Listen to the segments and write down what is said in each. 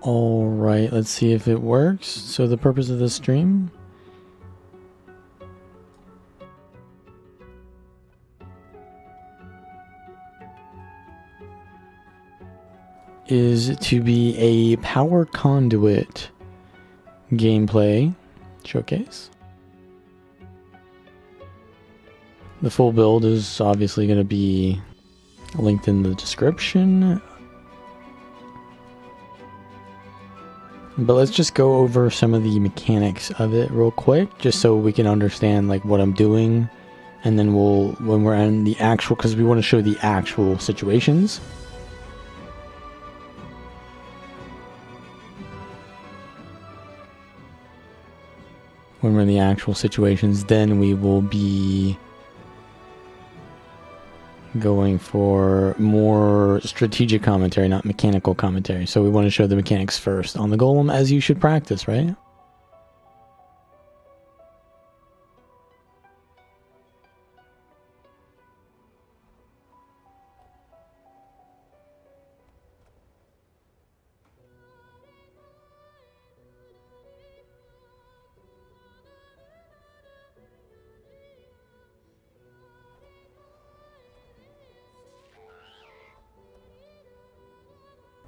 Alright, let's see if it works. So the purpose of this stream is to be a power conduit gameplay showcase. The full build is obviously going to be linked in the description. But let's just go over some of the mechanics of it real quick, just so we can understand like what I'm doing. And then when we're in the actual, because we want to show the actual situations. When we're in the actual situations, then we will be going for more strategic commentary, not mechanical commentary. So we want to show the mechanics first on the golem, as you should practice, right?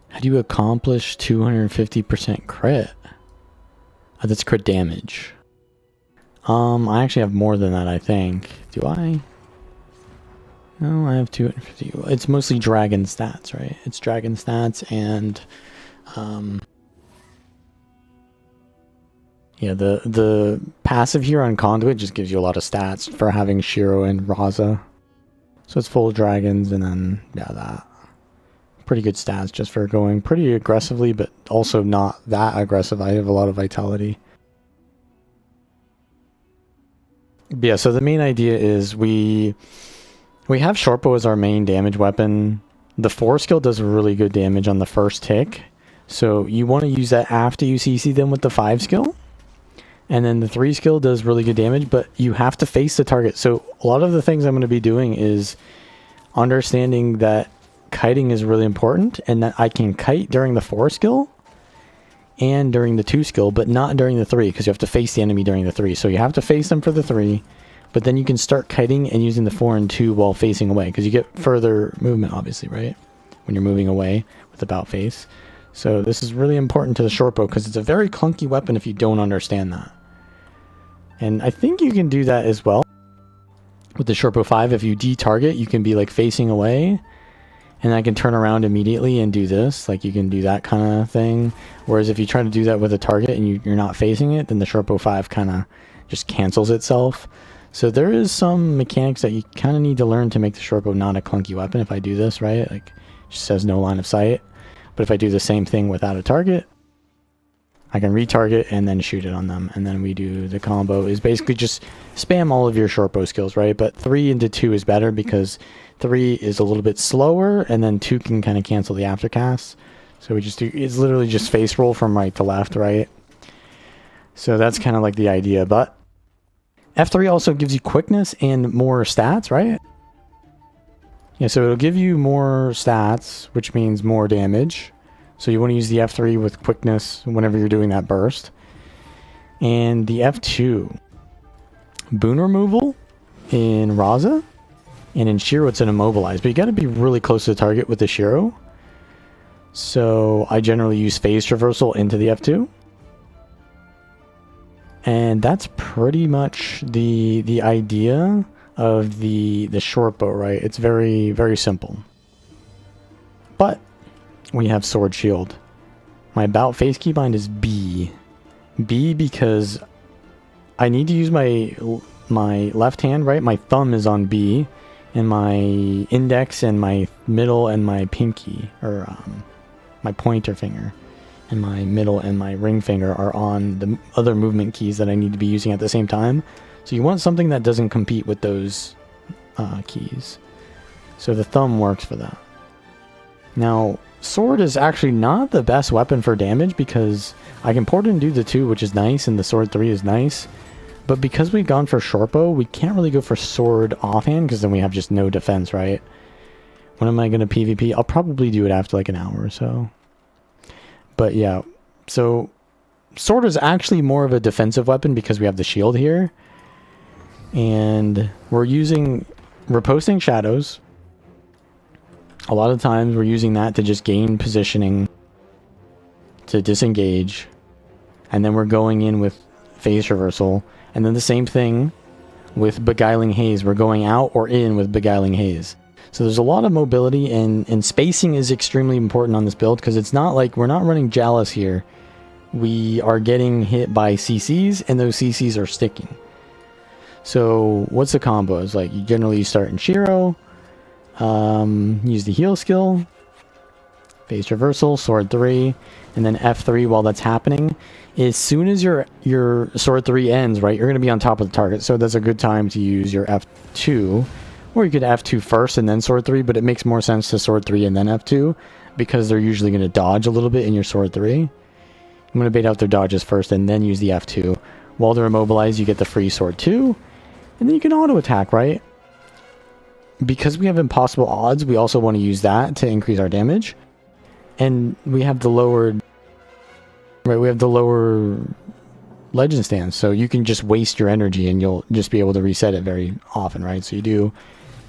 How do you accomplish 250% crit? Oh, that's crit damage. I actually have more than that, I think. Do I? No, I have 250. It's mostly dragon stats, right? It's dragon stats and yeah, the passive here on Conduit just gives you a lot of stats for having Shiro and Razah. So it's full of dragons and then yeah, that. Pretty good stats just for going pretty aggressively, but also not that aggressive. I have a lot of vitality. But yeah, so the main idea is we have shortbow as our main damage weapon. The 4 skill does really good damage on the first tick, so you want to use that after you CC them with the 5 skill. And then the 3 skill does really good damage, but you have to face the target. So a lot of the things I'm going to be doing is understanding that kiting is really important, and that I can kite during the 4 skill and during the 2 skill, but not during the 3, because you have to face the enemy during the 3. So you have to face them for the 3, but then you can start kiting and using the 4 and 2 while facing away, because you get further movement, obviously, right? When you're moving away with about face. So this is really important to the shortbow, because it's a very clunky weapon if you don't understand that. And I think you can do that as well with the shortbow 5. If you de-target, you can be like facing away, and I can turn around immediately and do this. Like you can do that kind of thing. Whereas if you try to do that with a target and you're not facing it, then the shortbow 5 kind of just cancels itself. So there is some mechanics that you kind of need to learn to make the shortbow not a clunky weapon. If I do this, right? Like it just says no line of sight. But if I do the same thing without a target, I can retarget and then shoot it on them. And then we do the combo is basically just spam all of your shortbow skills, right? But 3 into 2 is better because 3 is a little bit slower, and then 2 can kind of cancel the aftercast. So we just do, it's literally just face roll from right to left, right? So that's kind of like the idea. But F3 also gives you quickness and more stats, right? Yeah, so it'll give you more stats, which means more damage. So you want to use the F3 with quickness whenever you're doing that burst. And the F2, boon removal in Razah, and in Shiro it's an immobilize. But you got to be really close to the target with the Shiro. So I generally use phase traversal into the F2. And that's pretty much the idea of the shortbow, right? It's very, very simple. But we have sword shield. My about face keybind is B. B because I need to use my left hand, right? My thumb is on B, and my index and my middle and my pinky, or my pointer finger, and my middle and my ring finger are on the other movement keys that I need to be using at the same time. So you want something that doesn't compete with those keys. So the thumb works for that. Now, sword is actually not the best weapon for damage because I can port it and do the 2, which is nice, and the sword 3 is nice. But because we've gone for shortbow, we can't really go for sword offhand because then we have just no defense, right? When am I going to PvP? I'll probably do it after like an hour or so. But yeah, so sword is actually more of a defensive weapon because we have the shield here. And we're posting shadows. A lot of times we're using that to just gain positioning, to disengage. And then we're going in with phase reversal. And then the same thing with Beguiling Haze. We're going out or in with Beguiling Haze. So there's a lot of mobility, and spacing is extremely important on this build because it's not like we're not running Jalis here. We are getting hit by CCs, and those CCs are sticking. So what's the combos? Like, you generally start in Shiro, use the heal skill, phase reversal, sword 3, and then F3 while that's happening. As soon as your sword 3 ends, right, you're going to be on top of the target. So that's a good time to use your F2. Or you could F2 first and then sword 3, but it makes more sense to sword 3 and then F2 because they're usually going to dodge a little bit in your sword 3. I'm going to bait out their dodges first and then use the F2. While they're immobilized, you get the free sword 2. And then you can auto attack, right? Because we have impossible odds, we also want to use that to increase our damage. And we have the lowered... Right, we have the lower legend stance, so you can just waste your energy and you'll just be able to reset it very often, right? So you do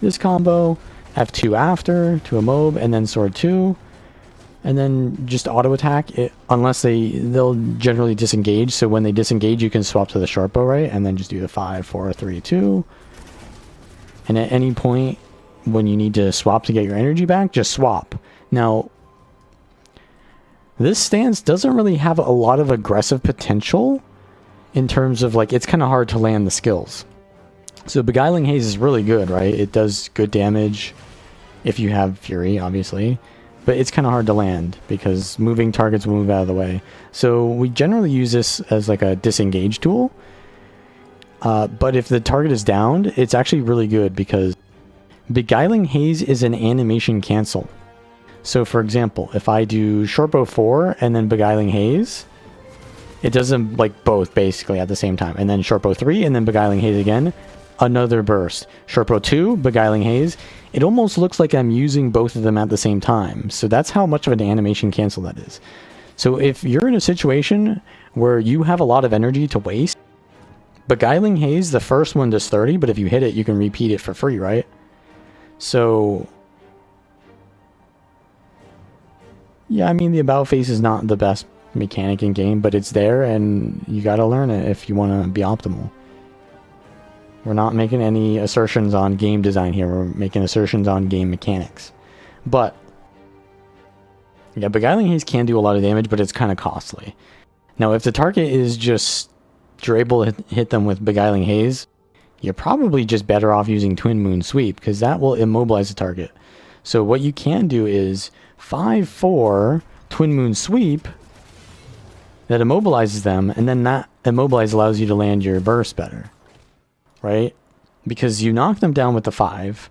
this combo, F2 after, to a mob, and then sword 2. And then just auto attack it, unless they'll generally disengage. So when they disengage, you can swap to the short bow, right? And then just do the 5, 4, 3, 2. And at any point when you need to swap to get your energy back, just swap. Now, this stance doesn't really have a lot of aggressive potential in terms of, like, it's kind of hard to land the skills. So Beguiling Haze is really good, right? It does good damage if you have Fury, obviously. But it's kind of hard to land because moving targets will move out of the way. So we generally use this as like a disengage tool. But if the target is downed, it's actually really good because Beguiling Haze is an animation cancel. So for example, if I do Shortbow 4 and then Beguiling Haze, it does them like both basically at the same time. And then Shortbow 3 and then Beguiling Haze again, another burst. Shortbow 2, Beguiling Haze. It almost looks like I'm using both of them at the same time. So that's how much of an animation cancel that is. So if you're in a situation where you have a lot of energy to waste, Beguiling Haze, the first one does 30, but if you hit it, you can repeat it for free, right? So yeah, I mean, the about face is not the best mechanic in game, but it's there and you gotta learn it if you want to be optimal. We're not making any assertions on game design here. We're making assertions on game mechanics. But yeah, Beguiling Haze can do a lot of damage, but it's kind of costly. Now, if the target is just, you're able to hit them with Beguiling Haze, you're probably just better off using Twin Moon Sweep, because that will immobilize the target. So what you can do is 5-4 Twin Moon Sweep that immobilizes them, and then that immobilize allows you to land your burst better. Right? Because you knock them down with the 5,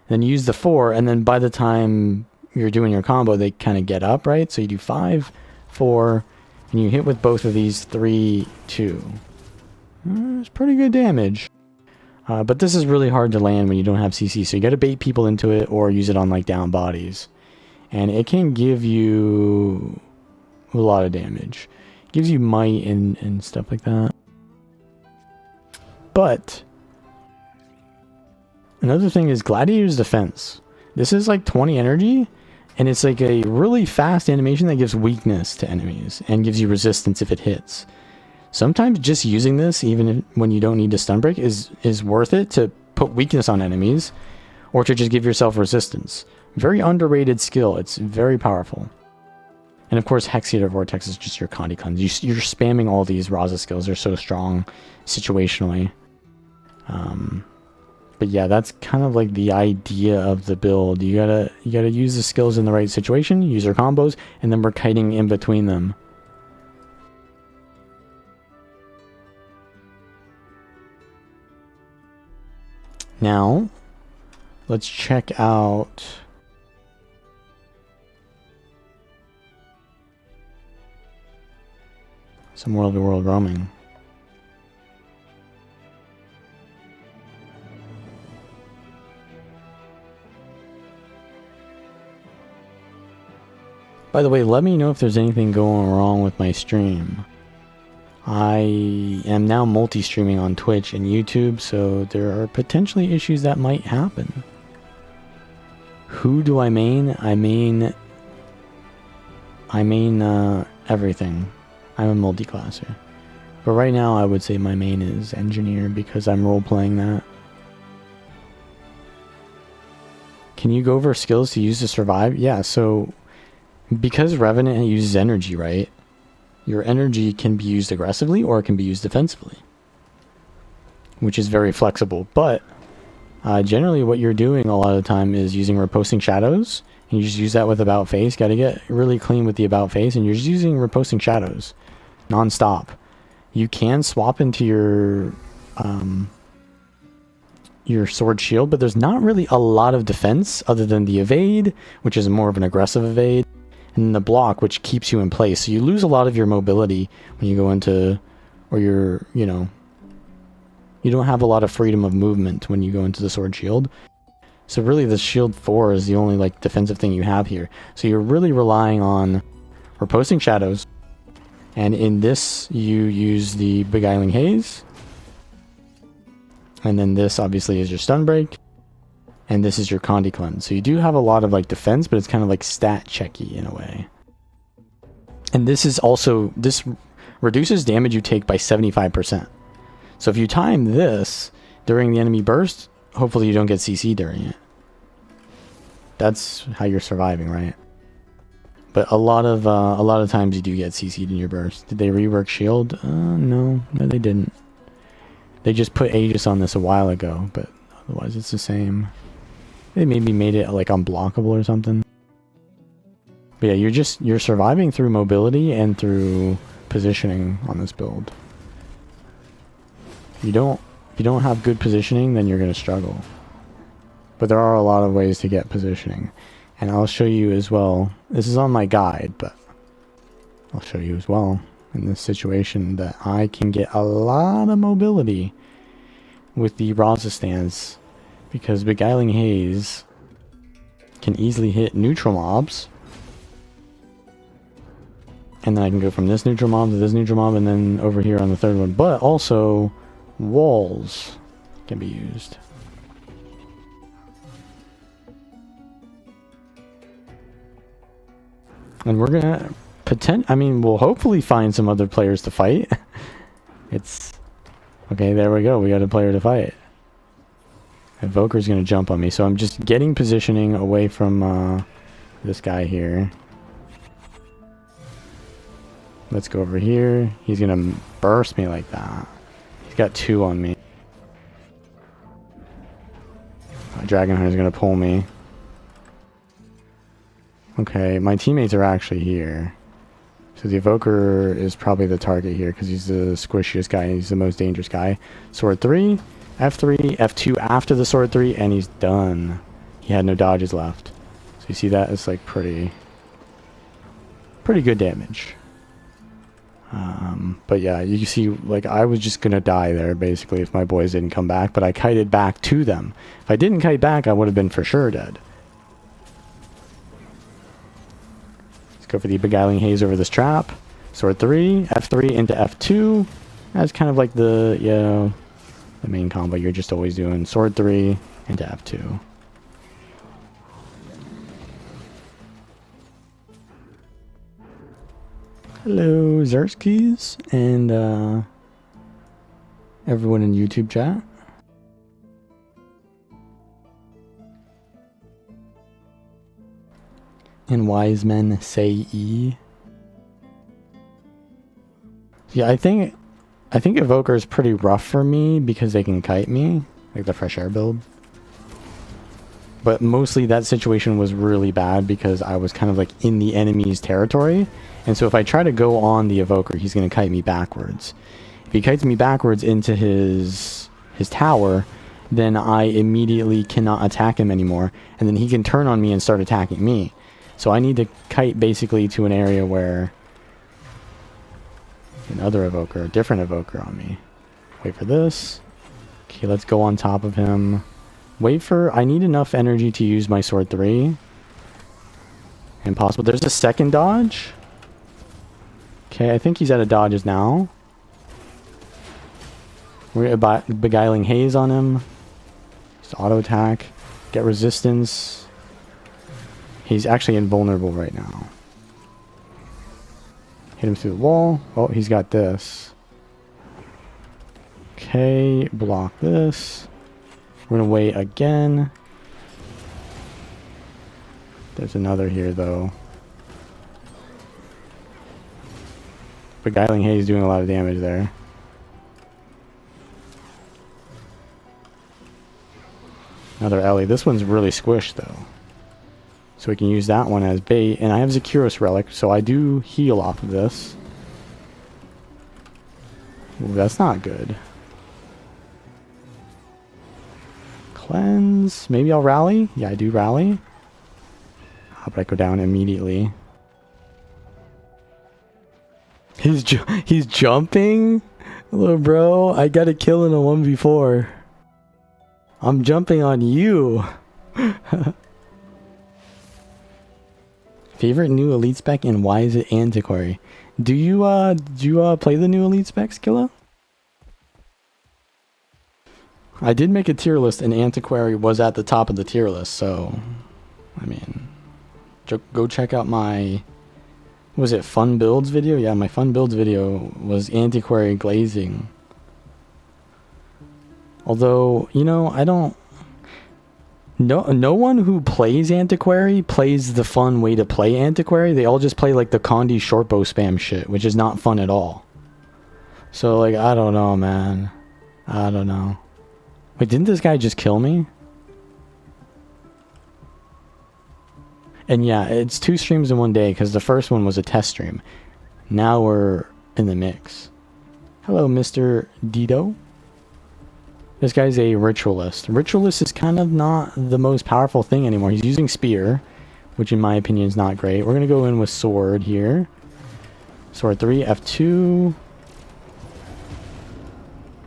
then you use the 4, and then by the time you're doing your combo, they kind of get up, right? So you do 5, 4, and you hit with both of these 3, 2. It's pretty good damage. But this is really hard to land when you don't have CC, so you got to bait people into it or use it on like down bodies. And it can give you a lot of damage. It gives you might and stuff like that. But another thing is Gladiator's Defense. This is like 20 energy, and it's like a really fast animation that gives weakness to enemies and gives you resistance if it hits. Sometimes just using this, even when you don't need to stun break, is worth it to put weakness on enemies or to just give yourself resistance. Very underrated skill. It's very powerful. And of course, Hexiator Vortex is just your Conduit cleanse. You're spamming all these Razah skills. They're so strong situationally. But yeah, that's kind of like the idea of the build. You gotta use the skills in the right situation, use your combos, and then we're kiting in between them. Now, let's check out some WvW Roaming. By the way, let me know if there's anything going wrong with my stream. I am now multi-streaming on Twitch and YouTube, so there are potentially issues that might happen. Who do I main? I main everything. I'm a multi-classer. But right now I would say my main is engineer because I'm role-playing that. Can you go over skills to use to survive? Yeah, so because Revenant uses energy, right? Your energy can be used aggressively or it can be used defensively, which is very flexible. But generally what you're doing a lot of the time is using reposting shadows, and you just use that with about face. Got to get really clean with the about face, and you're just using reposting shadows non-stop. You can swap into your sword shield, but there's not really a lot of defense other than the evade, which is more of an aggressive evade, and the block, which keeps you in place. So you lose a lot of your mobility when you go into, or you don't have a lot of freedom of movement when you go into the sword shield. So really the shield 4 is the only like defensive thing you have here. So you're really relying on reposting shadows, and in this you use the Beguiling Haze, and then this obviously is your stun break, and this is your Conduit cleanse. So you do have a lot of like defense, but it's kind of like stat checky in a way. And this is also, this reduces damage you take by 75%. So if you time this during the enemy burst, hopefully you don't get CC during it. That's how you're surviving, right? But a lot of times you do get CC'd in your burst. Did they rework shield? No, they didn't. They just put Aegis on this a while ago, but otherwise it's the same. They maybe made it like unblockable or something. But yeah, you're surviving through mobility and through positioning on this build. If you don't have good positioning, then you're gonna struggle. But there are a lot of ways to get positioning, and I'll show you as well. This is on my guide, but I'll show you as well in this situation that I can get a lot of mobility with the Razah stance, because Beguiling Haze can easily hit neutral mobs, and then I can go from this neutral mob to this neutral mob, and then over here on the third one. But also walls can be used. And we're gonna we'll hopefully find some other players to fight. It's okay, there we go, we got a player to fight. Evoker's gonna jump on me, so I'm just getting positioning away from this guy here. Let's go over here. He's gonna burst me like that. He's got 2 on me. Dragon Hunter's gonna pull me. Okay, my teammates are actually here. So the Evoker is probably the target here because he's the squishiest guy. He's the most dangerous guy. Sword 3, F3, F2 after the Sword 3, and he's done. He had no dodges left. So you see that? It's like pretty good damage. But yeah, you see, like, I was just gonna die there basically if my boys didn't come back, but I kited back to them. If I didn't kite back, I would have been for sure dead. Let's go for the Beguiling Haze over this trap. Sword 3, F3 into F2. That's kind of like the main combo you're just always doing. Sword 3 into F2. Hello, Zerskis, and everyone in YouTube chat. And wise men say E. Yeah, I think Evoker is pretty rough for me because they can kite me, like the fresh air build. But mostly that situation was really bad because I was kind of like in the enemy's territory. And so if I try to go on the Evoker, he's going to kite me backwards. If he kites me backwards into his tower, then I immediately cannot attack him anymore. And then he can turn on me and start attacking me. So I need to kite basically to an area where another Evoker, a different Evoker on me. Wait for this. Okay, let's go on top of him. Wait for, I need enough energy to use my Sword 3. Impossible. There's a second dodge. Okay, I think he's out of dodges now. We're beguiling haze on him. Just auto attack. Get resistance. He's actually invulnerable right now. Hit him through the wall. Oh, he's got this. Okay, block this. We're gonna wait again. There's another here though. Beguiling haze doing a lot of damage there. Another Ellie. This one's really squished though. So we can use that one as bait. And I have Zakiros Relic, so I do heal off of this. Ooh, that's not good. Cleanse. Maybe I'll rally? Yeah, I do rally. How about I go down immediately? He's jumping? Little bro, I got a kill in a 1v4. I'm jumping on you. Favorite new elite spec and why is it antiquary? Do you play the new elite specs, Killa? I did make a tier list and antiquary was at the top of the tier list, so I mean, go check out my, was it fun builds video? Yeah, my fun builds video was antiquary glazing. Although, you know, I don't, no one who plays antiquary plays the fun way to play antiquary. They all just play like the Conduit shortbow spam shit, which is not fun at all. So like, I don't know, man. I don't know. Wait, didn't this guy just kill me? And yeah, it's 2 streams in one day because the first one was a test stream. Now we're in the mix. Hello, Mr. Dido. This guy's a ritualist. Ritualist is kind of not the most powerful thing anymore. He's using spear, which in my opinion is not great. We're going to go in with sword here. Sword 3, F2.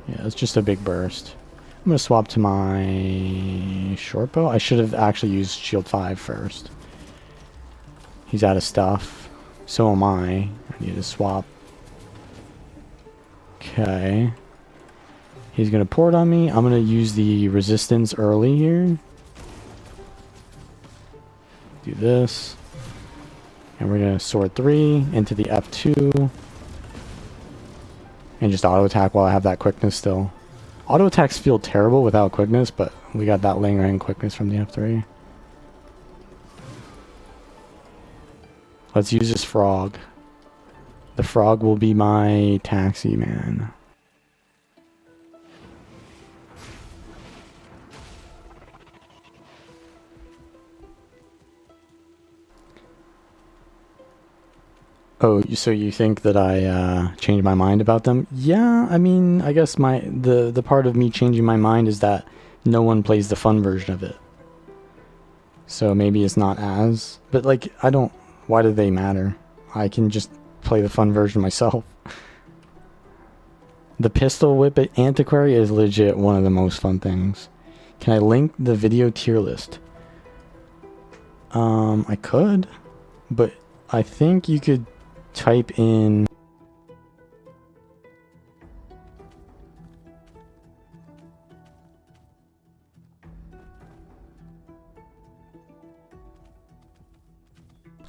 Yeah, it's just a big burst. I'm going to swap to my short bow. I should have actually used shield 5 first. He's out of stuff. So am I. I need to swap. Okay. He's going to port on me. I'm going to use the resistance early here. Do this. And we're going to sword 3 into the F2. And just auto attack while I have that quickness still. Auto attacks feel terrible without quickness, but we got that lingering quickness from the F3. Let's use this frog. The frog will be my taxi man. Oh, so you think that I changed my mind about them? Yeah, I mean, I guess the part of me changing my mind is that no one plays the fun version of it. So maybe it's not as... But like, I don't... Why do they matter? I can just play the fun version myself. The pistol whip at Antiquary is legit one of the most fun things. Can I link the video tier list? I could, but I think you could type in...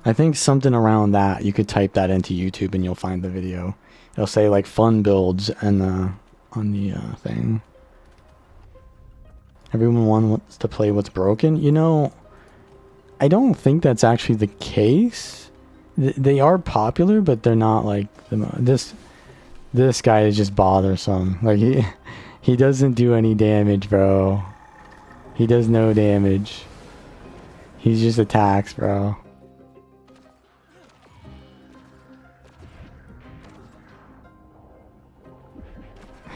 I think something around that, you could type that into YouTube and you'll find the video. It'll say like fun builds and on the thing. Everyone wants to play what's broken. You know, I don't think that's actually the case. They are popular, but they're not like this guy is just bothersome. Like he doesn't do any damage, bro. He does no damage. He's just attacks, bro.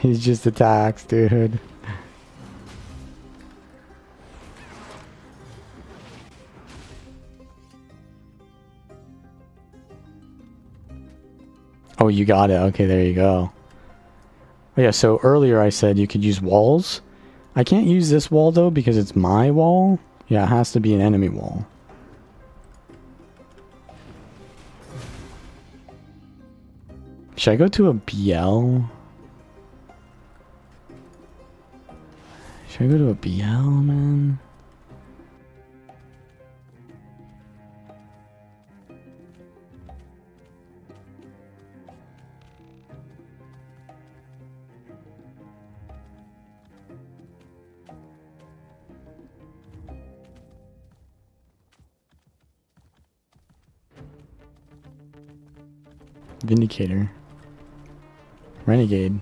He's just attacks, dude. Oh, you got it. Okay, there you go. Oh, yeah, so earlier I said you could use walls. I can't use this wall, though, because it's my wall. Yeah, it has to be an enemy wall. Should I go to a BL? Should I go to a BL, man? Vindicator. Renegade.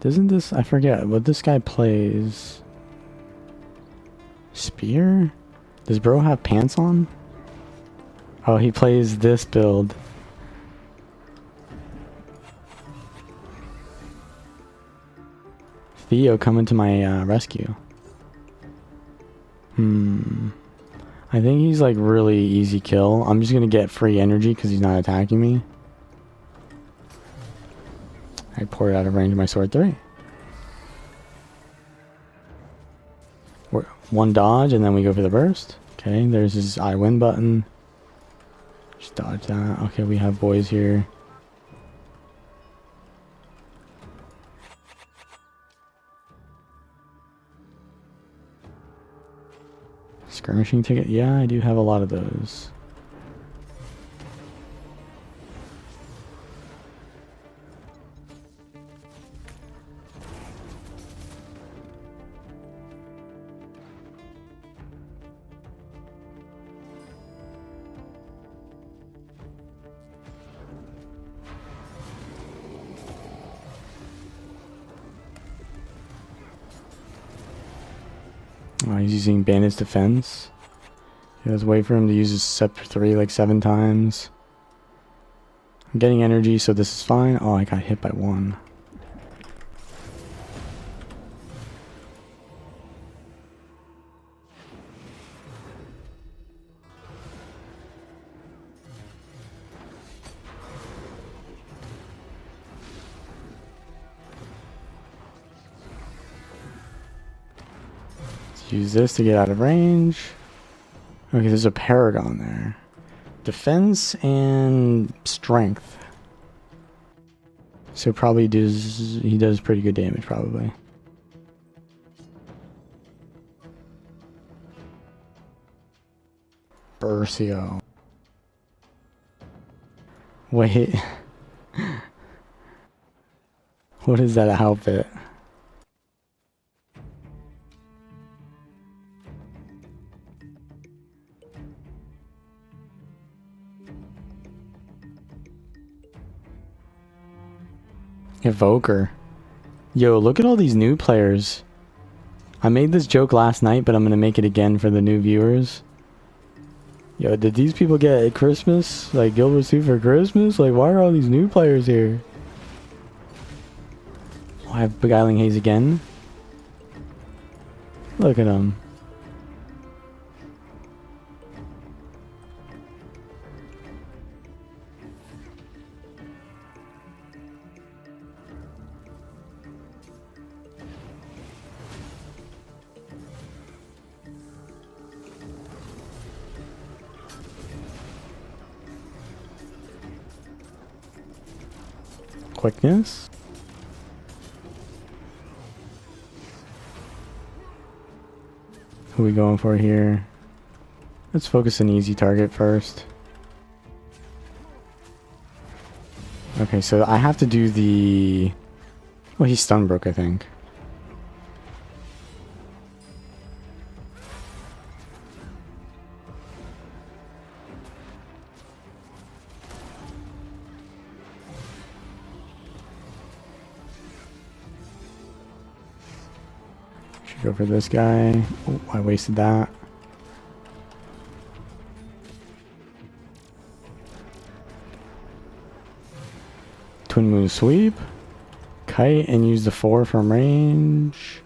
Doesn't this... I forget what this guy plays. Spear? Does bro have pants on? Oh, he plays this build. Theo coming to my rescue. I think he's like really easy kill. I'm just gonna get free energy because he's not attacking me. I pour it out of range of my sword 3. One dodge and then we go for the burst. Okay, there's his I win button. Just dodge that. Okay, we have boys here. Skirmishing ticket? Yeah, I do have a lot of those. Oh, he's using Bandit's Defense. Yeah, let's wait for him to use his Scepter 3 like 7 times. I'm getting energy, so this is fine. Oh, I got hit by 1. Use this to get out of range. Okay, there's a Paragon there. Defense and strength. So probably he does pretty good damage probably. Bercio. Wait. What is that outfit? Evoker. Yo, look at all these new players. I made this joke last night, but I'm gonna make it again for the new viewers. Yo, did these people get Christmas? Like Guild Wars 2 for Christmas? Like, why are all these new players here? Oh, I have Beguiling Haze again. Look at them. Quickness. Who are we going for here? Let's focus an easy target first. Okay, so I have to do the... Well, he's stun broke, I think. Go for this guy. Oh, I wasted that. Twin Moon Sweep. Kite and use the 4 from range.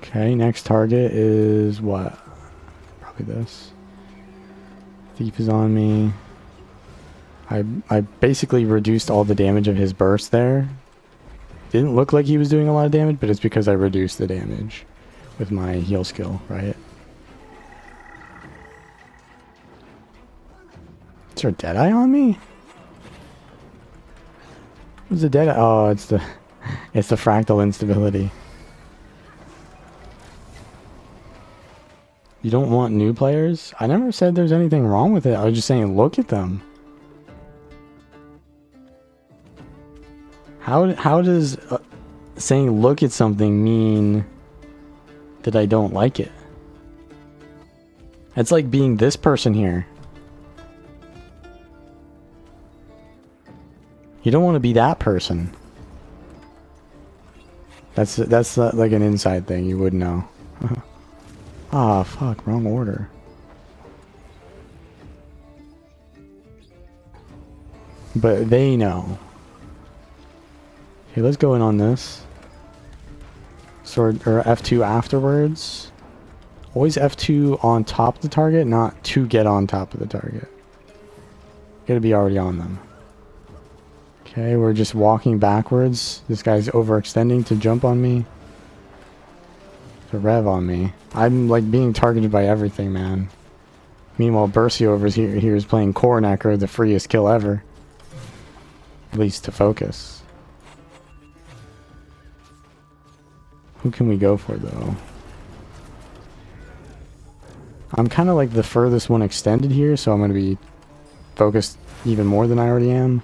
Okay, next target is what? Probably this. Thief is on me. I basically reduced all the damage of his burst there. Didn't look like he was doing a lot of damage, but it's because I reduced the damage with my heal skill, right? Is there a Deadeye on me? What's the Deadeye? Oh, it's the fractal instability. You don't want new players? I never said there's anything wrong with it. I was just saying look at them. How does saying look at something mean that I don't like it? It's like being this person here. You don't want to be that person. That's like an inside thing. You wouldn't know. Ah, fuck, wrong order. But they know. Okay, let's go in on this. Sword or F2 afterwards. Always F2 on top of the target, not to get on top of the target. Gotta be already on them. Okay, we're just walking backwards. This guy's overextending to jump on me. To rev on me. I'm like being targeted by everything, man. Meanwhile, Bercy over here is playing Core Necro, the freest kill ever. At least to focus. Who can we go for though? I'm kind of like the furthest one extended here, so I'm going to be focused even more than I already am.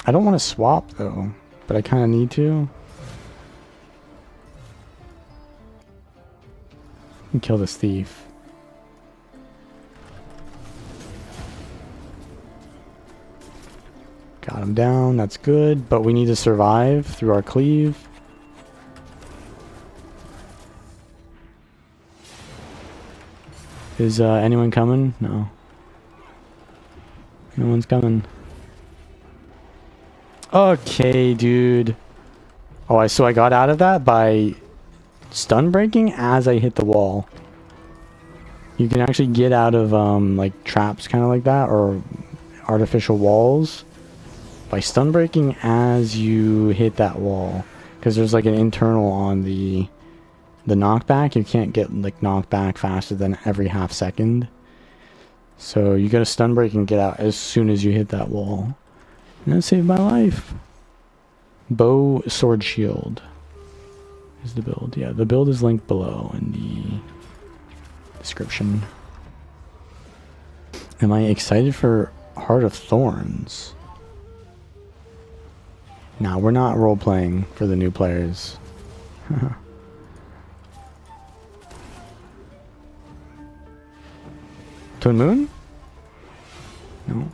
I don't want to swap though, but I kind of need to. And kill this thief. Got him down, that's good, but we need to survive through our cleave. Is anyone coming? No. No one's coming. Okay, dude. Oh, so I got out of that by stun breaking as I hit the wall. You can actually get out of like traps kind of like that, or artificial walls, by stun breaking as you hit that wall. Because there's like an internal on the knockback. You can't get like knocked back faster than every half second. So you gotta stun break and get out as soon as you hit that wall. And that saved my life. Bow, sword, shield is the build. Yeah, the build is linked below in the description. Am I excited for Heart of Thorns? Nah, we're not role-playing for the new players. Twin Moon? No.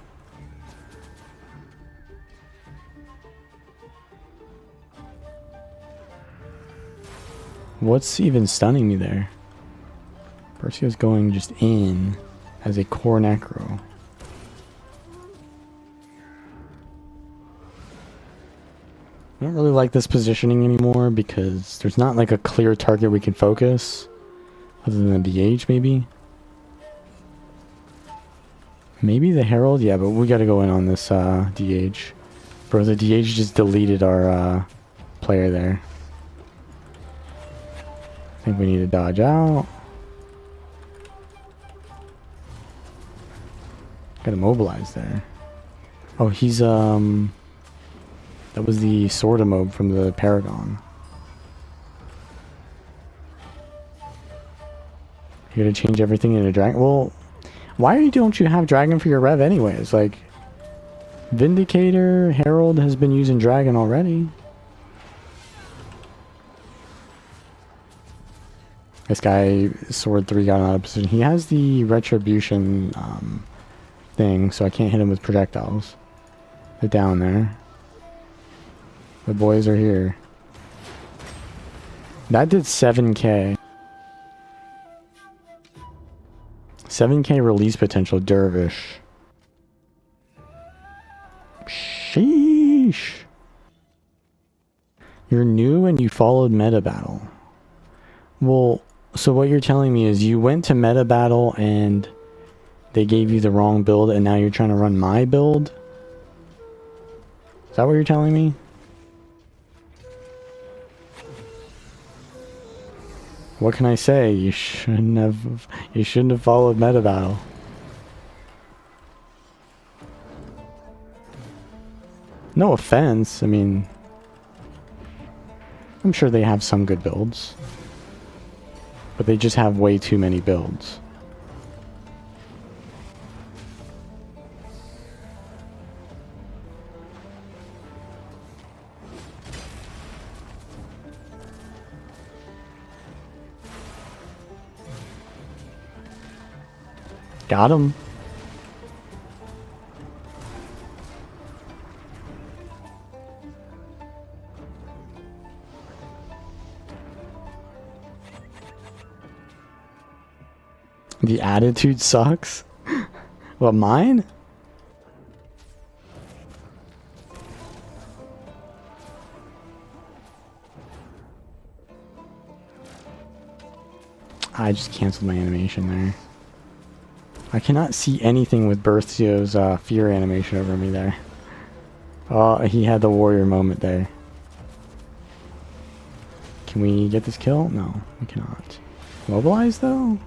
What's even stunning me there? Perseo's going just in as a core necro. I don't really like this positioning anymore because there's not like a clear target we can focus other than the DH maybe. Maybe the Herald? Yeah, but we gotta go in on this DH. Bro, the DH just deleted our player there. I think we need to dodge out. Gotta mobilize there. Oh, he's that was the sword mob from the Paragon. You gotta change everything into dragon. Well, why don't you have dragon for your rev anyways? Like, Vindicator, Herald has been using dragon already. This guy, sword 3, got out of position. He has the retribution thing, so I can't hit him with projectiles. They're down there. The boys are here. That did 7k. 7k release potential, Dervish. Sheesh. You're new and you followed meta battle. Well, so what you're telling me is you went to meta battle and they gave you the wrong build and now you're trying to run my build? Is that what you're telling me? What can I say? You shouldn't have followed meta battle. No offense, I mean, I'm sure they have some good builds, but they just have way too many builds. Got him. The attitude sucks. What, mine? I just canceled my animation there. I cannot see anything with Berthio's fear animation over me there. Oh, he had the warrior moment there. Can we get this kill? No, we cannot. Mobilize though?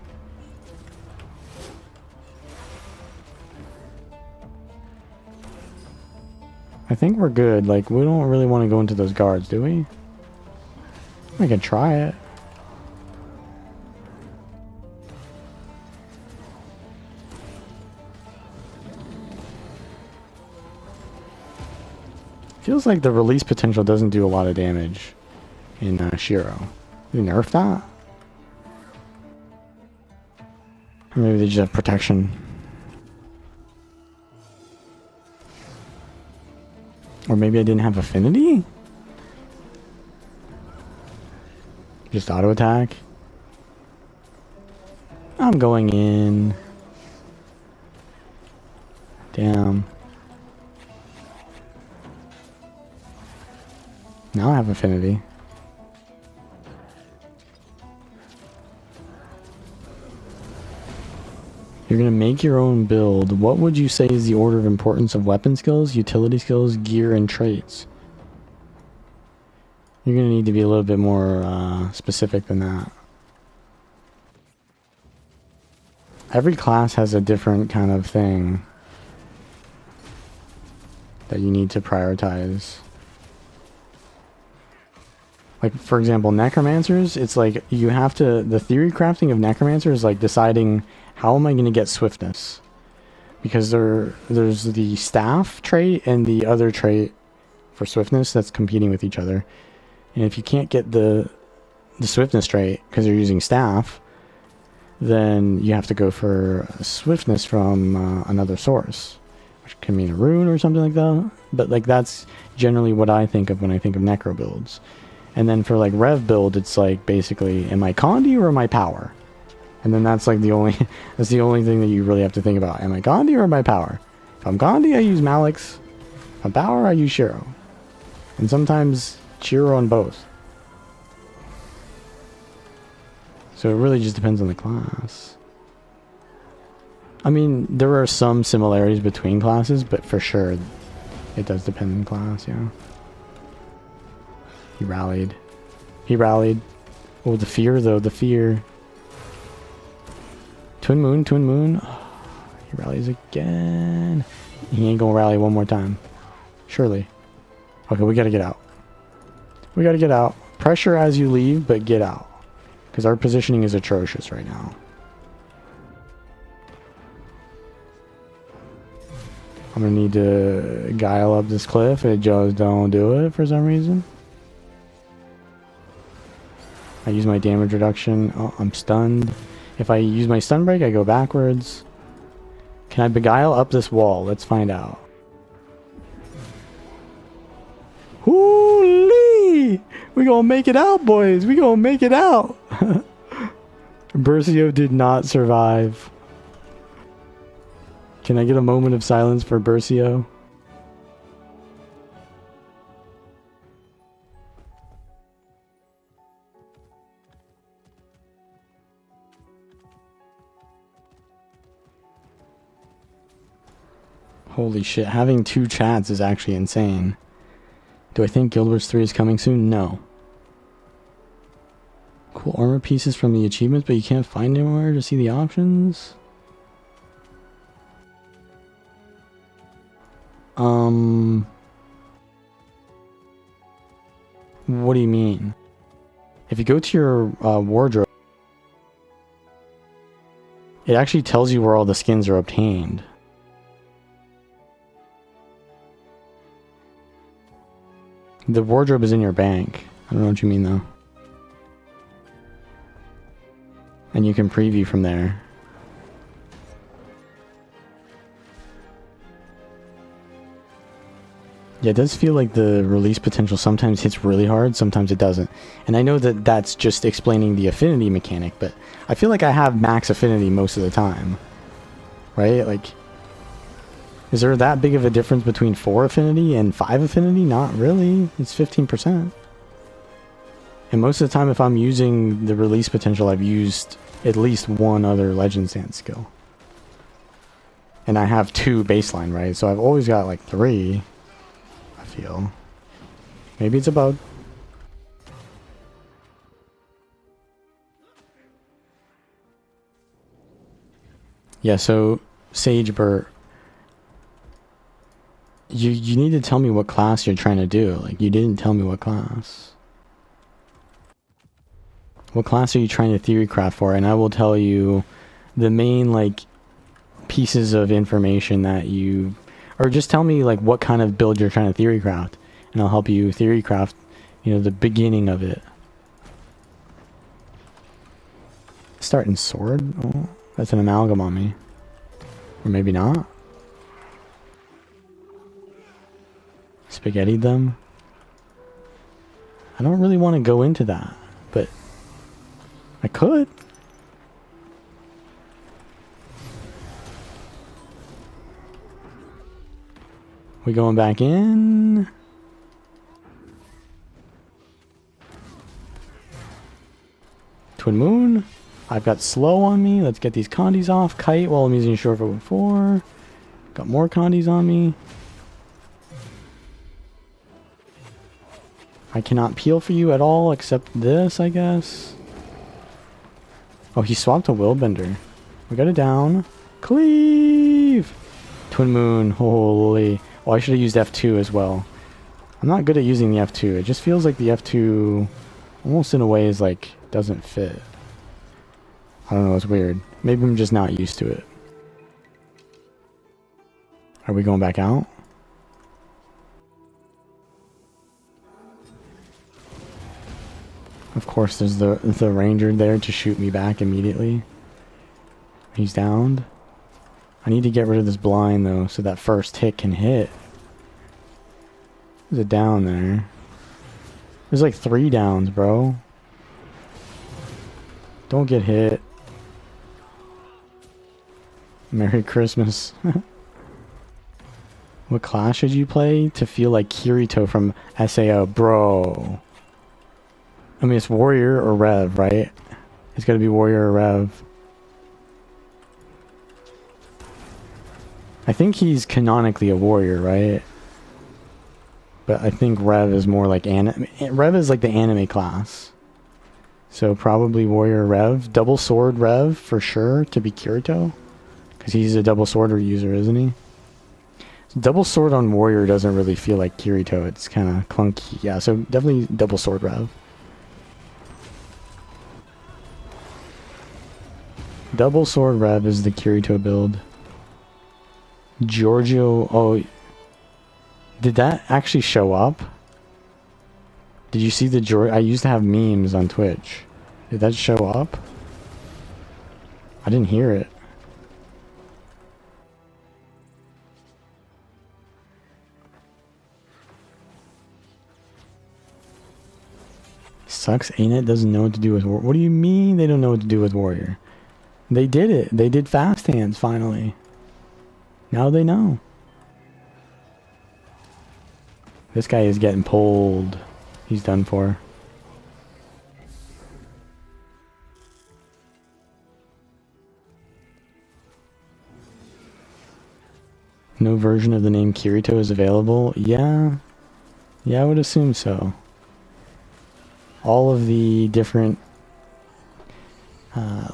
I think we're good. Like, we don't really want to go into those guards, do we? I can try it. Feels like the release potential doesn't do a lot of damage in Shiro. Did they nerf that? Or maybe they just have protection. Or maybe I didn't have affinity? Just auto attack? I'm going in. Damn. Now I have affinity. You're gonna make your own build. What would you say is the order of importance of weapon skills, utility skills, gear, and traits? You're gonna need to be a little bit more specific than that. Every class has a different kind of thing that you need to prioritize. Like, for example, necromancers, it's like you have to, the theory crafting of necromancer is like deciding how am I going to get swiftness? Because there's the staff trait and the other trait for swiftness that's competing with each other. And if you can't get the swiftness trait because you're using staff, then you have to go for swiftness from another source, which can mean a rune or something like that. But like that's generally what I think of when I think of necro builds. And then for like rev build, it's like basically, am I Conduit or am I power? And then that's like the only thing that you really have to think about. Am I Conduit or am I power? If I'm Conduit, I use Malix. If I'm power, I use Shiro. And sometimes Shiro on both. So it really just depends on the class. I mean, there are some similarities between classes, but for sure, it does depend on class, yeah. He rallied. He rallied. Oh, the fear, though. The fear. Twin Moon, Twin Moon. Oh, he rallies again. He ain't gonna rally one more time. Surely. Okay, we gotta get out. We gotta get out. Pressure as you leave, but get out. Because our positioning is atrocious right now. I'm gonna need to guile up this cliff. It just don't do it for some reason. I use my damage reduction. Oh, I'm stunned. If I use my stun break, I go backwards. Can I beguile up this wall? Let's find out. Holy! We gonna make it out, boys. We gonna make it out. Bercio did not survive. Can I get a moment of silence for Bercio? Holy shit, having 2 chats is actually insane. Do I think Guild Wars 3 is coming soon? No. Cool armor pieces from the achievements, but you can't find anywhere to see the options? What do you mean? If you go to your wardrobe, it actually tells you where all the skins are obtained. The wardrobe is in your bank. I don't know what you mean though. And you can preview from there. Yeah, it does feel like the release potential sometimes hits really hard, sometimes it doesn't. And I know that that's just explaining the affinity mechanic, but I feel like I have max affinity most of the time. Right? Like, is there that big of a difference between 4 affinity and 5 affinity? Not really. It's 15%. And most of the time if I'm using the release potential, I've used at least one other Legend Stance skill. And I have 2 baseline, right? So I've always got like 3. Feel. Maybe it's a bug. Yeah, so Sagebert, you need to tell me what class you're trying to do. Like, you didn't tell me what class. What class are you trying to theory craft for? And I will tell you the main like pieces of information that you, or just tell me like what kind of build you're trying to theory craft, and I'll help you theory craft, you know, the beginning of it. Starting sword? Oh, that's an amalgam on me. Or maybe not. Spaghettied them? I don't really want to go into that, but I could. We going back in? Twin Moon. I've got slow on me. Let's get these condies off. Kite while I'm using short foot before. Got more condies on me. I cannot peel for you at all except this, I guess. Oh, he swapped a Willbender. We got it down. Cleave! Twin Moon. Holy. Well, I should have used F2 as well. I'm not good at using the F2. It just feels like the F2 almost in a way is like doesn't fit. I don't know, it's weird. Maybe I'm just not used to it. Are we going back out? Of course there's the ranger there to shoot me back immediately. He's downed. I need to get rid of this blind though, so that first hit can hit. There's a down there. There's like 3 downs, bro. Don't get hit. Merry Christmas. What class should you play to feel like Kirito from SAO? Bro. I mean, it's Warrior or Rev, right? It's gotta be Warrior or Rev. I think he's canonically a warrior, right? But I think Rev is more like Rev is like the anime class. So probably Warrior Rev. Double Sword Rev for sure to be Kirito. Because he's a double sword user, isn't he? Double Sword on Warrior doesn't really feel like Kirito. It's kind of clunky. Yeah, so definitely Double Sword Rev. Double Sword Rev is the Kirito build. Giorgio, oh, did that actually show up? Did you see the Giorgio? I used to have memes on Twitch. Did that show up? I didn't hear it. Sucks, ain't it? Doesn't know what to do with Warrior. What do you mean they don't know what to do with Warrior? They did it. They did fast hands finally. Now they know. This guy is getting pulled. He's done for. No version of the name Kirito is available? Yeah. Yeah, I would assume so. All of the different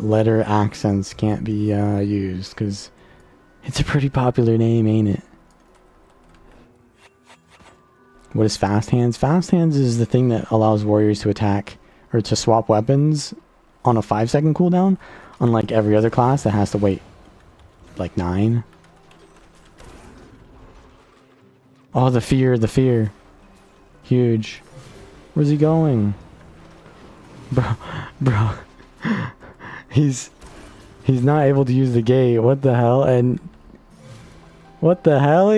letter accents can't be used because it's a pretty popular name, ain't it? What is fast hands? Fast hands is the thing that allows warriors to attack or to swap weapons on a 5-second cooldown, unlike every other class that has to wait like 9. Oh, the fear, the fear. Huge. Where's he going? Bro. He's not able to use the gate. What the hell? And what the hell?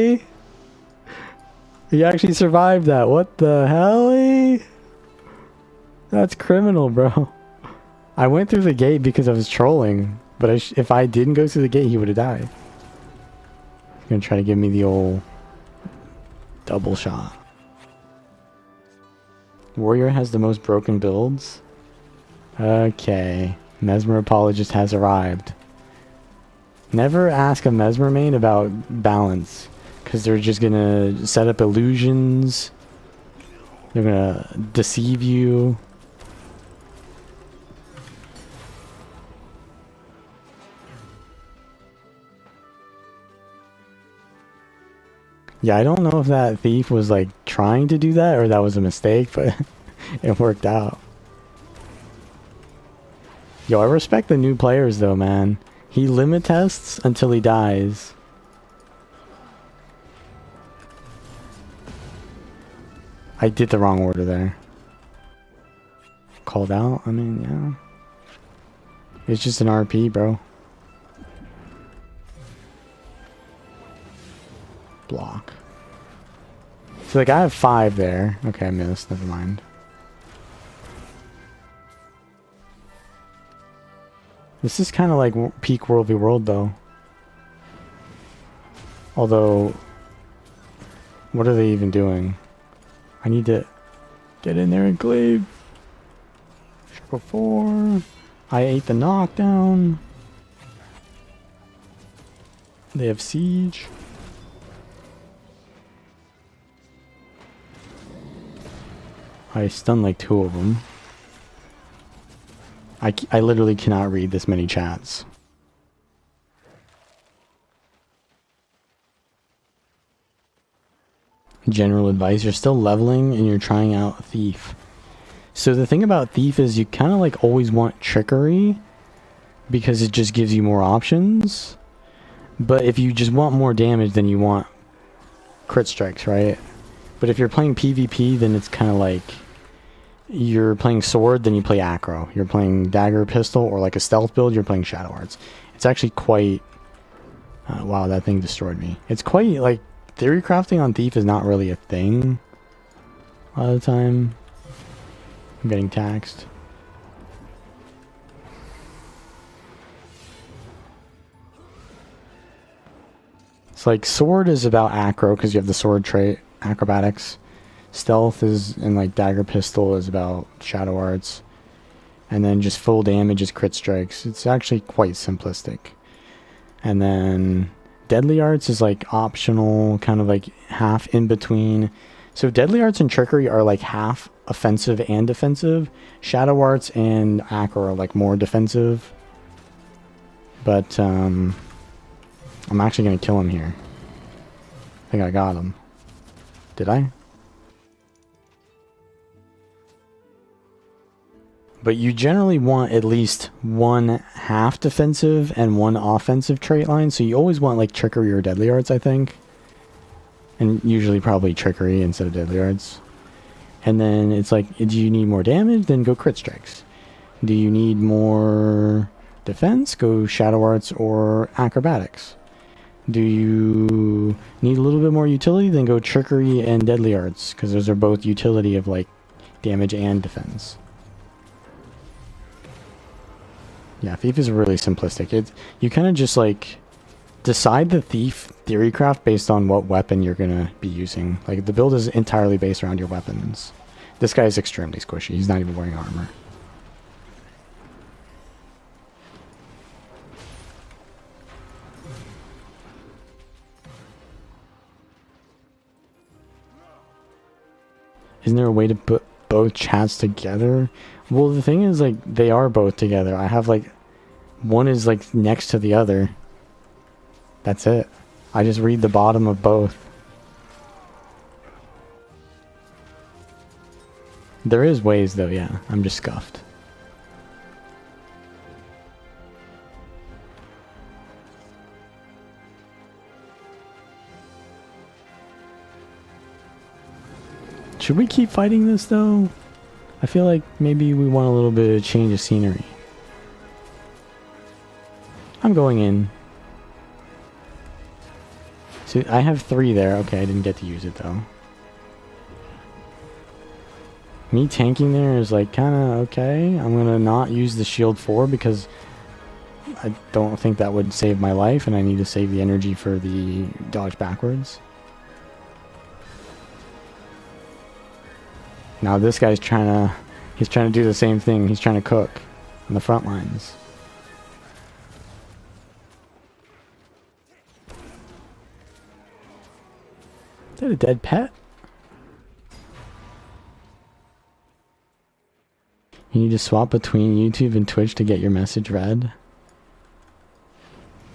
He actually survived that. What the hell? That's criminal, bro. I went through the gate because I was trolling, but if I didn't go through the gate, he would have died. He's gonna try to give me the old double shot. Warrior has the most broken builds. Okay. Mesmer Apologist has arrived. Never ask a Mesmer main about balance, because they're just gonna set up illusions. They're gonna deceive you. Yeah, I don't know if that thief was like trying to do that or that was a mistake, but it worked out. Yo, I respect the new players though, man. He limit tests until he dies. I did the wrong order there. Called out? I mean, yeah. It's just an RP, bro. Block. So like I have 5 there. Okay, I missed. Never mind. This is kind of like peak WvW though. Although, what are they even doing? I need to get in there and cleave. Circle 4. I ate the knockdown. They have siege. I stunned like 2 of them. I literally cannot read this many chats. General advice, you're still leveling and you're trying out Thief. So the thing about Thief is you kind of like always want Trickery because it just gives you more options. But if you just want more damage, then you want Crit Strikes, right? But if you're playing PvP, then it's kind of like you're playing sword, then you play acro. You're playing dagger, pistol, or like a stealth build, you're playing Shadow Arts. It's actually quite... wow, that thing destroyed me. It's quite, like, theory crafting on Thief is not really a thing a lot of the time. I'm getting taxed. It's like sword is about acro because you have the sword trait, acrobatics. Stealth is, and like dagger pistol is about Shadow Arts. And then just full damage is crit strikes. It's actually quite simplistic. And then Deadly Arts is like optional, kind of like half in between. So Deadly Arts and Trickery are like half offensive and defensive. Shadow Arts and Acro are like more defensive. But I'm actually going to kill him here. I think I got him. Did I? But you generally want at least one half defensive and one offensive trait line. So you always want like Trickery or Deadly Arts, I think. And usually probably Trickery instead of Deadly Arts. And then it's like, do you need more damage? Then go Crit Strikes. Do you need more defense? Go Shadow Arts or Acrobatics. Do you need a little bit more utility? Then go Trickery and Deadly Arts. Because those are both utility of like damage and defense. Yeah, Thief is really simplistic. You kind of just like decide the Thief theory craft based on what weapon you're gonna be using. Like the build is entirely based around your weapons. This guy is extremely squishy. He's not even wearing armor. Isn't there a way to put both chats together? Well, the thing is, like, they are both together. I have, like, one is like next to the other. That's it. I just read the bottom of both. There is ways though, yeah. I'm just scuffed. Should we keep fighting this though? I feel like maybe we want a little bit of change of scenery. I'm going in. So I have 3 there. Okay, I didn't get to use it though. Me tanking there is like kind of okay. I'm gonna not use the shield 4 because I don't think that would save my life, and I need to save the energy for the dodge backwards. Now this guy's he's trying to do the same thing. He's trying to cook on the front lines. Is that a dead pet? You need to swap between YouTube and Twitch to get your message read.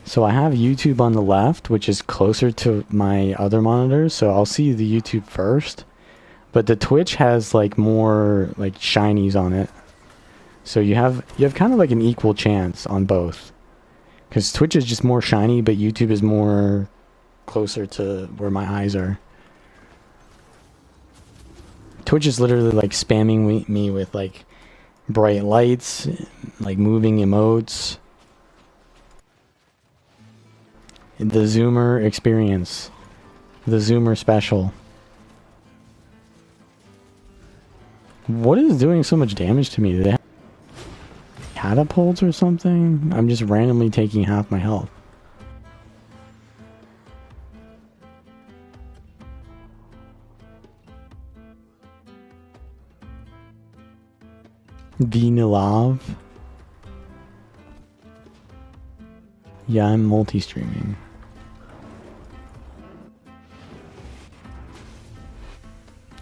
So I have YouTube on the left, which is closer to my other monitors, so I'll see the YouTube first. But the Twitch has like more like shinies on it. So you have kind of like an equal chance on both. Because Twitch is just more shiny, but YouTube is more closer to where my eyes are. Twitch is literally like spamming me with like bright lights, like moving emotes. The Zoomer experience. The Zoomer special. What is doing so much damage to me? Do they have catapults or something? I'm just randomly taking half my health. Vinilav. Yeah, I'm multi-streaming.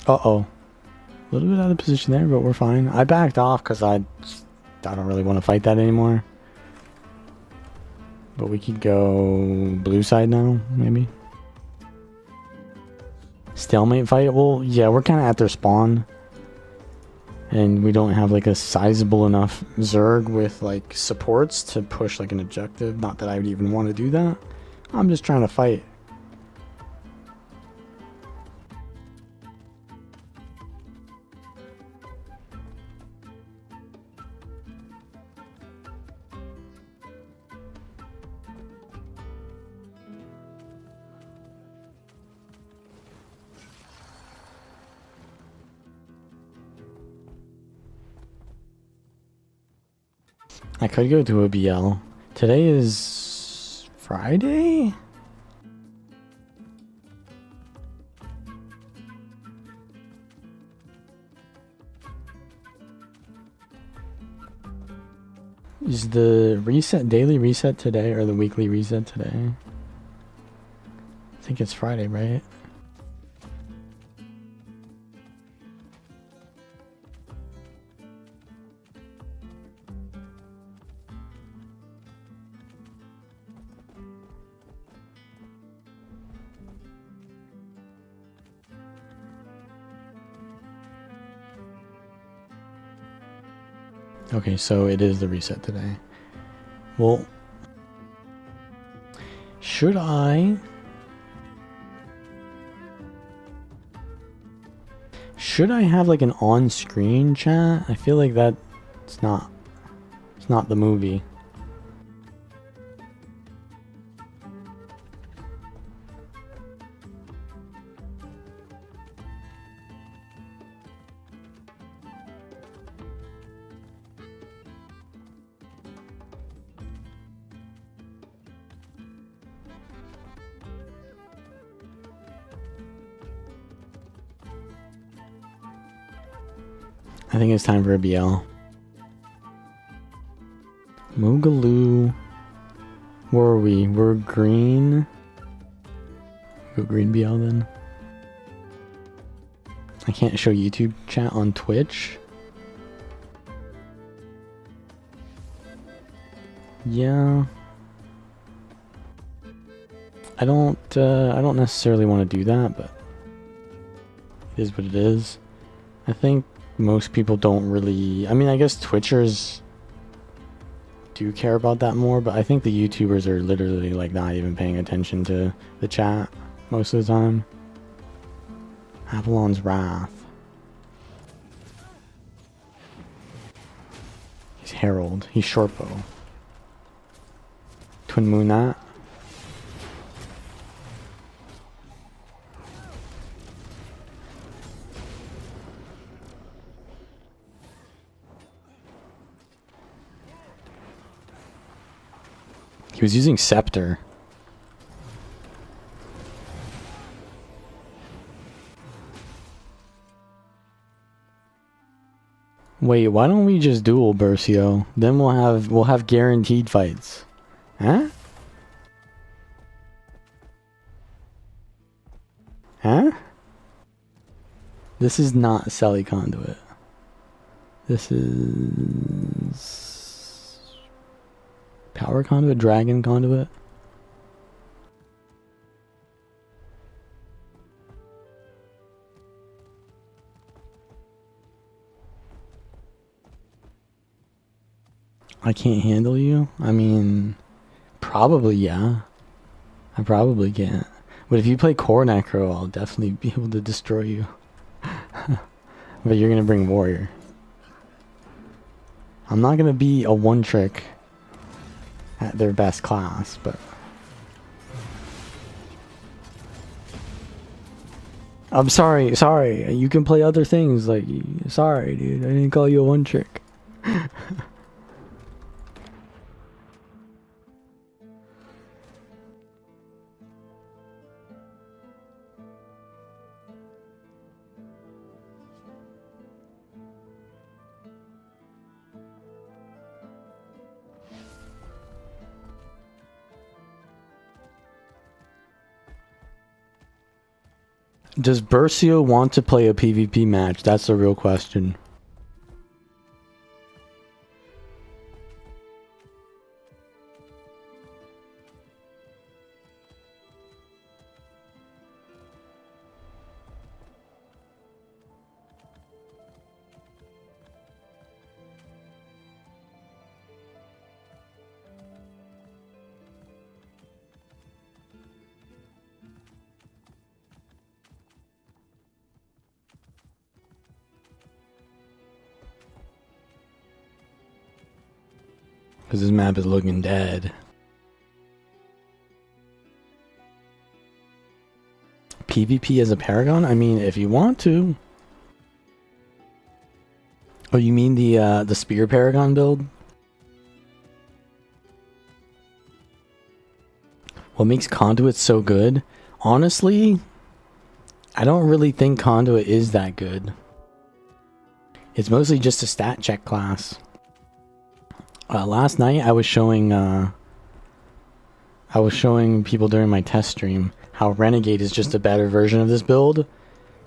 Uh-oh. A little bit out of position there, but we're fine. I backed off because I don't really want to fight that anymore. But we could go blue side now, maybe. Stalemate fight? Well, yeah, we're kind of at their spawn. And we don't have like a sizable enough Zerg with like supports to push like an objective. Not that I would even want to do that. I'm just trying to fight. I could go to a BL. Today is Friday? Is the daily reset today or the weekly reset today? I think it's Friday, right? Okay, so it is the reset today. Well, should I have like an on-screen chat? I feel like it's not the movie. I think it's time for a BL. Moogaloo. Where are we? We're green. Go green BL then. I can't show YouTube chat on Twitch. Yeah. I don't necessarily want to do that, but it is what it is. I think most people don't really... I mean, I guess Twitchers do care about that more, but I think the YouTubers are literally like not even paying attention to the chat most of the time. Avalon's Wrath. He's Herald. He's Shortbow. Twin Moon that. He was using Scepter. Wait, why don't we just duel Bercio? Then we'll have guaranteed fights. Huh? Huh? This is not Selly Conduit. This is Power Conduit, Dragon Conduit. I can't handle you? I mean, probably, yeah. I probably can't. But if you play Core Necro, I'll definitely be able to destroy you. But you're gonna bring Warrior. I'm not gonna be a one-trick at their best class, but... I'm sorry, you can play other things, like, sorry dude, I didn't call you a one-trick. Does Bercio want to play a PvP match? That's the real question. Because this map is looking dead. PvP as a Paragon? I mean, if you want to. Oh, you mean the Spear Paragon build? What makes Conduit so good? Honestly, I don't really think Conduit is that good. It's mostly just a stat check class. Last night I was showing people during my test stream how Renegade is just a better version of this build,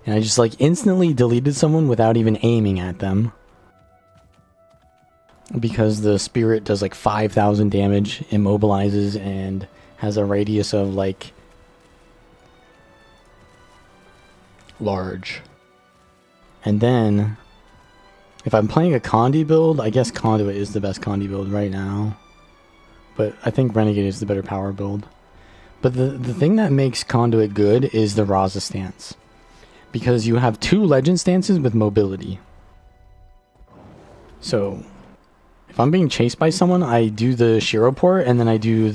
and I just like instantly deleted someone without even aiming at them because the Spirit does like 5,000 damage, immobilizes, and has a radius of like large. And then if I'm playing a Condi build, I guess Conduit is the best Condi build right now. But I think Renegade is the better power build. But the thing that makes Conduit good is the Razah stance. Because you have 2 legend stances with mobility. So, if I'm being chased by someone, I do the Shiro port, and then I do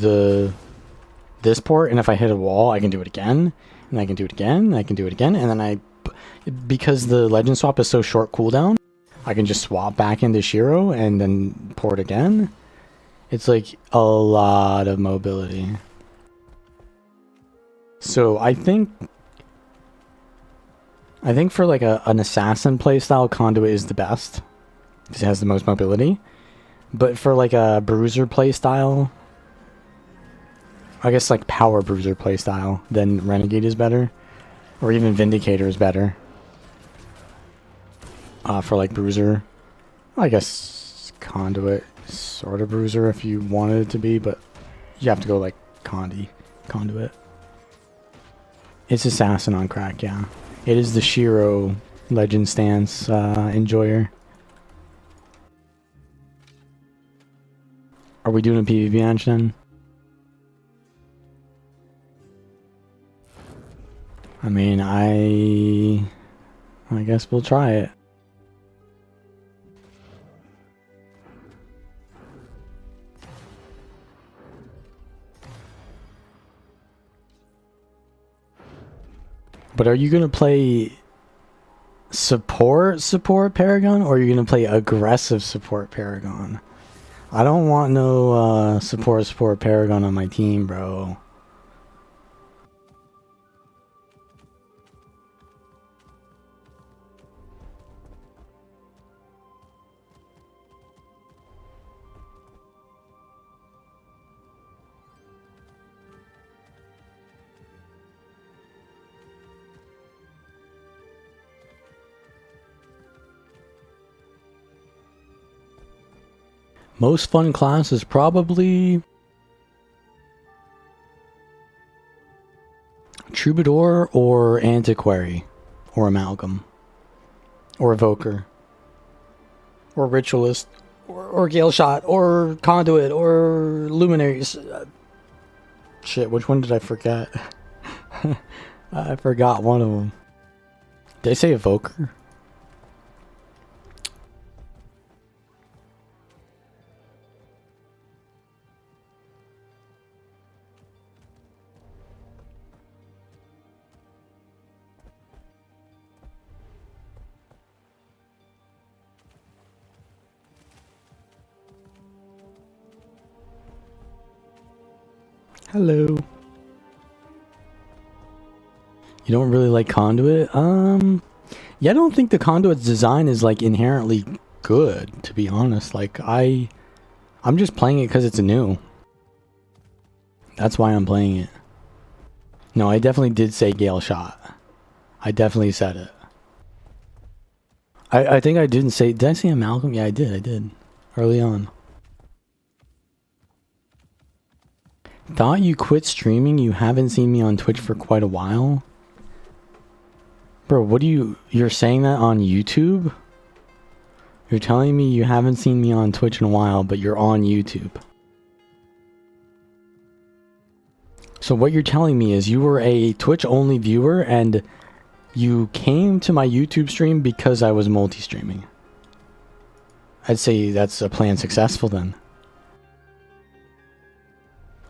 this port, and if I hit a wall, I can do it again, and I can do it again, and I can do it again, and then because the legend swap is so short cooldown, I can just swap back into Shiro and then port again. It's like a lot of mobility. So I think for like an assassin playstyle, Conduit is the best because it has the most mobility. But for like a bruiser playstyle, I guess like power bruiser playstyle, then Renegade is better, or even Vindicator is better. For like bruiser, I guess Conduit Sort of bruiser if you wanted it to be, but you have to go like Conduit. It's assassin on crack, yeah. It is the Shiro legend stance enjoyer. Are we doing a PvP match then? I mean, I guess we'll try it. But are you gonna play support Paragon, or are you gonna play aggressive support Paragon? I don't want no support Paragon on my team, bro. Most fun class is probably Troubadour or Antiquary or Amalgam or Evoker or Ritualist or Gale Shot or Conduit or Luminaries. Shit, which one did I forget? I forgot one of them. Did I say Evoker? Hello. You don't really like Conduit? Yeah, I don't think the Conduit's design is like inherently good, to be honest. Like I'm just playing it because it's new. That's why I'm playing it. No, I definitely did say Gale Shot. I definitely said it. I think I didn't say... Did I say Amalgam? Yeah, I did. Early on. Thought you quit streaming? You haven't seen me on Twitch for quite a while? Bro, what do you... You're saying that on YouTube? You're telling me you haven't seen me on Twitch in a while, but you're on YouTube. So what you're telling me is you were a Twitch-only viewer and you came to my YouTube stream because I was multi-streaming. I'd say that's a plan successful then.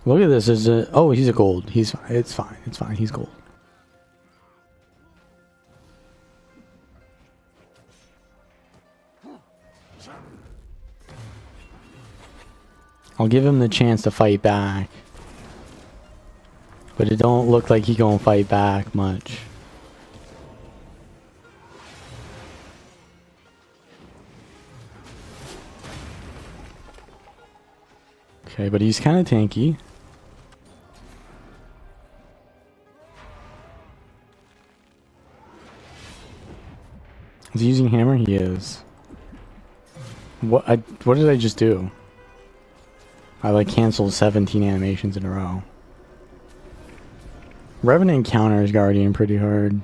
Look at this. Oh, he's a gold. It's fine. He's gold. I'll give him the chance to fight back. But it don't look like he gonna fight back much. Okay, but he's kind of tanky. Is he using hammer? He is. What did I just do? I like canceled 17 animations in a row. Revenant counters Guardian pretty hard.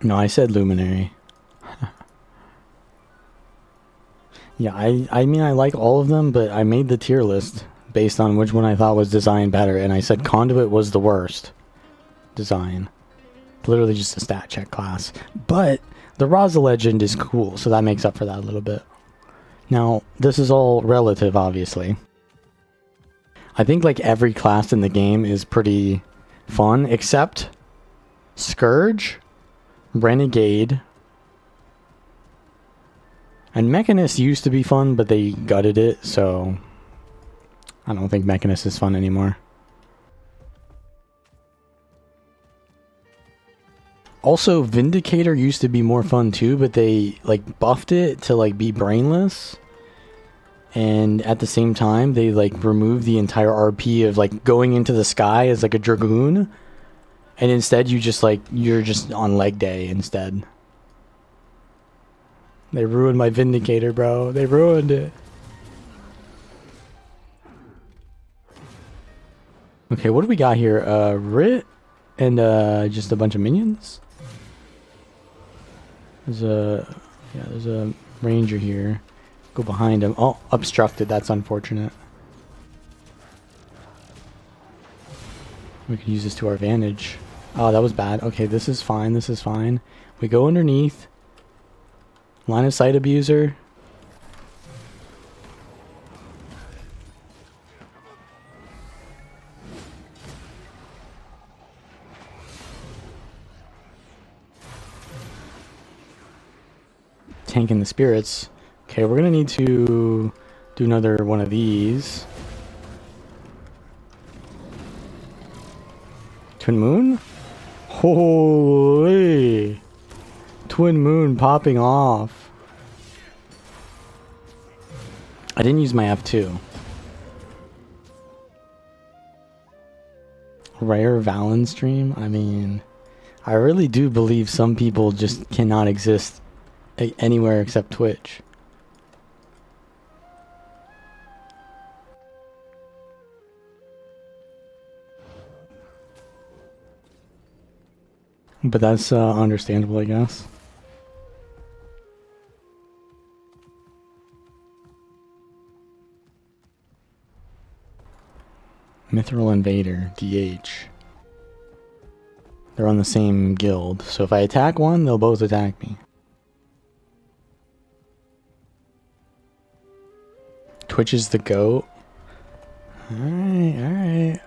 No, I said Luminary. Yeah, I mean I like all of them, but I made the tier list based on which one I thought was designed better, and I said Conduit was the worst design. Literally just a stat check class. But the Razah legend is cool, so that makes up for that a little bit. Now, this is all relative, obviously. I think like every class in the game is pretty fun, except Scourge, Renegade, and Mechanist used to be fun, but they gutted it, so I don't think Mechanist is fun anymore. Also, Vindicator used to be more fun too, but they like buffed it to like be brainless. And at the same time, they like removed the entire RP of like going into the sky as like a Dragoon. And instead you just like, you're just on leg day instead. They ruined my Vindicator, bro. They ruined it. Okay, what do we got here? Rit and just a bunch of minions. There's a ranger here. Go behind him. Oh, obstructed. That's unfortunate. We could use this to our advantage. Oh, that was bad. Okay, this is fine. This is fine. We go underneath. Line of sight abuser. Tanking the spirits. Okay, we're gonna need to do another one of these. Twin Moon? Holy! Twin Moon popping off. I didn't use my F2. Rare Valen stream? I mean, I really do believe some people just cannot exist anywhere except Twitch. But that's understandable, I guess. Mithril Invader, DH. They're on the same guild, so if I attack one, they'll both attack me. Twitch is the GOAT. Alright, alright.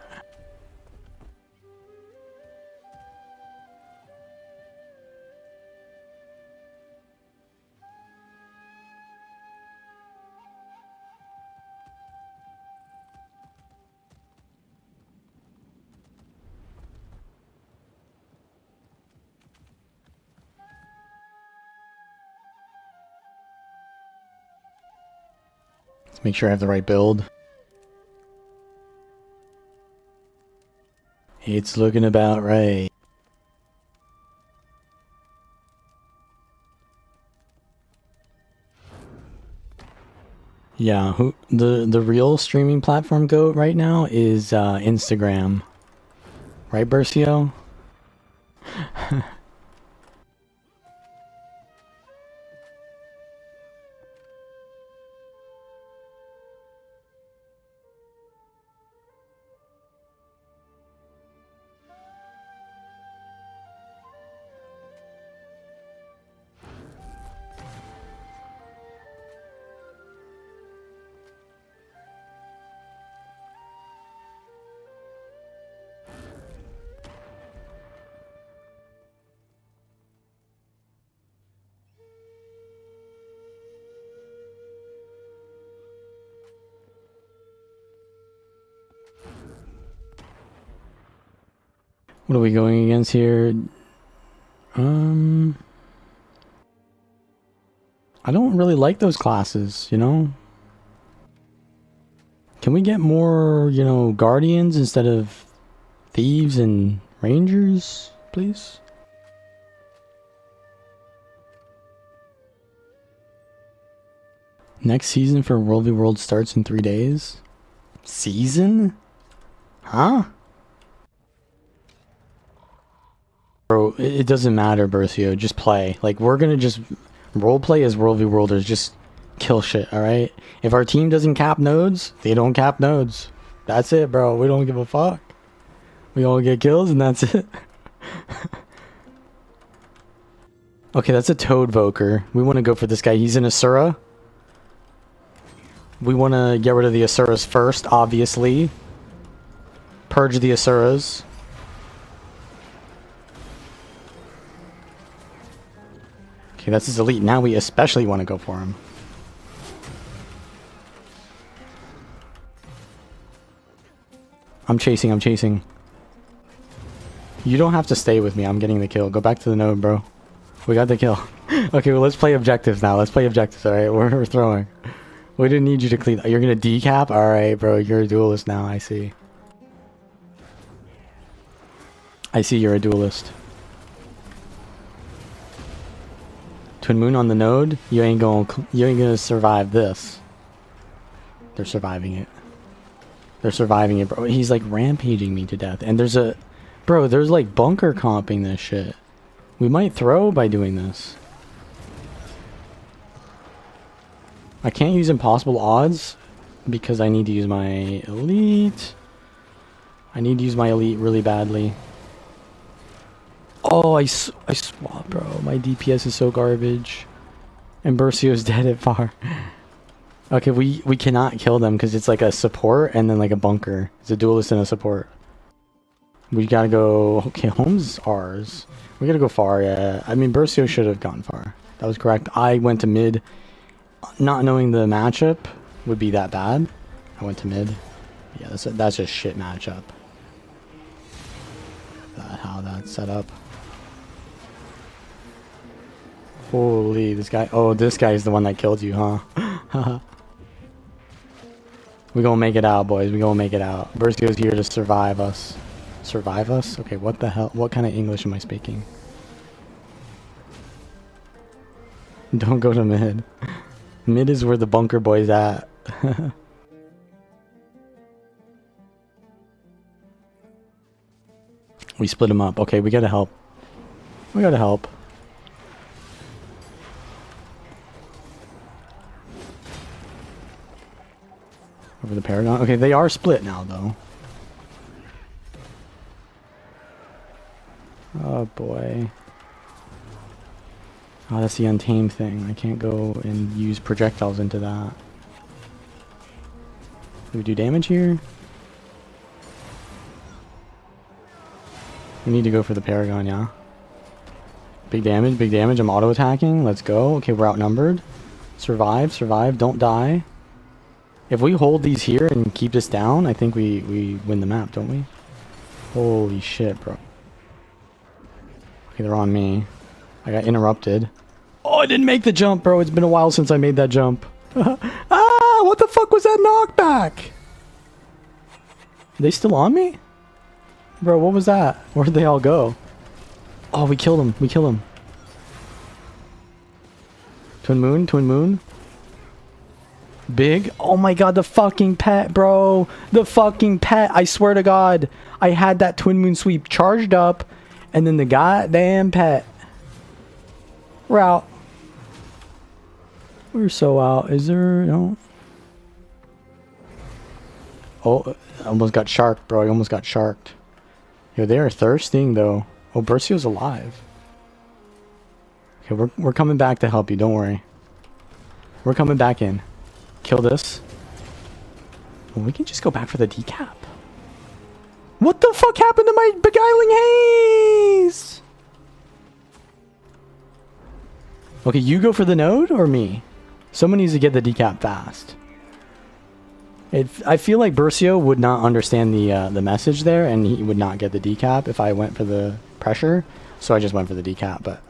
Let's make sure I have the right build. It's looking about right. Yeah, the real streaming platform GOAT right now is Instagram. Right, Bercio? What are we going against here? I don't really like those classes, you know? Can we get more, you know, guardians instead of thieves and rangers, please? Next season for World v World starts in 3 days? Season? Huh? Bro, it doesn't matter, Bercio. Just play. Like, we're gonna just roleplay as World v Worlders. Just kill shit, alright? If our team doesn't cap nodes, they don't cap nodes. That's it, bro. We don't give a fuck. We all get kills and that's it. Okay, that's a Toad Voker. We want to go for this guy. He's an Asura. We want to get rid of the Asuras first, obviously. Purge the Asuras. Okay, that's his elite. Now we especially want to go for him. I'm chasing, I'm chasing. You don't have to stay with me. I'm getting the kill. Go back to the node, bro. We got the kill. Okay, well, let's play objectives now. Let's play objectives, alright? We're throwing. We didn't need you to clean. You're gonna decap? Alright, bro. You're a duelist now. I see. I see you're a duelist. Twin Moon on the node. You ain't gonna survive this. They're surviving it. They're surviving it, bro. He's like rampaging me to death. And there's a... Bro, there's like bunker comping this shit. We might throw by doing this. I can't use impossible odds because I need to use my elite. I need to use my elite really badly. Oh, I swapped, bro. My DPS is so garbage. And Bercio's dead at far. Okay, we cannot kill them because it's like a support and then like a bunker. It's a duelist and a support. We gotta go... Okay, home's ours. We gotta go far, yeah. I mean, Bercio should have gone far. That was correct. I went to mid. Not knowing the matchup would be that bad. I went to mid. Yeah, that's just shit matchup. How that's set up. Holy, this guy. Oh, this guy is the one that killed you, huh? We gonna make it out, boys. We gonna make it out. Bercio's here to survive us. Survive us? Okay, what the hell? What kind of English am I speaking? Don't go to mid. Mid is where the bunker boy's at. We split him up. Okay, we gotta help. We gotta help. Over the Paragon. Okay, they are split now, though. Oh, boy. Oh, that's the Untamed thing. I can't go and use projectiles into that. Do we do damage here? We need to go for the Paragon, yeah. Big damage, big damage. I'm auto-attacking. Let's go. Okay, we're outnumbered. Survive, survive. Don't die. If we hold these here and keep this down, I think we win the map, don't we? Holy shit, bro. Okay, they're on me. I got interrupted. Oh, I didn't make the jump, bro. It's been a while since I made that jump. Ah, what the fuck was that knockback? Are they still on me? Bro, what was that? Where did they all go? Oh, we killed him. We killed him. Twin Moon, Twin Moon. Big. Oh my god, the fucking pet, bro. The fucking pet. I swear to god. I had that Twin Moon sweep charged up. And then the goddamn pet. We're out. We're so out. Is there... No. Oh, I almost got sharked, bro. I almost got sharked. Yo, they are thirsting, though. Oh, Bercio's alive. Okay, we're coming back to help you. Don't worry. We're coming back in. Kill this. Well, we can just go back for the decap. What the fuck happened to my beguiling haze? Okay, you go for the node or me? Someone needs to get the decap fast. I feel like Bercio would not understand the message there, and he would not get the decap if I went for the pressure. So I just went for the decap, but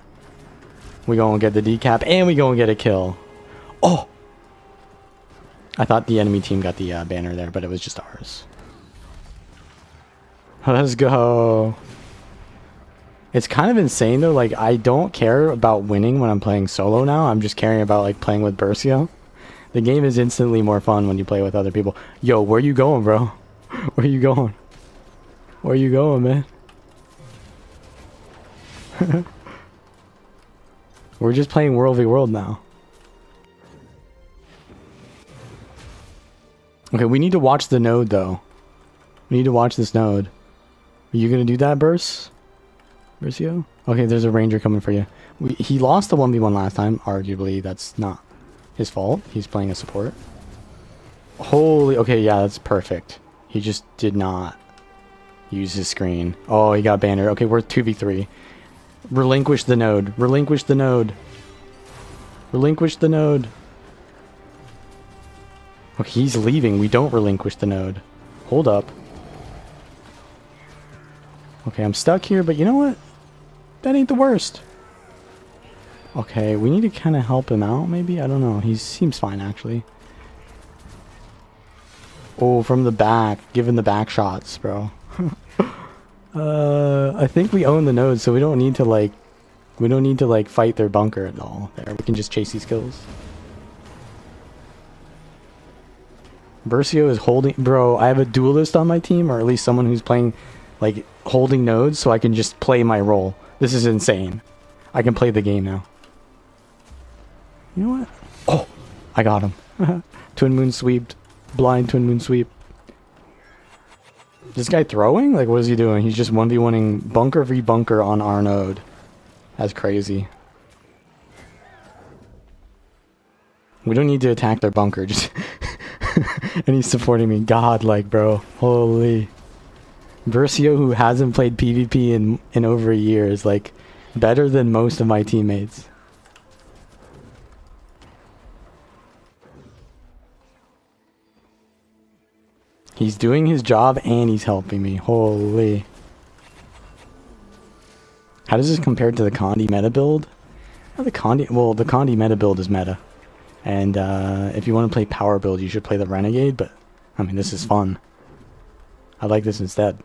we gonna get the decap and we gonna get a kill. Oh! I thought the enemy team got the banner there, but it was just ours. Let's go. It's kind of insane though, like I don't care about winning when I'm playing solo now. I'm just caring about like playing with Bercio. The game is instantly more fun when you play with other people. Yo, where you going, bro? Where you going? Where you going, man? We're just playing World v World now. Okay, we need to watch the node though. We need to watch this node. Are you gonna do that, Bercio? Okay, there's a ranger coming for you. He lost the 1v1 last time. Arguably, that's not his fault. He's playing a support. Holy... Okay, yeah, that's perfect. He just did not use his screen. Oh, he got banner. Okay, we're 2v3. Relinquish the node. Relinquish the node. Relinquish the node. Okay, he's leaving. We don't relinquish the node. Hold up. Okay, I'm stuck here, but you know what? That ain't the worst. Okay, we need to kind of help him out, maybe? I don't know. He seems fine, actually. Oh, from the back. Giving the back shots, bro. I think we own the node, so we don't need to, like, We don't need to like fight their bunker at all there. We can just chase these kills. Versio is holding... Bro, I have a duelist on my team, or at least someone who's playing, like, holding nodes, so I can just play my role. This is insane. I can play the game now. You know what? Oh! I got him. Twin Moon sweeped. Blind Twin Moon sweep. This guy throwing? Like, what is he doing? He's just 1v1ing bunker v bunker on our node. That's crazy. We don't need to attack their bunker, just... And he's supporting me. God-like, bro. Holy. Versio, who hasn't played PvP in over a year, is, like, better than most of my teammates. He's doing his job and he's helping me. Holy. How does this compare to the Conduit meta build? Oh, the Conduit meta build is meta. And if you want to play power build, you should play the Renegade, but I mean, this is fun. I like this instead.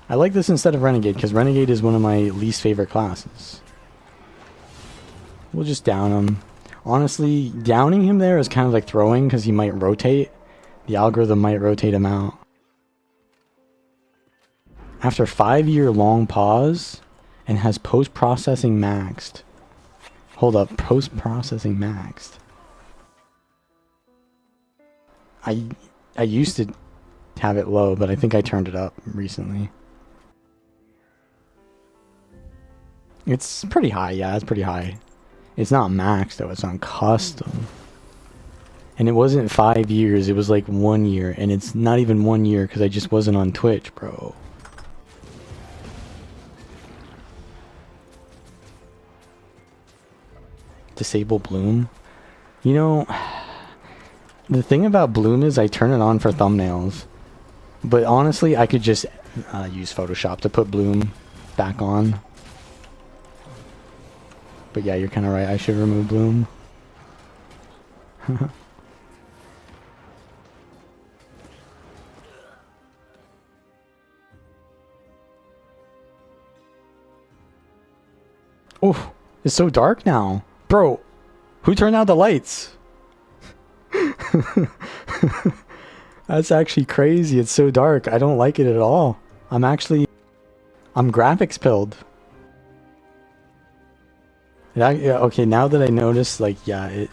I like this instead of Renegade, because Renegade is one of my least favorite classes. We'll just down him. Honestly, downing him there is kind of like throwing, because he might rotate. The algorithm might rotate him out. After 5-year long pause, and has post-processing maxed. Hold up, post-processing maxed. I used to have it low, but I think I turned it up recently. It's pretty high, yeah, it's pretty high. It's not maxed though, it's on custom. And it wasn't 5 years, it was like 1 year, and it's not even 1 year because I just wasn't on Twitch, bro. Disable Bloom. You know, the thing about Bloom is I turn it on for thumbnails. But honestly, I could just use Photoshop to put Bloom back on. But yeah, you're kind of right. I should remove Bloom. Oh, it's so dark now. Bro, who turned out the lights? That's actually crazy. It's so dark. I don't like it at all. I'm graphics pilled. Yeah, okay, now that I notice, like, yeah,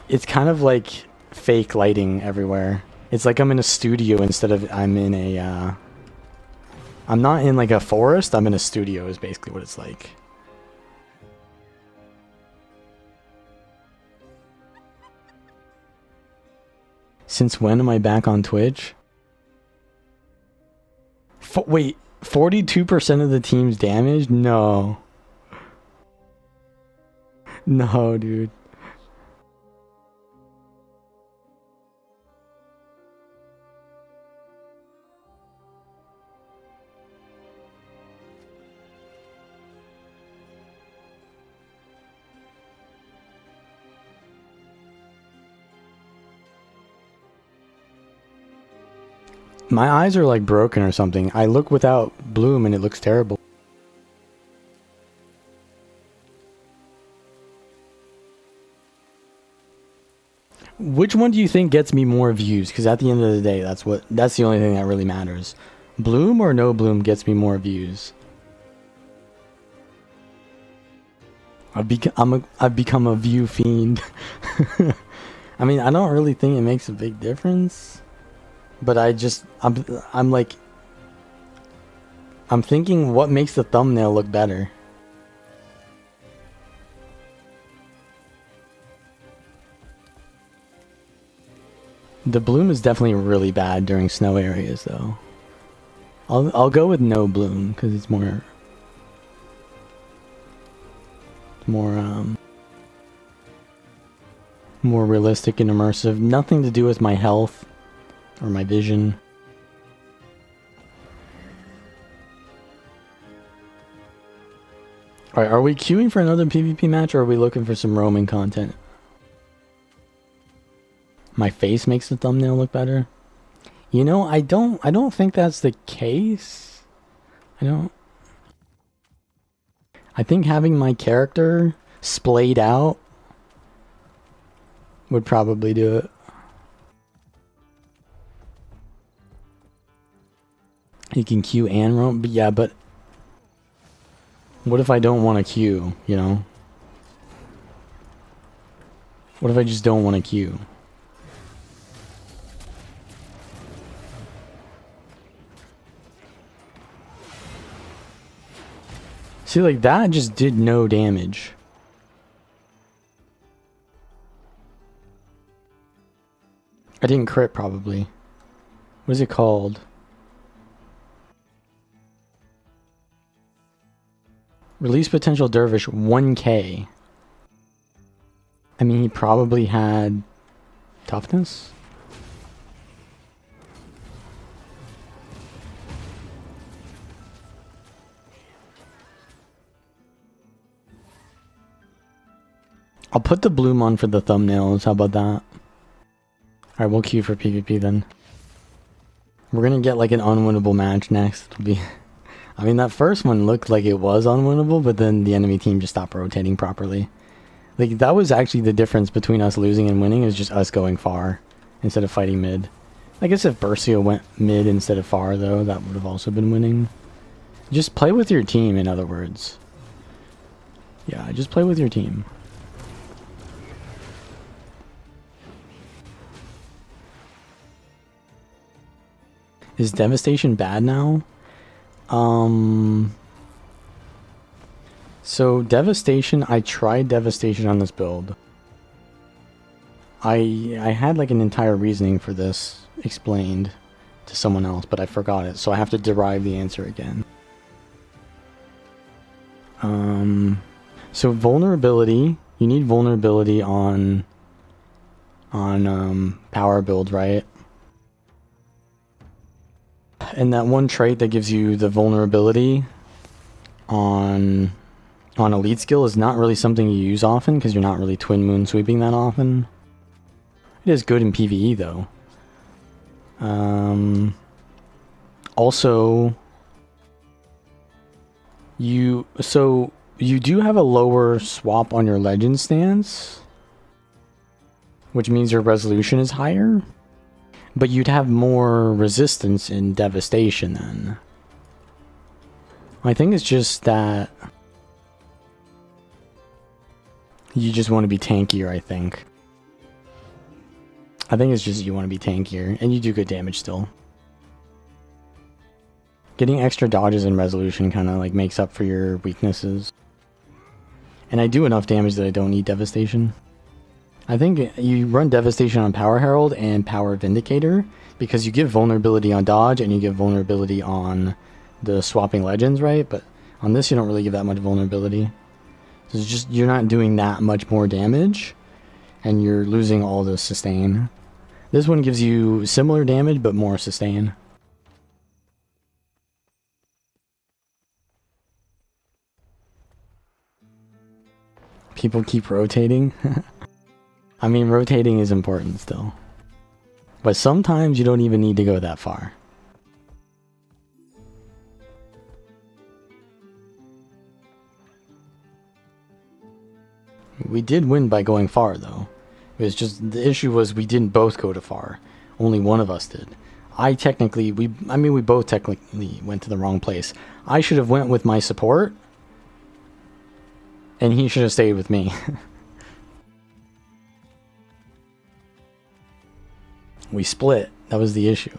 it's kind of like fake lighting everywhere. It's like I'm in a studio instead of I'm in a, I'm not in like a forest, I'm in a studio is basically what it's like. Since when am I back on Twitch? Wait, 42% of the team's damaged? No. No, dude. My eyes are like broken or something. I look without Bloom and it looks terrible. Which one do you think gets me more views? Because at the end of the day, that's the only thing that really matters. Bloom or no Bloom gets me more views. I've become a view fiend. I mean, I don't really think it makes a big difference. But I'm like, I'm thinking what makes the thumbnail look better. The Bloom is definitely really bad during snow areas though. I'll go with no Bloom because it's more realistic and immersive. Nothing to do with my health. Or my vision. Alright, are we queuing for another PvP match or are we looking for some roaming content? My face makes the thumbnail look better? You know, I don't think that's the case. I don't... I think having my character splayed out would probably do it. You can queue and roam, but yeah, but what if I don't want to queue, you know? What if I just don't want to queue? See, like, that just did no damage. I didn't crit, probably. What is it called? Release potential dervish 1k. I mean, he probably had toughness? I'll put the bloom on for the thumbnails. How about that? Alright, we'll queue for PvP then. We're gonna get like an unwinnable match next. It'll be... I mean, that first one looked like it was unwinnable, but then the enemy team just stopped rotating properly. Like, that was actually the difference between us losing and winning, is just us going far instead of fighting mid. I guess if Bercio went mid instead of far, though, that would have also been winning. Just play with your team, in other words. Yeah, just play with your team. Is Devastation bad now? So Devastation, I tried Devastation on this build. I had like an entire reasoning for this explained to someone else, but I forgot it, so I have to derive the answer again. So vulnerability, you need vulnerability on power build, right? And that one trait that gives you the vulnerability on elite skill is not really something you use often, because you're not really twin moon sweeping that often. It is good in PvE though. Also, you do have a lower swap on your legend stance, which means your resolution is higher, but you'd have more resistance in Devastation then. I think it's just that you just want to be tankier, I think. I think it's just you want to be tankier, and you do good damage still. Getting extra dodges and resolution kind of like makes up for your weaknesses. And I do enough damage that I don't need Devastation. I think you run Devastation on Power Herald and Power Vindicator because you give vulnerability on dodge and you give vulnerability on the swapping legends, right? But on this you don't really give that much vulnerability. So it's just, you're not doing that much more damage and you're losing all the sustain. This one gives you similar damage but more sustain. People keep rotating. I mean, rotating is important still. But sometimes you don't even need to go that far. We did win by going far, though. It was just, the issue was we didn't both go to far. Only one of us did. We both technically went to the wrong place. I should have went with my support, and he should have stayed with me. We split. That was the issue.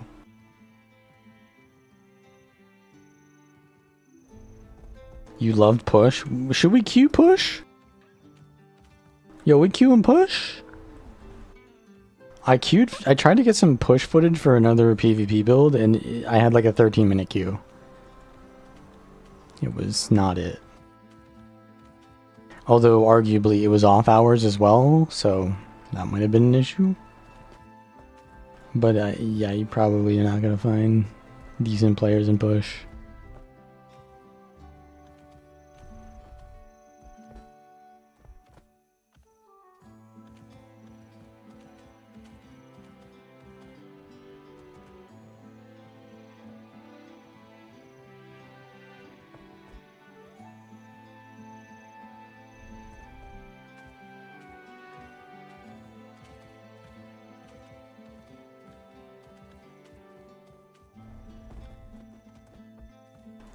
You loved push? Should we queue push? Yo, we queue and push? I tried to get some push footage for another PvP build, and I had like a 13-minute queue. It was not it. Although, arguably, it was off hours as well, so that might have been an issue. But yeah, you probably are not going to find decent players in push.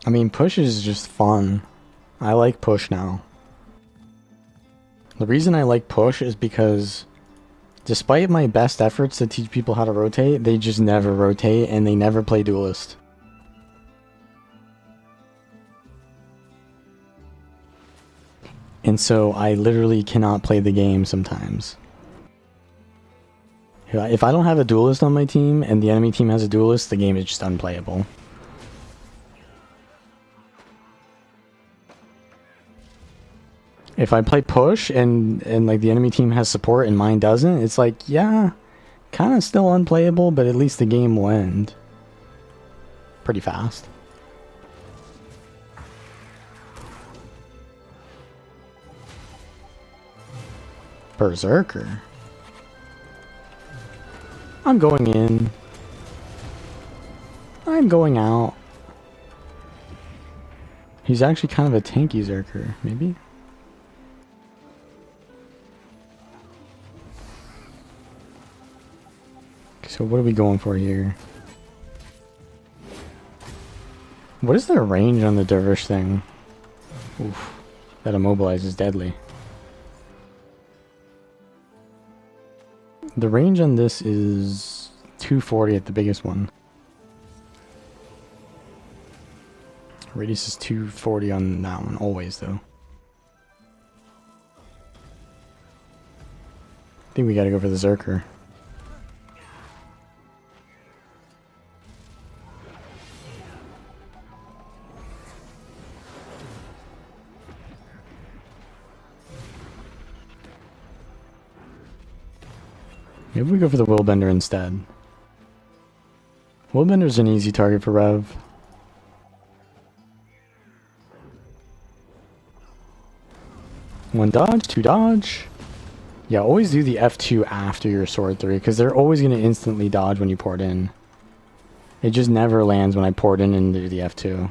I mean, push is just fun. I like push now. The reason I like push is because despite my best efforts to teach people how to rotate, they just never rotate and they never play duelist. And so I literally cannot play the game sometimes. If I don't have a duelist on my team and the enemy team has a duelist, the game is just unplayable. If I play push and like the enemy team has support and mine doesn't, it's like, yeah, kind of still unplayable, but at least the game will end pretty fast. Berserker. I'm going in. I'm going out. He's actually kind of a tanky Zerker, maybe? So what are we going for here? What is the range on the Dervish thing? Oof. That immobilize is deadly. The range on this is 240 at the biggest one. Radius is 240 on that one, always though. I think we gotta go for the Zerker. Maybe we go for the Willbender instead. Willbender's an easy target for Rev. One dodge, two dodge. Yeah, always do the F2 after your sword 3, because they're always going to instantly dodge when you pour it in. It just never lands when I pour it in and do the F2.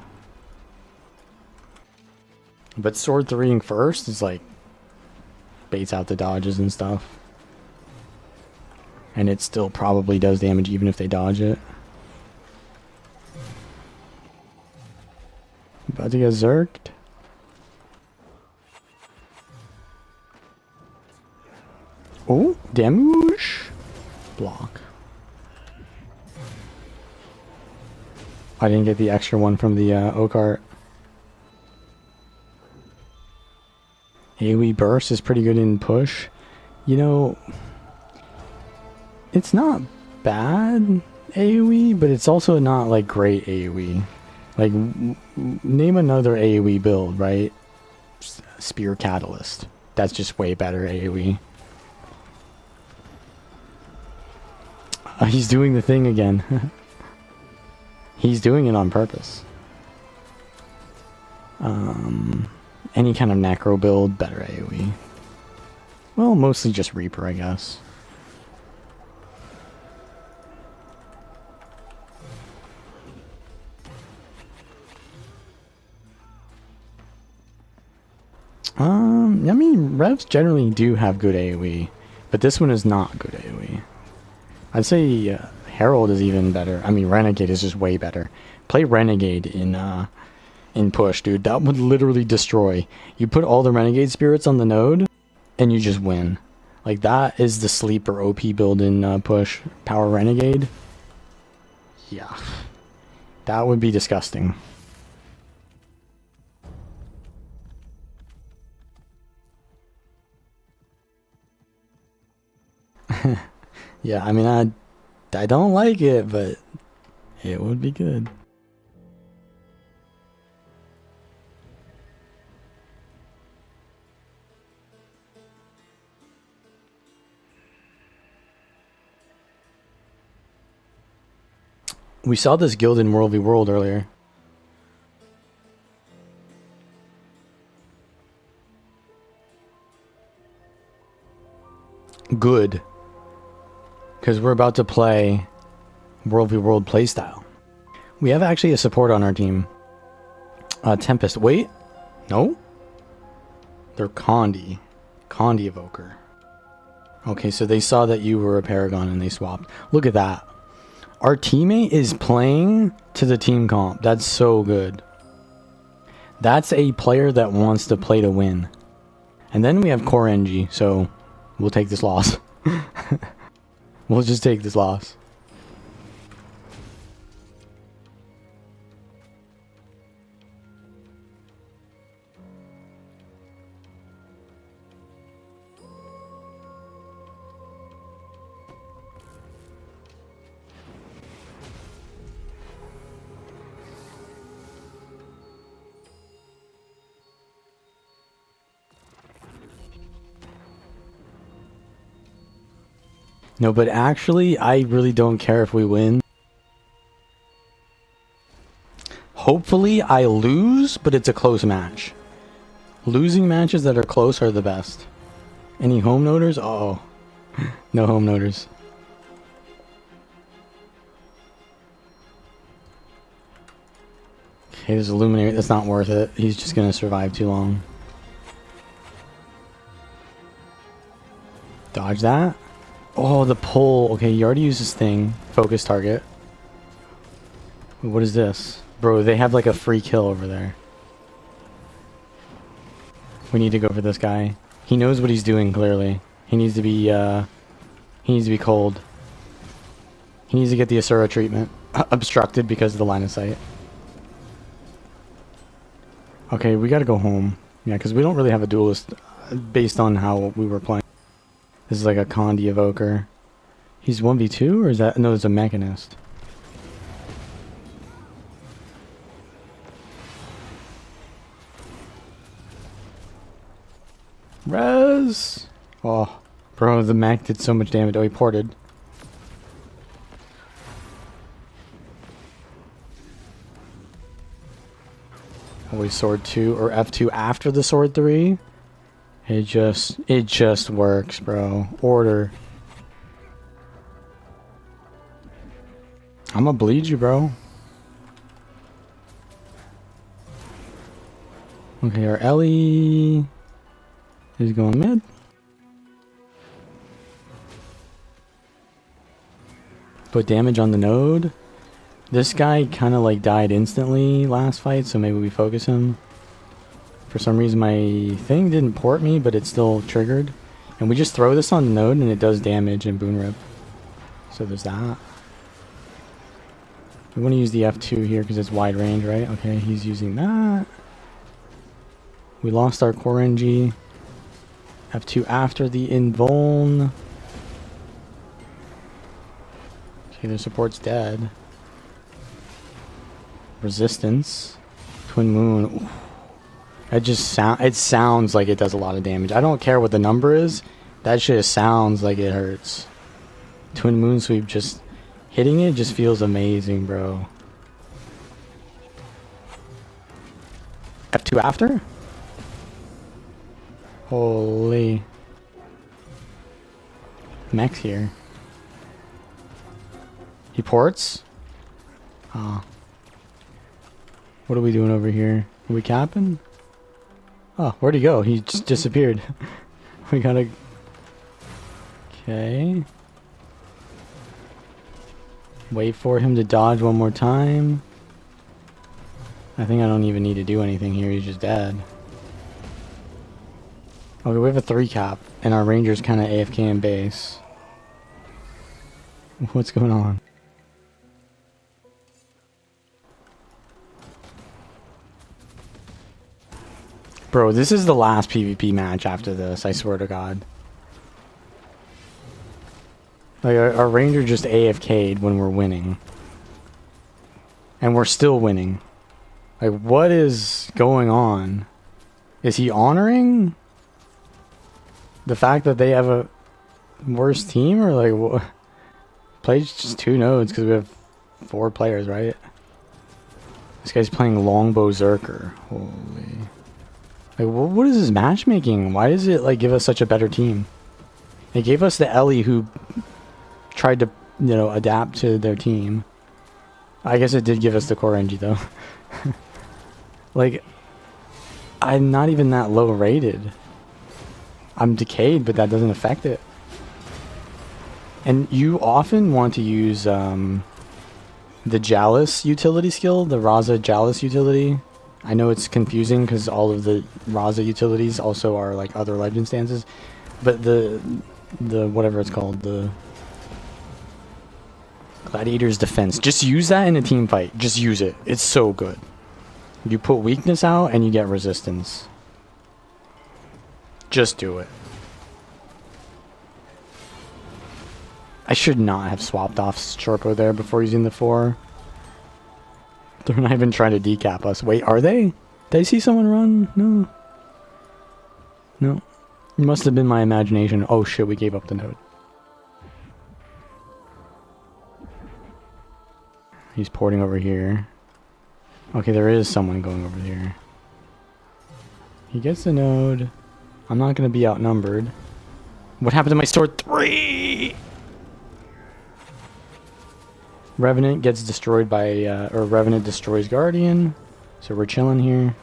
But sword 3ing first is like baits out the dodges and stuff. And it still probably does damage even if they dodge it. About to get zerked. Oh, damage. Block. I didn't get the extra one from the Oakart. AoE burst is pretty good in push. You know, it's not bad AoE, but it's also not like great AoE. Like, name another AoE build, right? Spear Catalyst. That's just way better AoE. He's doing the thing again. He's doing it on purpose. Any kind of Necro build, better AoE. Well, mostly just Reaper, I guess. I mean, Revs generally do have good AoE, but this one is not good AoE. I'd say Herald is even better. I mean, Renegade is just way better. Play Renegade in push, dude. That would literally destroy. You put all the Renegade spirits on the node, and you just win. Like, that is the sleeper OP build in push. Power Renegade. Yeah. That would be disgusting. Yeah, I mean, I don't like it, but it would be good. We saw this guild in WvW earlier. Good. Because we're about to play WvW playstyle. We have actually a support on our team. Tempest. Wait. No? They're Conduit. Conduit Evoker. Okay, so they saw that you were a Paragon and they swapped. Look at that. Our teammate is playing to the team comp. That's so good. That's a player that wants to play to win. And then we have Core NG, so we'll take this loss. We'll just take this loss. No, but actually, I really don't care if we win. Hopefully, I lose, but it's a close match. Losing matches that are close are the best. Any home noters? Oh, no home noters. Okay, this Illuminary, that's not worth it. He's just gonna survive too long. Dodge that. Oh, the pull. Okay, you already used this thing. Focus target. What is this? Bro, they have like a free kill over there. We need to go for this guy. He knows what he's doing, clearly. He needs to be cold. He needs to get the Asura treatment. Obstructed because of the line of sight. Okay, we gotta go home. Yeah, because we don't really have a duelist based on how we were playing. This is like a Conduit evoker. He's 1v2 or is that? No, it's a mechanist. Res! Oh, bro, the mech did so much damage. Oh, he ported. Always sword 2 or F2 after the sword 3. It just works, bro. Order. I'm gonna bleed you, bro. Okay, our Ellie is going mid. Put damage on the node. This guy kind of like died instantly last fight, so maybe we focus him. For some reason my thing didn't port me, but it still triggered. And we just throw this on the node and it does damage in Boon Rip. So there's that. We want to use the F2 here because it's wide range, right? Okay, he's using that. We lost our core NG. F2 after the invuln. Okay, their support's dead. Resistance. Twin Moon. Ooh. It sounds like it does a lot of damage. I don't care what the number is. That shit sounds like it hurts. Twin Moon Sweep, just hitting it just feels amazing, bro. F2 after? Holy. Mech's here. He ports? Ah. What are we doing over here? Are we capping? Oh, where'd he go? He just disappeared. We gotta... Okay. Wait for him to dodge one more time. I think I don't even need to do anything here. He's just dead. Okay, we have a 3 cap, and our ranger's kind of AFK in base. What's going on? Bro, this is the last PvP match after this, I swear to God. Like, our ranger just AFK'd when we're winning. And we're still winning. Like, what is going on? Is he honoring the fact that they have a worse team? Or, like, what? Played just 2 nodes because we have 4 players, right? This guy's playing Longbow Zerker. Holy... Like, what is this matchmaking? Why does it, like, give us such a better team? They gave us the Ellie who tried to, you know, adapt to their team. I guess it did give us the core NG, though. Like, I'm not even that low rated. I'm decayed, but that doesn't affect it. And you often want to use the Jalis utility skill, the Razah Jalis utility. I know it's confusing because all of the Razah utilities also are like other legend stances, but the whatever it's called, the Gladiator's Defense, just use that in a team fight. Just use it. It's so good. You put weakness out and you get resistance. Just do it. I should not have swapped off Shorpo there before using the 4. They're not even trying to decap us. Wait, are they? Did I see someone run? No. No. It must have been my imagination. Oh shit, we gave up the node. He's porting over here. Okay, there is someone going over here. He gets the node. I'm not going to be outnumbered. What happened to my sword? 3! Revenant gets destroyed by, or Revenant destroys Guardian. So we're chilling here.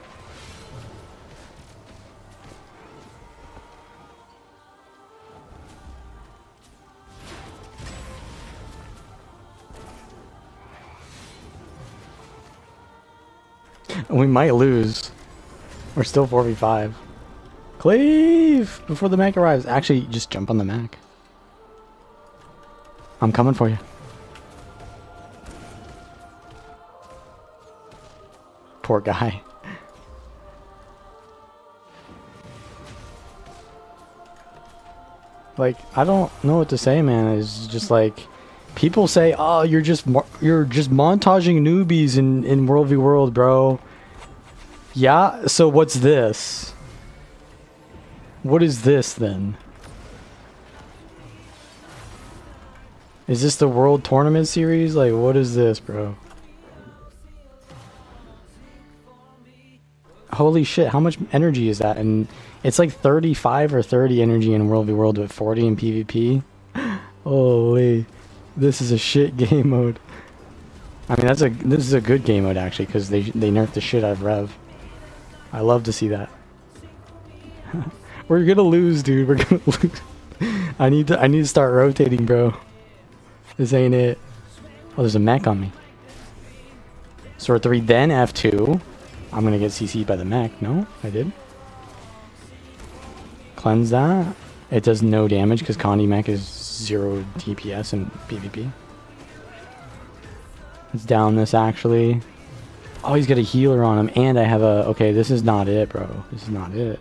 We might lose. We're still 4v5. Cleave! Before the mech arrives. Actually, just jump on the mech. I'm coming for you. Poor guy. Like, I don't know what to say, man. It's just like, people say, "Oh, you're just montaging newbies in World v World, bro." Yeah. So what's this? What is this then? Is this the World Tournament Series? Like, what is this, bro? Holy shit, how much energy is that? And it's like 35 or 30 energy in World v World with 40 in PvP. Holy, this is a shit game mode. I mean, this is a good game mode actually, because they nerfed the shit out of Rev. I love to see that. We're gonna lose, dude. We're gonna lose. I need to start rotating, bro. This ain't it. Oh, there's a mech on me. Sword 3, then F2. I'm gonna get CC'd by the mech. No, I did. Cleanse that. It does no damage because Conduit mech is 0 DPS in PvP. Let's down this actually. Oh, he's got a healer on him, and I have a. Okay, this is not it, bro. This is not it.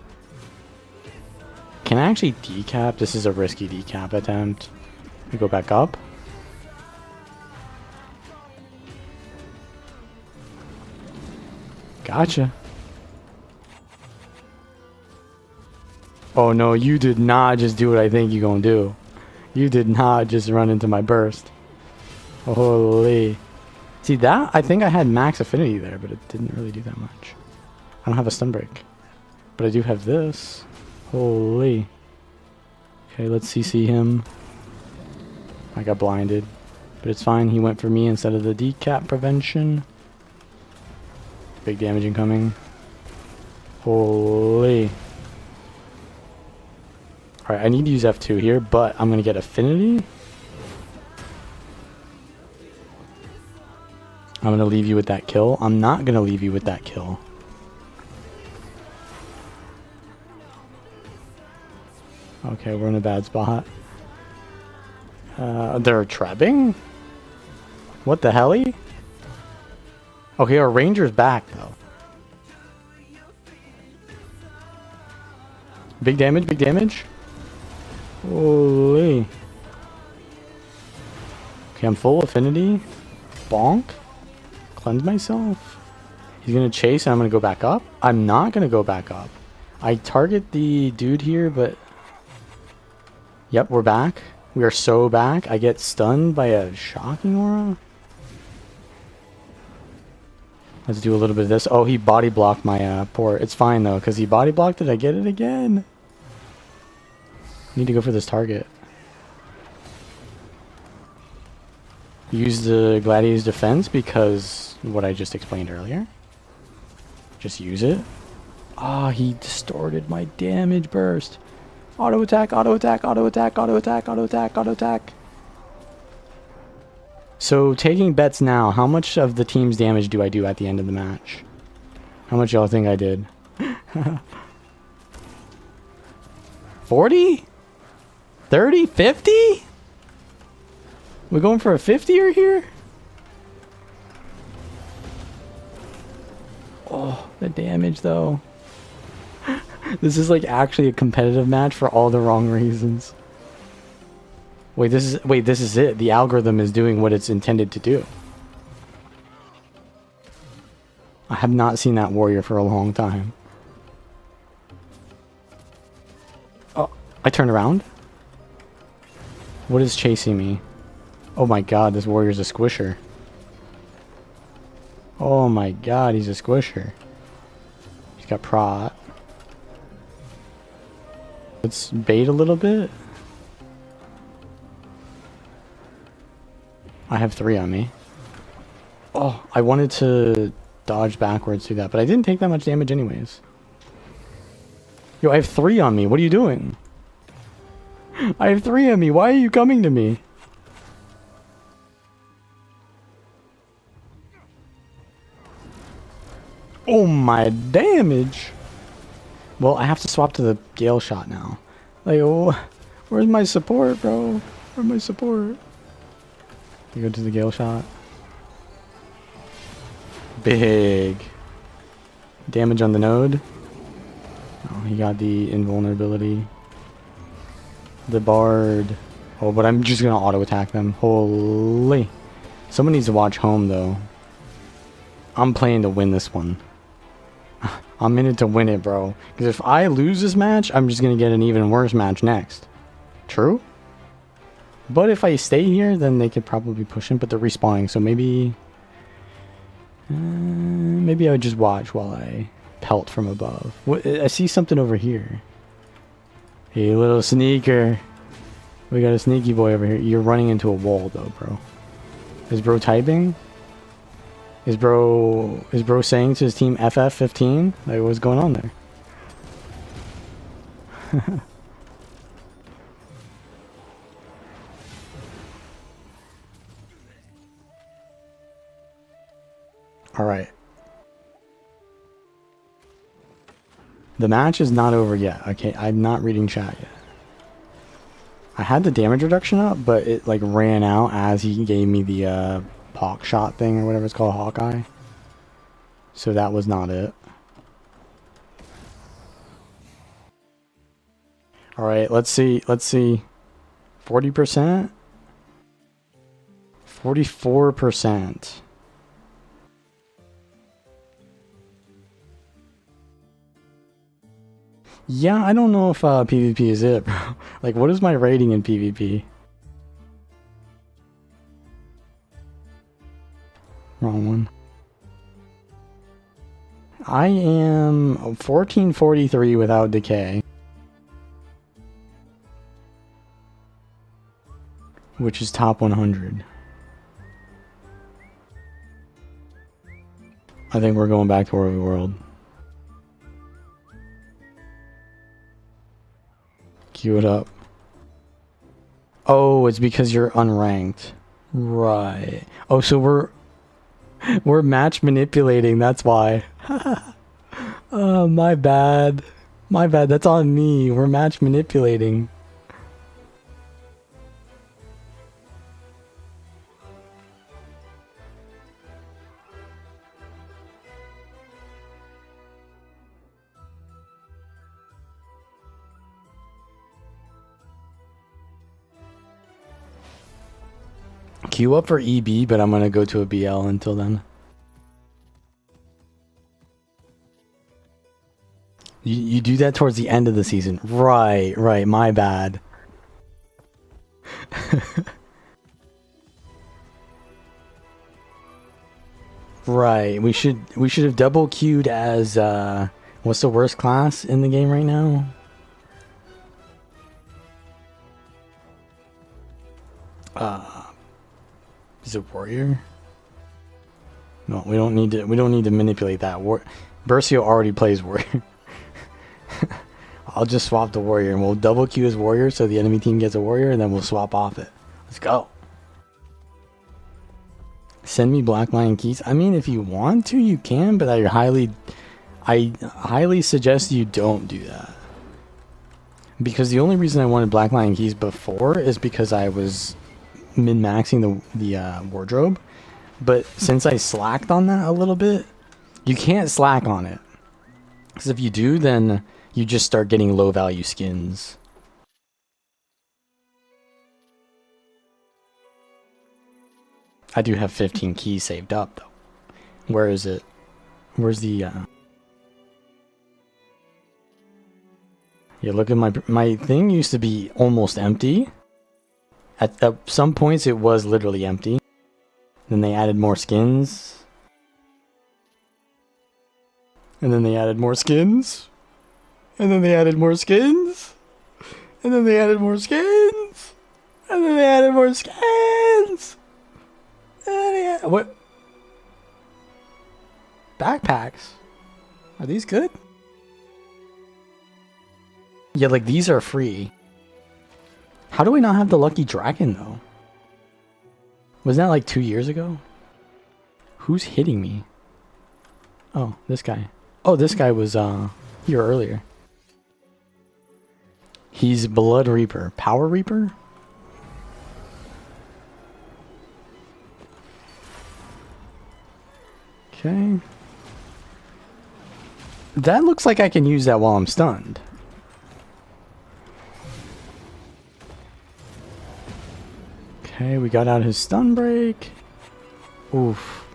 Can I actually decap? This is a risky decap attempt. We go back up. Gotcha. Oh no, you did not just do what I think you're gonna do. You did not just run into my burst. Holy. See that? I think I had max affinity there, but it didn't really do that much. I don't have a stun break. But I do have this. Holy. Okay, let's CC him. I got blinded. But it's fine, he went for me instead of the decap prevention. Big damage incoming. Holy. Alright, I need to use F2 here, but I'm gonna get affinity. I'm gonna leave you with that kill. I'm not gonna leave you with that kill. Okay, we're in a bad spot. They're trapping? What the helly? Okay, our ranger's back though. Big damage, big damage. Holy. Okay, I'm full affinity. Bonk. Cleanse myself. He's gonna chase and I'm gonna go back up. I'm not gonna go back up. I target the dude here, but... Yep, we're back. We are so back. I get stunned by a shocking aura. Let's do a little bit of this. Oh, he body blocked my port. It's fine though, because he body blocked it. I get it again. Need to go for this target. Use the Gladiator's Defense because what I just explained earlier. Just use it. Ah, oh, he distorted my damage burst. Auto attack, auto attack, auto attack, auto attack, auto attack, auto attack. So taking bets now, how much of the team's damage do I do at the end of the match? How much y'all think I did? 40? 30? 50? We going for a 50er here? Oh, the damage though. This is like actually a competitive match for all the wrong reasons. Wait, this is it. The algorithm is doing what it's intended to do. I have not seen that warrior for a long time. Oh, I turned around? What is chasing me? Oh my god, this warrior's a squisher. Oh my god, he's a squisher. He's got prot. Let's bait a little bit. I have 3 on me. Oh, I wanted to dodge backwards through that, but I didn't take that much damage anyways. Yo, I have 3 on me. What are you doing? I have 3 on me. Why are you coming to me? Oh, my damage. Well, I have to swap to the Gale shot now. Like, oh, where's my support, bro? Where's my support? You go to the Gale shot. Big damage on the node. Oh, he got the invulnerability. The Bard. Oh, but I'm just gonna auto attack them. Holy. Someone needs to watch home though. I'm playing to win this one. I'm in it to win it, bro. Because if I lose this match, I'm just gonna get an even worse match next. True? But if I stay here, then they could probably push him, but they're respawning, so maybe... maybe I would just watch while I pelt from above. What, I see something over here. Hey, little sneaker. We got a sneaky boy over here. You're running into a wall, though, bro. Is bro typing? Is bro saying to his team FF15? Like, what's going on there? Alright. The match is not over yet. Okay, I'm not reading chat yet. I had the damage reduction up, but it like ran out as he gave me the hawk shot thing or whatever it's called, Hawkeye. So that was not it. Alright, let's see. 40%? 44%. Yeah, I don't know if PvP is it, bro. Like, what is my rating in PvP? Wrong one. I am 1443 without decay. Which is top 100. I think we're going back to World. Queue it up. Oh, it's because you're unranked. Right. Oh, so we're match manipulating, that's why. Oh, my bad. My bad, that's on me. We're match manipulating. Queue up for EB, but I'm gonna go to a BL until then. You do that towards the end of the season. Right, my bad. Right, we should have double queued as what's the worst class in the game right now? Is it warrior? No, we don't need to manipulate that. Bercio already plays warrior. I'll just swap the warrior and we'll double queue as warrior so the enemy team gets a warrior and then we'll swap off it. Let's go. Send me Black Lion keys. I mean, if you want to, you can, but I highly I highly suggest you don't do that. Because the only reason I wanted Black Lion keys before is because I was min-maxing the wardrobe. But since I slacked on that a little bit, you can't slack on it. Because if you do, then you just start getting low value skins. I do have 15 keys saved up though. Where is it? Where's the Yeah, look at my thing used to be almost empty. At some points it was literally empty. Then they added more skins. And then they added more skins. And then they added more skins. And then they added more skins. And then they added more skins. And then they added, what? Backpacks. Are these good? Yeah, like these are free. How do we not have the Lucky Dragon though? Wasn't that like 2 years ago? Who's hitting me? Oh, this guy. Oh, this guy was here earlier. He's Blood Reaper. Power Reaper? Okay. That looks like I can use that while I'm stunned. Okay, we got out his stun break. Oof.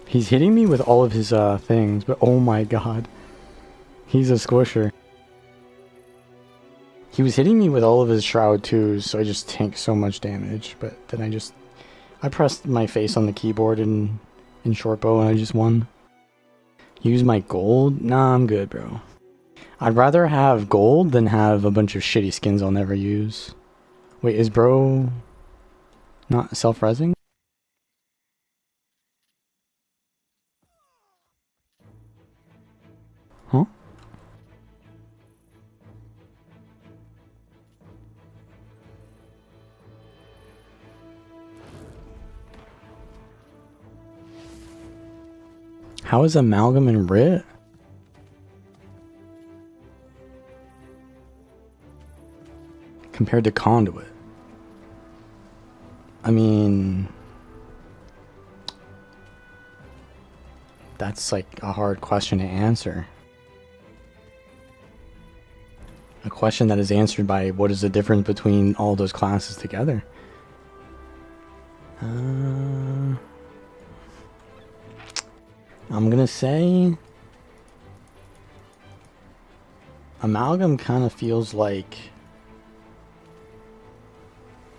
He's hitting me with all of his things, but oh my god. He's a squisher. He was hitting me with all of his shroud too, so I just tanked so much damage, but then I pressed my face on the keyboard in short bow and I just won. Use my gold? Nah, I'm good, bro. I'd rather have gold than have a bunch of shitty skins I'll never use. Wait, is bro not self-resing? Huh? How is Amalgam and Writ? Compared to Conduit? I mean... That's like a hard question to answer. A question that is answered by what is the difference between all those classes together? I'm gonna say Amalgam kind of feels like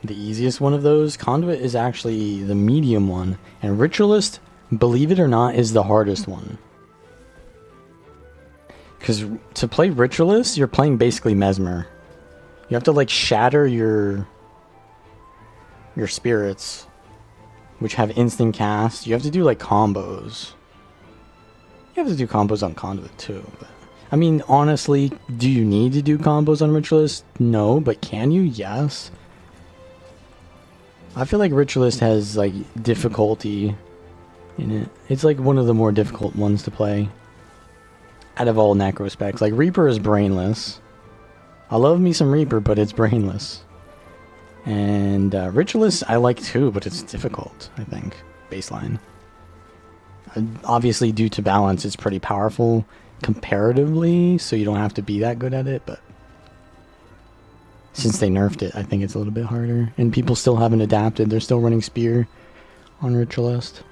the easiest one of those. Conduit is actually the medium one, and Ritualist, believe it or not, is the hardest one. Because to play Ritualist, you're playing basically Mesmer. You have to like shatter your spirits, which have instant cast. You have to do like combos. You have to do combos on Conduit too. But, I mean, honestly, do you need to do combos on Ritualist? No, but can you? Yes. I feel like Ritualist has like difficulty in it. It's like one of the more difficult ones to play out of all necro specs. Like Reaper is brainless. I love me some Reaper, but it's brainless. And Ritualist I like too, but it's difficult, I think, baseline. Obviously, due to balance, it's pretty powerful comparatively, so you don't have to be that good at it, but since they nerfed it, I think it's a little bit harder. And people still haven't adapted. They're still running Spear on Ritualist.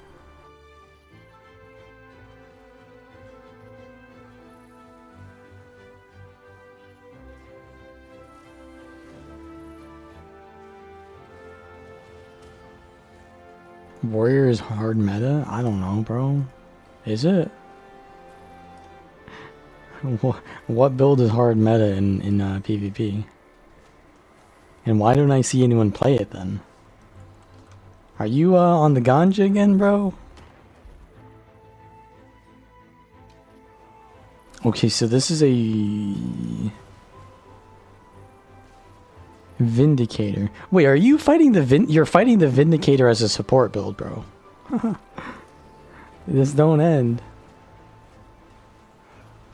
Warrior is hard meta? I don't know, bro. Is it? What build is hard meta in PvP? And why don't I see anyone play it then? Are you on the ganja again, bro? Okay, so this is a Vindicator. Wait, are you fighting the you're fighting the Vindicator as a support build, bro? This don't end.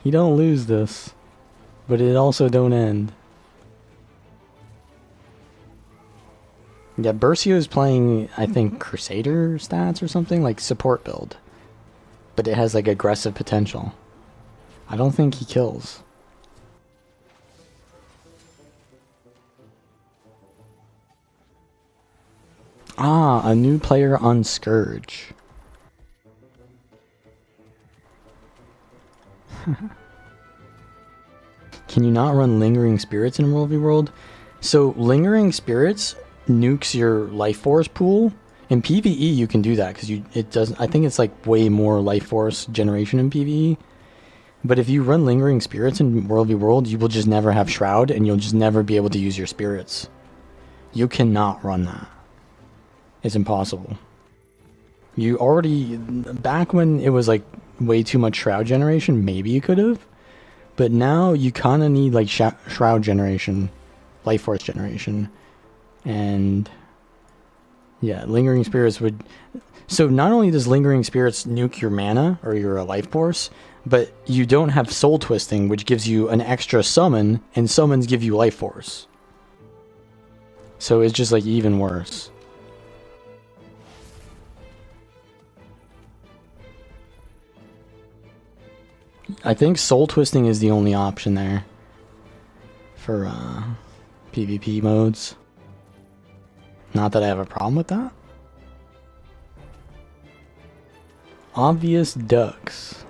You don't lose this, but it also don't end. Yeah, Bercio is playing, I think, Crusader stats or something, like support build. But it has like aggressive potential. I don't think he kills. Ah, a new player on Scourge. Can you not run Lingering Spirits in WvW? So Lingering Spirits nukes your life force pool. In PvE you can do that because it doesn't. I think it's like way more life force generation in PvE. But if you run Lingering Spirits in WvW, you will just never have Shroud and you'll just never be able to use your spirits. You cannot run that. It's impossible. You already, back when it was like way too much Shroud generation, maybe you could have. But now you kind of need like Shroud generation, life force generation. And yeah, Lingering Spirits would... So not only does Lingering Spirits nuke your mana or your life force, but you don't have Soul Twisting, which gives you an extra summon, and summons give you life force. So it's just like even worse. I think Soul Twisting is the only option there for PvP modes. Not that I have a problem with that. Obvious ducks.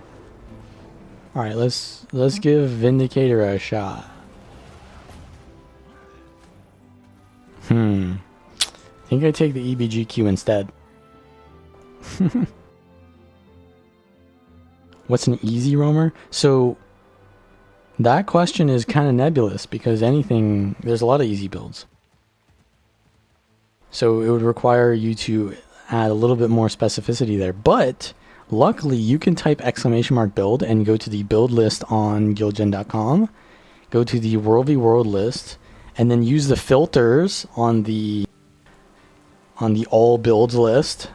Alright, let's give Vindicator a shot. I think I take the EBGQ instead. What's an easy roamer? So that question is kind of nebulous because there's a lot of easy builds. So it would require you to add a little bit more specificity there. But luckily you can type !build and go to the build list on guildgen.com. Go to the WvW list and then use the filters on the all builds list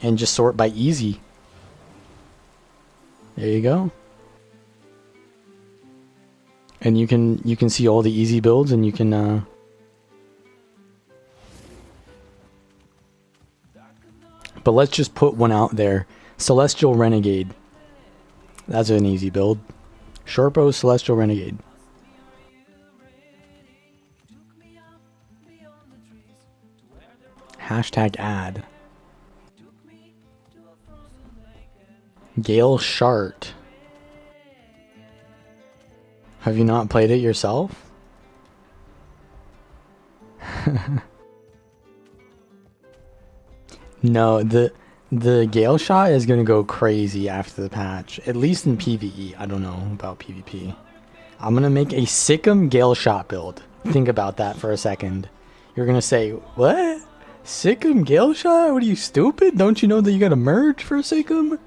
and just sort by easy. There you go. And you can see all the easy builds and you can but let's just put one out there. Celestial Renegade. That's an easy build. Shortbow Celestial Renegade. Hashtag ad. Gale Shart. Have you not played it yourself? No, the Gale Shot is gonna go crazy after the patch. At least in PvE. I don't know about PvP. I'm gonna make a Sikkim Gale Shot build. Think about that for a second. You're gonna say, what? Sikkim Gale Shot? What are you, stupid? Don't you know that you gotta merge for Sikkim?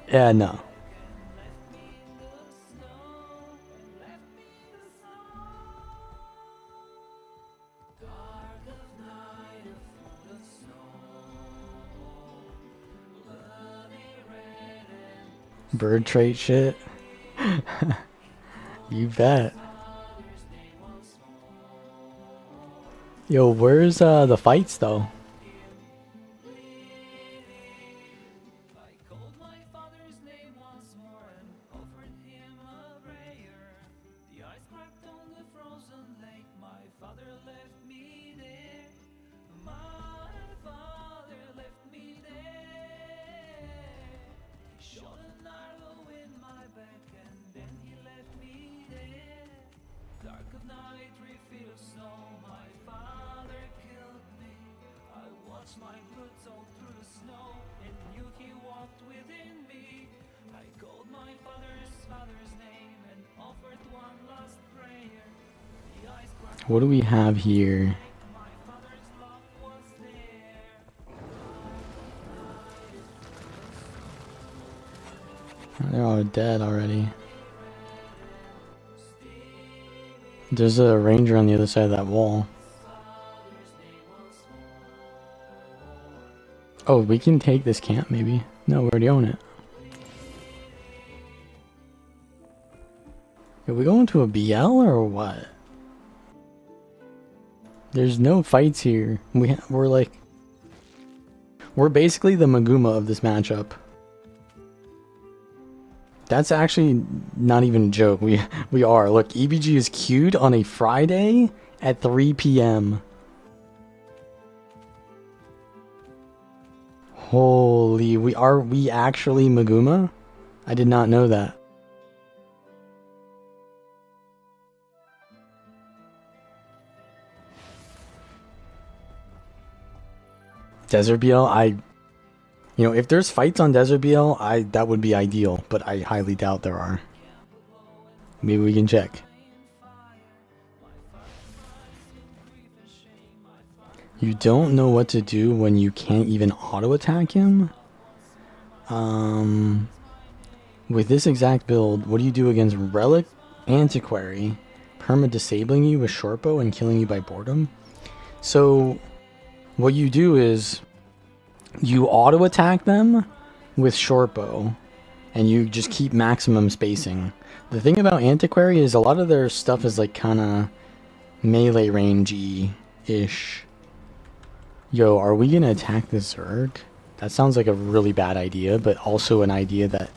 Yeah, no. Bird trait shit? You bet. Yo, where's the fights though? What do we have here? They're all dead already. There's a ranger on the other side of that wall. Oh, we can take this camp maybe. No, we already own it. Are we going to a BL or what? There's no fights here. We're basically the Maguma of this matchup. That's actually not even a joke. We are. Look, EBG is queued on a Friday at 3 p.m. Holy, we actually Maguma? I did not know that. Desert BL, if there's fights on Desert BL, that would be ideal, but I highly doubt there are. Maybe we can check. You don't know what to do when you can't even auto-attack him? With this exact build, what do you do against Relic Antiquary, perma-disabling you with Shortbow and killing you by boredom? So, what you do is, you auto-attack them with Shortbow, and you just keep maximum spacing. The thing about Antiquary is a lot of their stuff is like kinda melee rangey-ish. Yo, are we gonna attack this Zerg? That sounds like a really bad idea, but also an idea that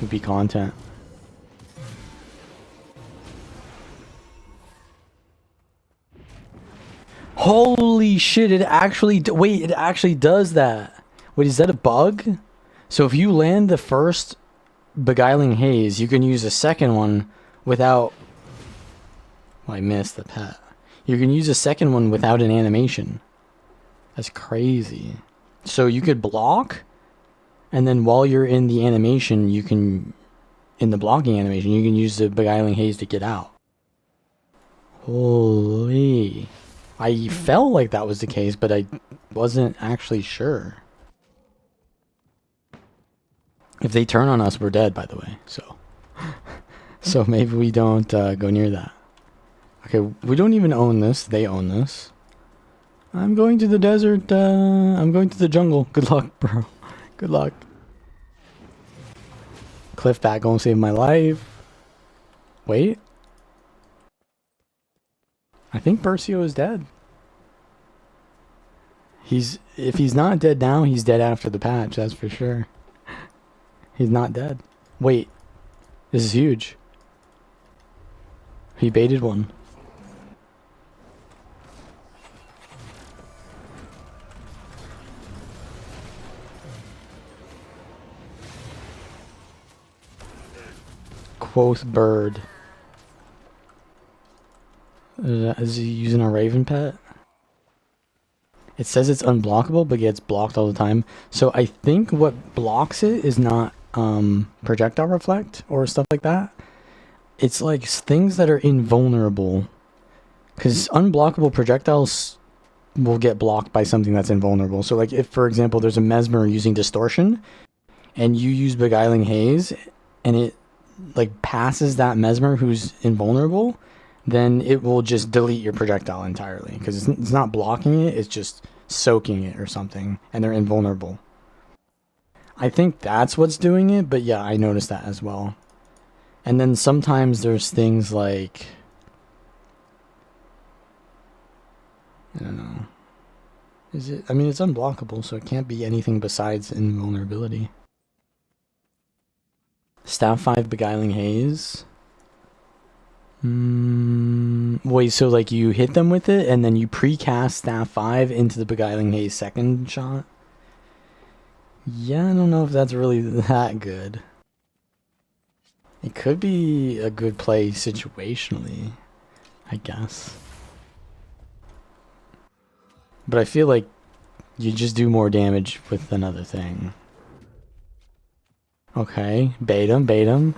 would be content. Holy shit, it actually... Wait, it actually does that. Wait, is that a bug? So if you land the first Beguiling Haze, you can use a second one without... Oh, I missed the pet. You can use a second one without an animation. That's crazy. So you could block, and then while you're in the animation, you can... In the blocking animation, you can use the Beguiling Haze to get out. Holy... I felt like that was the case, but I wasn't actually sure. If they turn on us, we're dead, by the way. So maybe we don't go near that. Okay, we don't even own this. They own this. I'm going to the desert. I'm going to the jungle. Good luck, bro. Good luck. Cliff back gonna save my life. Wait. I think Bercio is dead. If he's not dead now, he's dead after the patch, that's for sure. He's not dead. Wait. This is huge. He baited one. Quoth bird. Is he using a Raven pet? It says it's unblockable, but gets blocked all the time. So I think what blocks it is not projectile reflect or stuff like that. It's like things that are invulnerable. Because unblockable projectiles will get blocked by something that's invulnerable. So like if, for example, there's a Mesmer using distortion, and you use Beguiling Haze, and it like passes that Mesmer who's invulnerable, then it will just delete your projectile entirely. Because it's not blocking it, it's just soaking it or something, and they're invulnerable. I think that's what's doing it, but yeah, I noticed that as well. And then sometimes there's things like... I don't know. Is it? I mean, it's unblockable, so it can't be anything besides invulnerability. Staff 5 Beguiling Haze. Wait, so like you hit them with it, and then you precast Staff 5 into the Beguiling Haze second shot? Yeah, I don't know if that's really that good. It could be a good play situationally, I guess. But I feel like you just do more damage with another thing. Okay, bait him, bait him.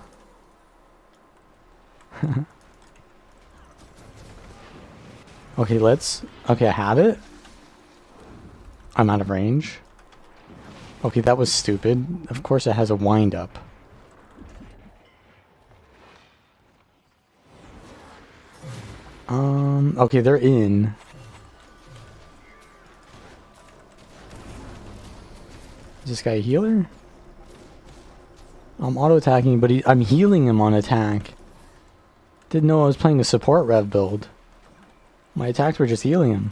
Okay, okay, I have it. I'm out of range. Okay, that was stupid. Of course it has a wind up. Okay, they're in. Is this guy a healer? I'm auto-attacking, but I'm healing him on attack. Didn't know I was playing a support rev build. My attacks were just healing him.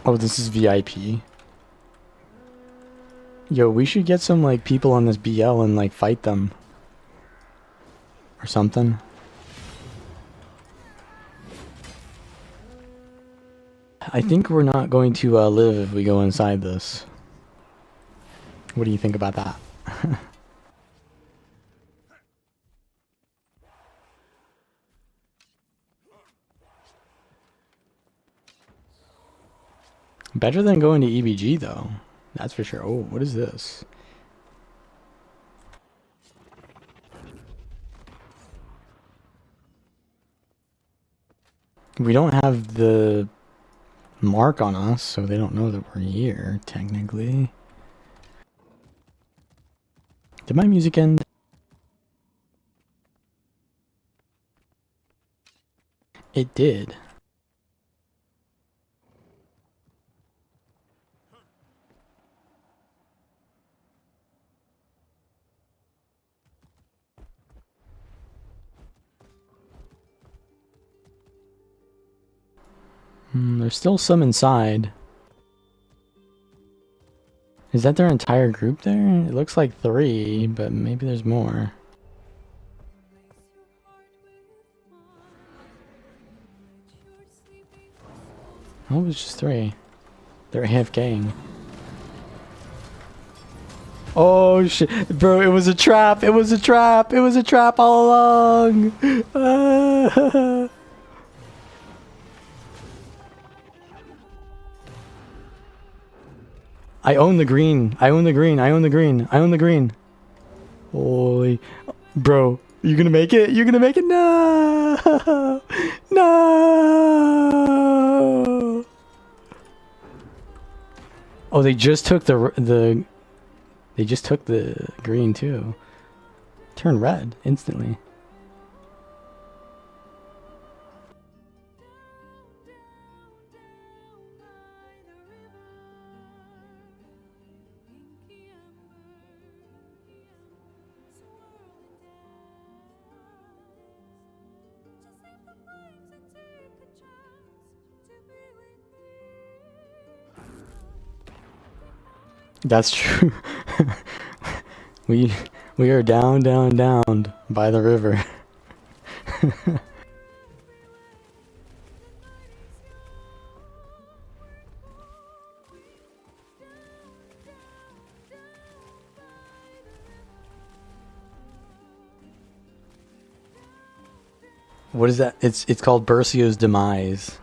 Oh, this is VIP. Yo, we should get some, like, people on this BL and, like, fight them. Or something. I think we're not going to live if we go inside this. What do you think about that? Better than going to EBG, though. That's for sure. Oh, what is this? We don't have the mark on us, so they don't know that we're here, technically. Did my music end? It did. There's still some inside. Is that their entire group there? It looks like 3, but maybe there's more. Oh, it was just 3. They're AFKing. Oh shit, bro, it was a trap, it was a trap, it was a trap all along! I own the green. I own the green. I own the green. I own the green. Holy. Bro, you gonna make it? You're gonna make it? No! No! Oh, they just took they just took the green too. Turn red instantly. That's true. we are down by the river. What is that? It's called Bercio's Demise.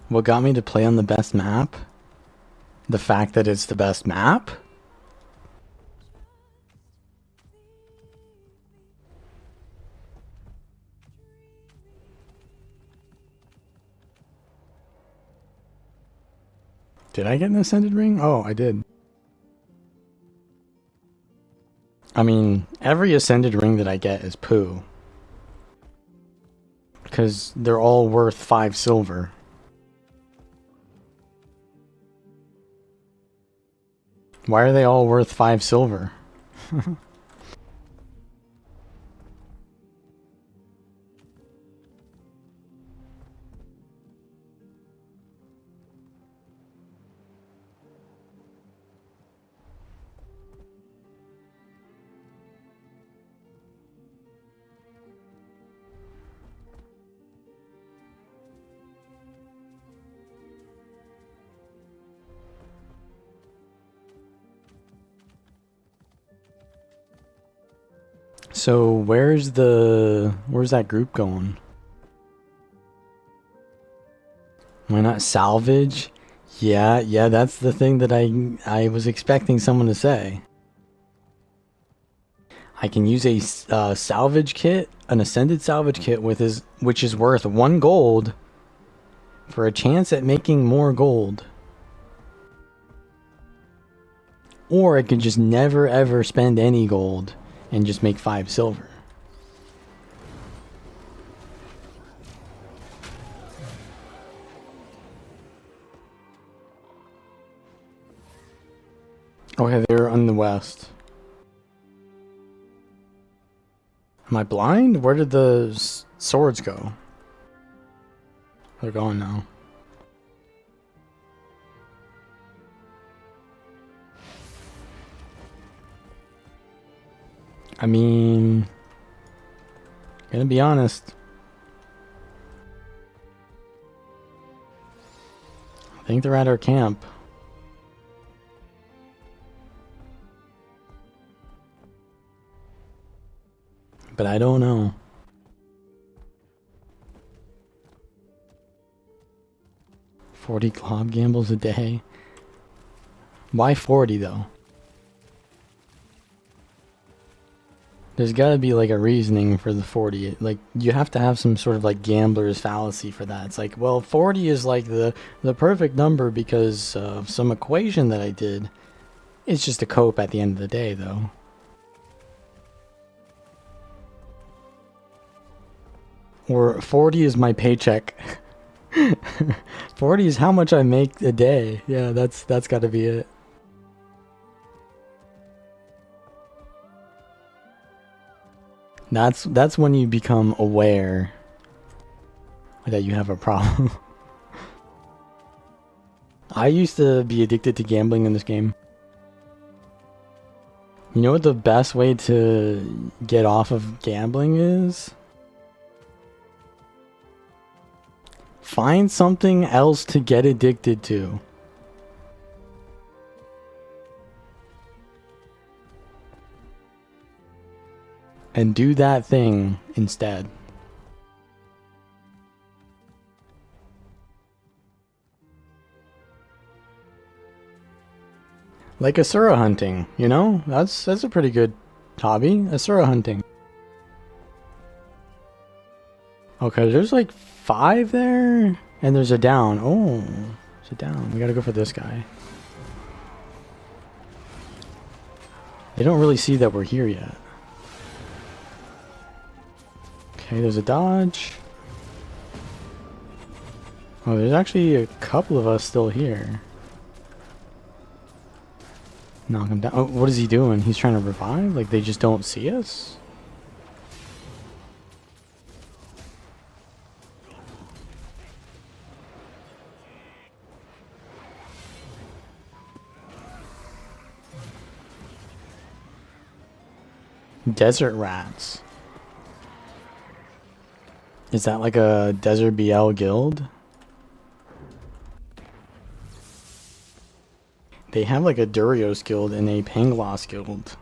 What got me to play on the best map? The fact that it's the best map? Did I get an Ascended Ring? Oh, I did. I mean, every Ascended Ring that I get is poo. Because they're all worth 5 silver. Why are they all worth 5 silver? So where's that group going? Why not salvage? Yeah, that's the thing that I was expecting someone to say. I can use a salvage kit, an ascended salvage kit which is worth 1 gold for a chance at making more gold. Or I could just never ever spend any gold and just make 5 silver. Okay, they're on the west. Am I blind? Where did the swords go? They're gone now. I mean, gonna be honest. I think they're at our camp. But I don't know. $40 club gambles a day. Why 40 though? There's gotta be like a reasoning for the 40. Like you have to have some sort of like gambler's fallacy for that. It's like, well, 40 is like the perfect number because of some equation that I did. It's just a cope at the end of the day though. Or 40 is my paycheck. 40 is how much I make a day. Yeah, that's got to be it. That's when you become aware that you have a problem. I used to be addicted to gambling in this game. You know what the best way to get off of gambling is? Find something else to get addicted to. And do that thing instead. Like Asura hunting, you know? That's a pretty good hobby, Asura hunting. Okay, there's like 5 there, and there's a down. Oh, there's a down. We gotta go for this guy. They don't really see that we're here yet. Okay, there's a dodge. Oh, there's actually a couple of us still here. Knock him down. Oh, what is he doing? He's trying to revive? Like they just don't see us? Desert rats. Is that like a Desert BL guild? They have like a Durios guild and a Pangloss guild.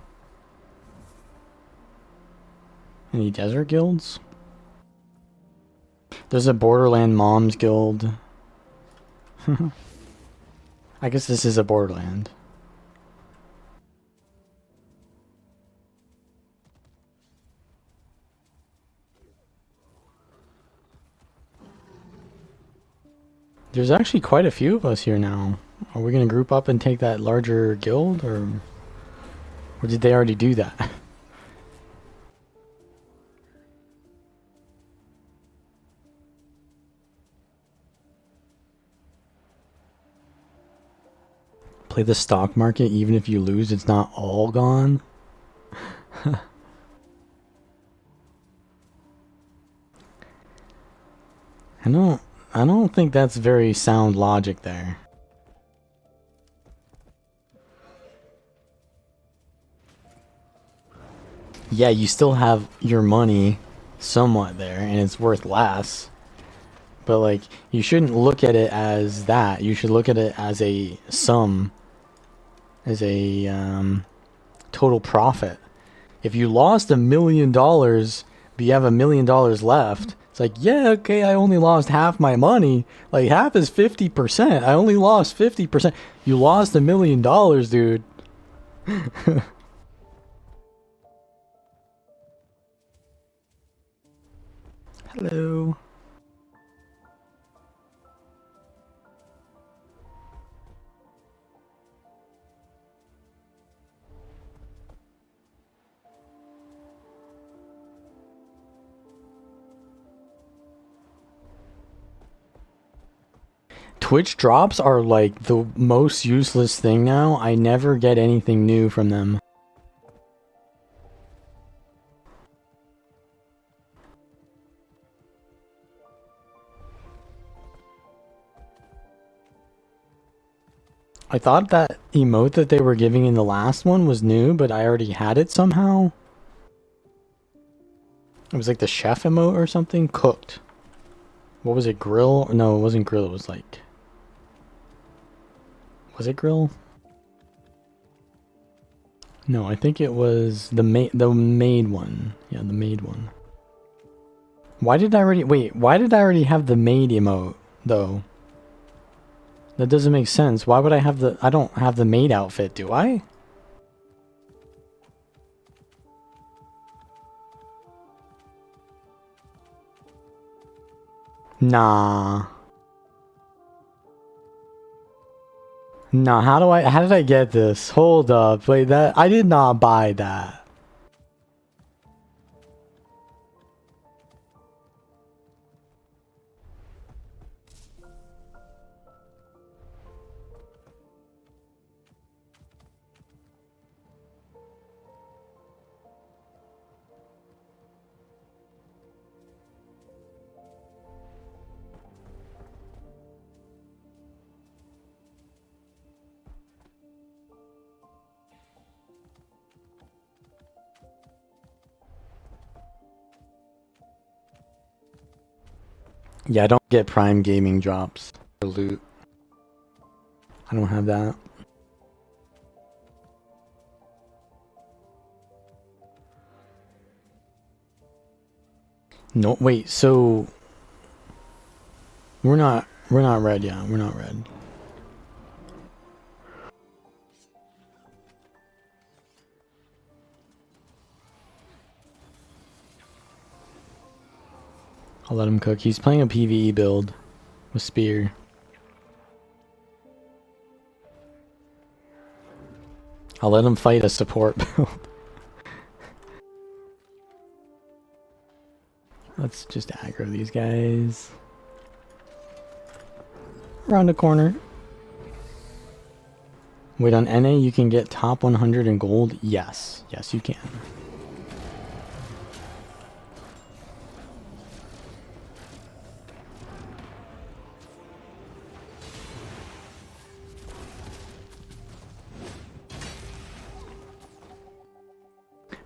Any desert guilds? There's a Borderland Moms guild. I guess this is a Borderland. There's actually quite a few of us here now. Are we gonna group up and take that larger guild, or did they already do that? Play the stock market, even if you lose, it's not all gone. I don't think that's very sound logic there. Yeah, you still have your money somewhat there, and it's worth less. But, like, you shouldn't look at it as that. You should look at it as a sum. As a, total profit. If you lost $1 million, but you have $1 million left, it's like, yeah, okay, I only lost half my money. Like, half is 50%. I only lost 50%. You lost $1 million, dude. Hello. Twitch drops are like the most useless thing now. I never get anything new from them. I thought that emote that they were giving in the last one was new, but I already had it somehow. It was like the chef emote or something. Cooked. What was it? Grill? No, it wasn't grill. It was like... Was it grill? No, I think it was the maid one. Yeah, the maid one. Why did I already... Wait, why did I already have the maid emote, though? That doesn't make sense. Why would I have the... I don't have the maid outfit, do I? Nah. Nah, how did I get this? Hold up. Wait, that... I did not buy that. Yeah, I don't get Prime Gaming drops or loot. I don't have that. No, wait, so... We're not red, yeah, we're not red. I'll let him cook. He's playing a PvE build with spear. I'll let him fight a support build. Let's just aggro these guys. Around the corner. Wait, on NA you can get top 100 in gold? Yes. Yes, you can.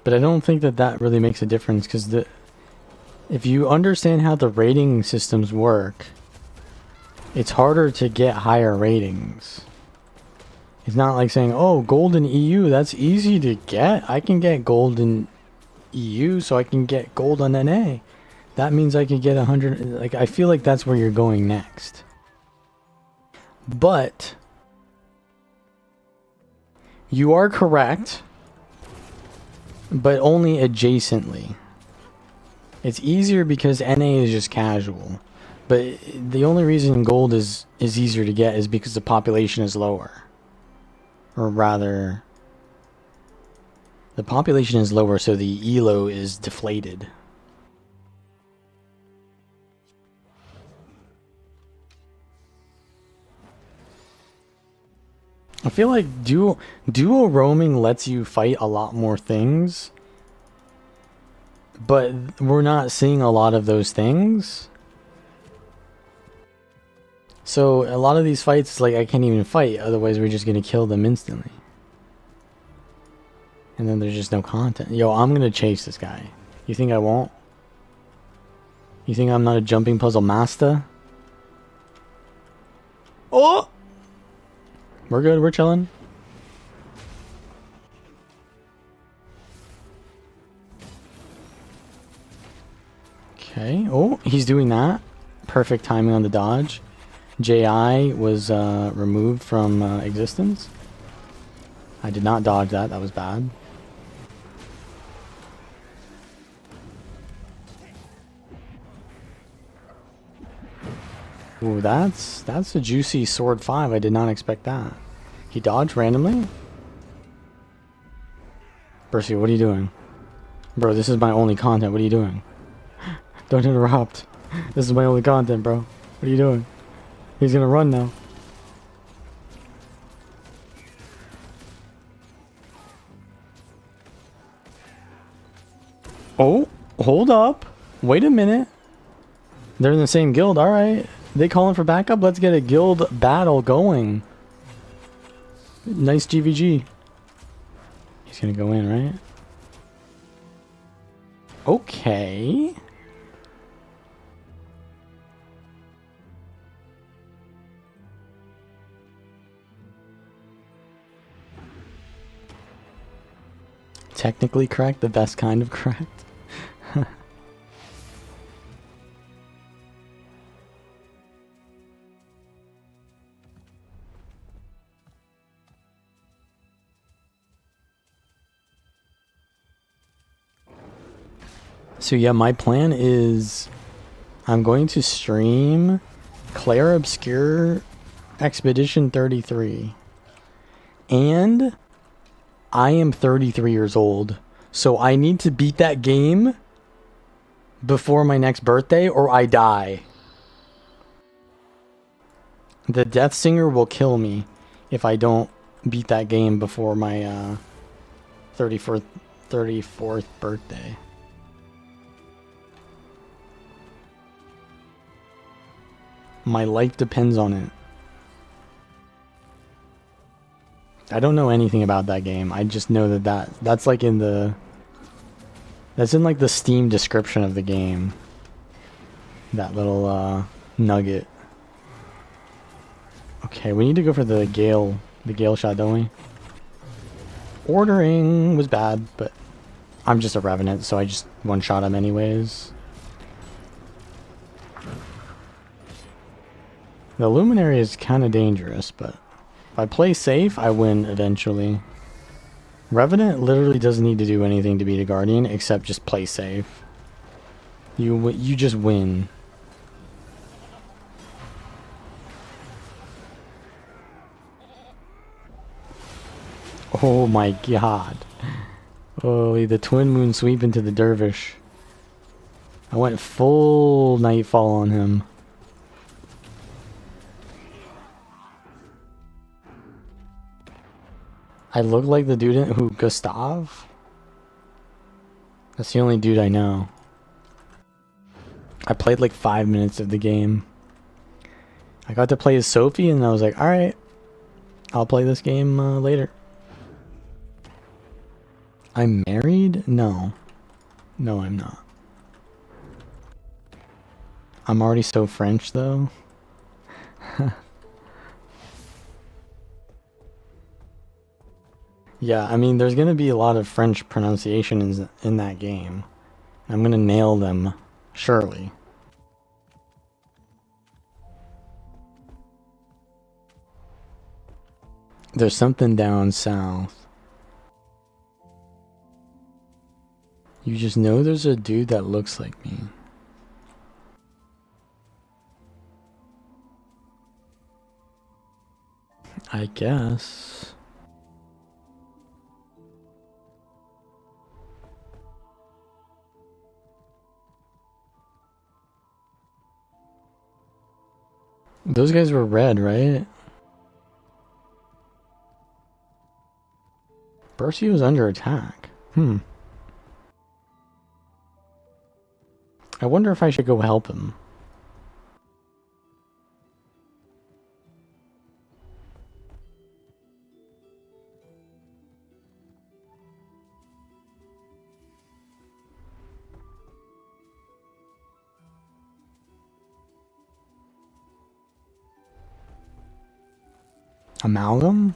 But I don't think that that really makes a difference, because if you understand how the rating systems work, it's harder to get higher ratings. It's not like saying, oh, gold in EU, that's easy to get. I can get gold in EU, so I can get gold on NA. That means I could get 100. Like, I feel like that's where you're going next. But you are correct, but only adjacently. It's easier because NA is just casual. But the only reason gold is easier to get is because the population is lower. Or rather, the population is lower, so the ELO is deflated. I feel like duo roaming lets you fight a lot more things, but we're not seeing a lot of those things. So a lot of these fights, like, I can't even fight, otherwise we're just gonna kill them instantly. And then there's just no content. Yo, I'm gonna chase this guy. You think I won't? You think I'm not a jumping puzzle master? Oh! We're good, we're chilling. Okay, oh, he's doing that. Perfect timing on the dodge. JI was removed from existence. I did not dodge that, that was bad. Ooh, that's a juicy sword 5. I did not expect that. He dodged randomly? Percy, what are you doing? Bro, this is my only content. What are you doing? Don't interrupt. This is my only content, bro. What are you doing? He's gonna run now. Oh, hold up. Wait a minute. They're in the same guild. Alright. They calling for backup? Let's get a guild battle going. Nice GVG. He's gonna go in, right? Okay. Technically correct, the best kind of correct. So yeah, my plan is I'm going to stream Claire Obscure Expedition 33. And I am 33 years old. So I need to beat that game before my next birthday or I die. The Death Singer will kill me if I don't beat that game before my 34th birthday. My life depends on it. I don't know anything about that game. I just know that's like in the... That's in like the Steam description of the game. That little nugget. Okay, we need to go for the Gale shot, don't we? Ordering was bad, but I'm just a Revenant, so I just one-shot him anyways. The Luminary is kind of dangerous, but if I play safe, I win eventually. Revenant literally doesn't need to do anything to beat a Guardian except just play safe. You just win. Oh my god. Holy, the Twin Moon sweep into the Dervish. I went full Nightfall on him. I look like the dude who Gustav? That's the only dude I know. I played like 5 minutes of the game. I got to play as Sophie and I was like, alright, I'll play this game later. I'm married? No. No, I'm not. I'm already so French though. Yeah, I mean, there's gonna be a lot of French pronunciations in that game. I'm gonna nail them, surely. There's something down south. You just know there's a dude that looks like me. I guess. Those guys were red, right? Percy was under attack. I wonder if I should go help him. Amalgam?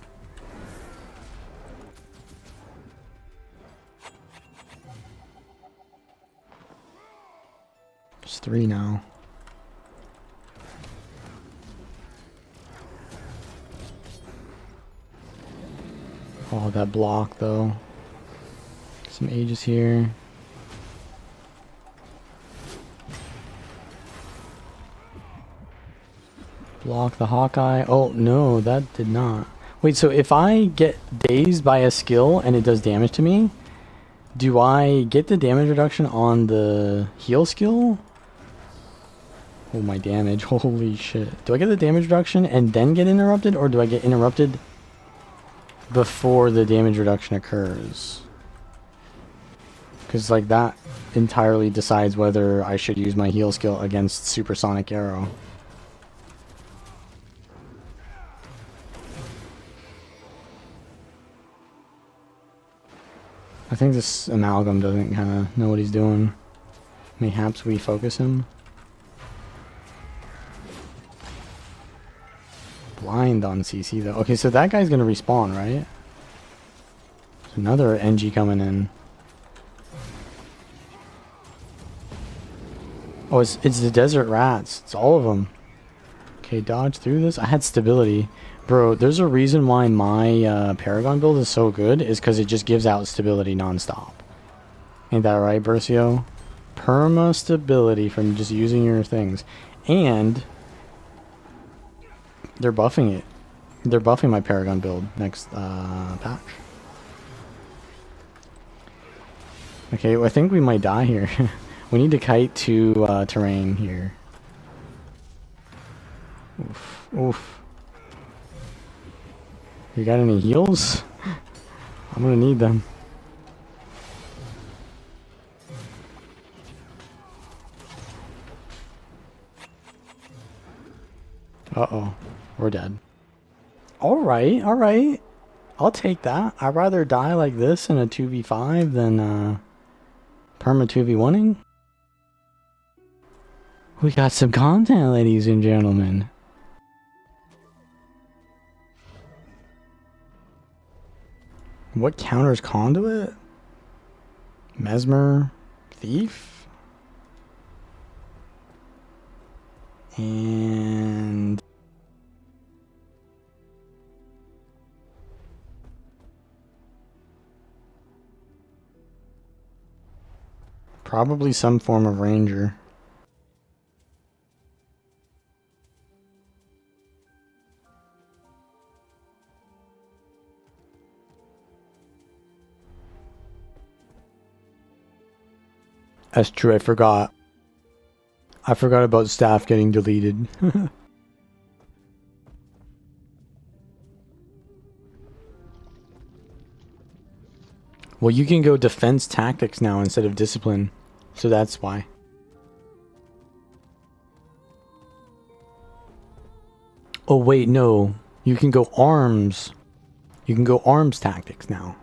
There's 3 now. Oh, that block though. Some Aegis here. Block the Hawkeye. Oh, no, that did not. Wait, so if I get dazed by a skill and it does damage to me, do I get the damage reduction on the heal skill? Oh, my damage. Holy shit. Do I get the damage reduction and then get interrupted, or do I get interrupted before the damage reduction occurs? Because, like, that entirely decides whether I should use my heal skill against Supersonic Arrow. I think this Amalgam doesn't kind of know what he's doing. Mayhaps we focus him. Blind on CC though. Okay, so that guy's gonna respawn, right? There's another NG coming in. Oh, it's the desert rats. It's all of them. Okay, dodge through this. I had stability. Bro, there's a reason why my Paragon build is so good, is because it just gives out stability nonstop. Ain't that right, Bercio? Perma stability from just using your things. And they're buffing it. They're buffing my Paragon build next patch. Okay, well, I think we might die here. We need to kite to terrain here. Oof. Oof. You got any heals? I'm gonna need them. Uh-oh. We're dead. Alright, alright. I'll take that. I'd rather die like this in a 2v5 than perma 2v1ing. We got some content, ladies and gentlemen. What counters Conduit? Mesmer, Thief, and probably some form of Ranger. That's true, I forgot. I forgot about staff getting deleted. Well, you can go defense tactics now instead of discipline. So that's why. Oh wait, no. You can go arms. You can go arms tactics now.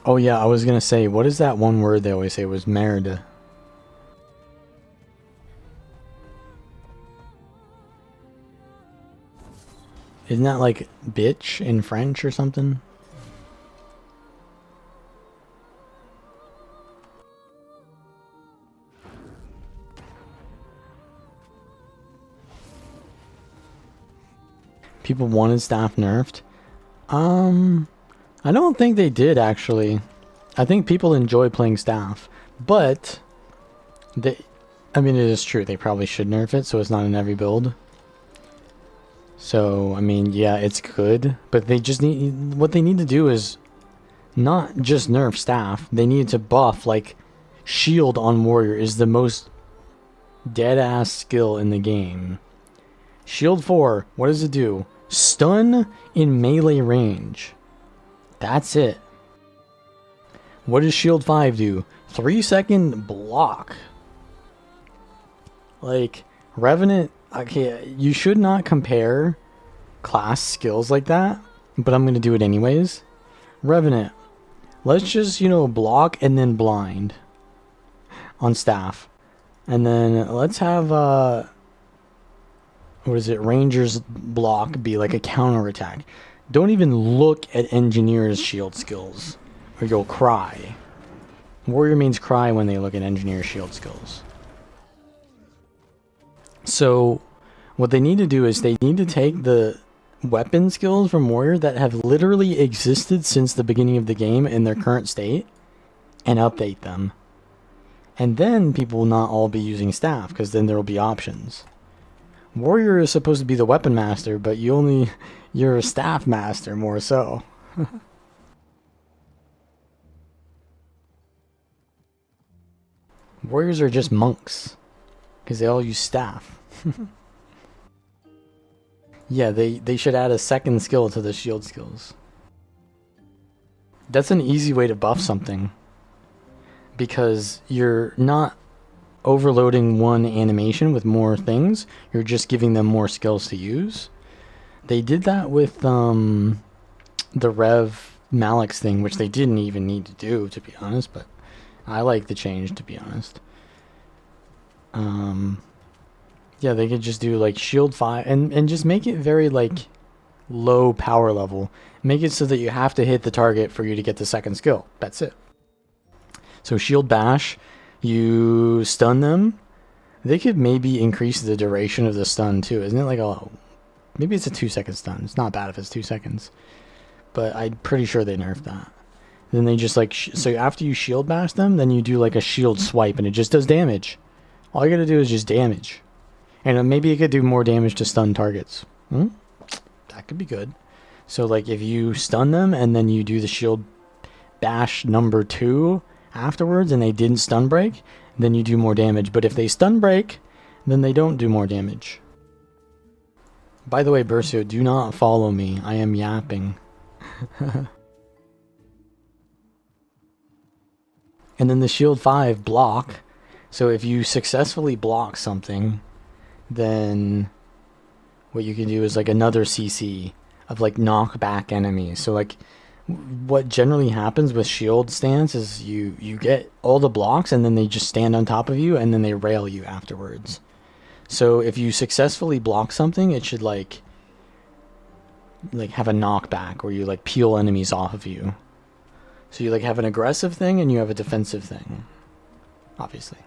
Oh yeah, I was gonna say, what is that one word they always say? It was merde. Isn't that like bitch in French or something? People wanted staff nerfed. I don't think they did, actually. I think people enjoy playing staff, but I mean, it is true, they probably should nerf it so it's not in every build. So, I mean, yeah, it's good, but they just need, what they need to do is not just nerf staff, they need to buff, like, shield on warrior is the most dead-ass skill in the game. Shield 4, what does it do? Stun in melee range. That's it. What does Shield 5 do? 3-second block. Like, Revenant, okay, you should not compare class skills like that, but I'm going to do it anyways. Revenant, let's just, you know, block and then blind on staff. And then let's have, what is it, Ranger's block be like a counter attack. Don't even look at Engineer's shield skills, or you'll cry. Warrior means cry when they look at Engineer's shield skills. So what they need to do is they need to take the weapon skills from warrior that have literally existed since the beginning of the game in their current state and update them. And then people will not all be using staff, because then there will be options. Warrior is supposed to be the weapon master, but you're a staff master more so. Warriors are just monks, because they all use staff. Yeah, they should add a second skill to the shield skills. That's an easy way to buff something, because you're not overloading one animation with more things, you're just giving them more skills to use. They did that with the Rev Malix thing, which they didn't even need to do, to be honest, but I like the change, to be honest. Yeah, they could just do like shield 5 and just make it very like low power level. Make it so that you have to hit the target for you to get the second skill. That's it. So shield bash, you stun them. They could maybe increase the duration of the stun too. Isn't it like maybe it's a 2-second stun. It's not bad if it's 2 seconds. But I'm pretty sure they nerfed that. Then they just like, so after you shield bash them, then you do like a shield swipe and it just does damage. All you gotta do is just damage. And maybe it could do more damage to stun targets. That could be good. So like if you stun them and then you do the shield bash number 2 afterwards and they didn't stun break, then you do more damage. But if they stun break, then they don't do more damage. By the way, Bercio, do not follow me. I am yapping. And then the shield 5 block. So if you successfully block something, then what you can do is like another CC of like knock back enemies. So like what generally happens with shield stance is you get all the blocks and then they just stand on top of you and then they rail you afterwards. So if you successfully block something, it should like have a knockback where you like peel enemies off of you. So you like have an aggressive thing and you have a defensive thing, obviously.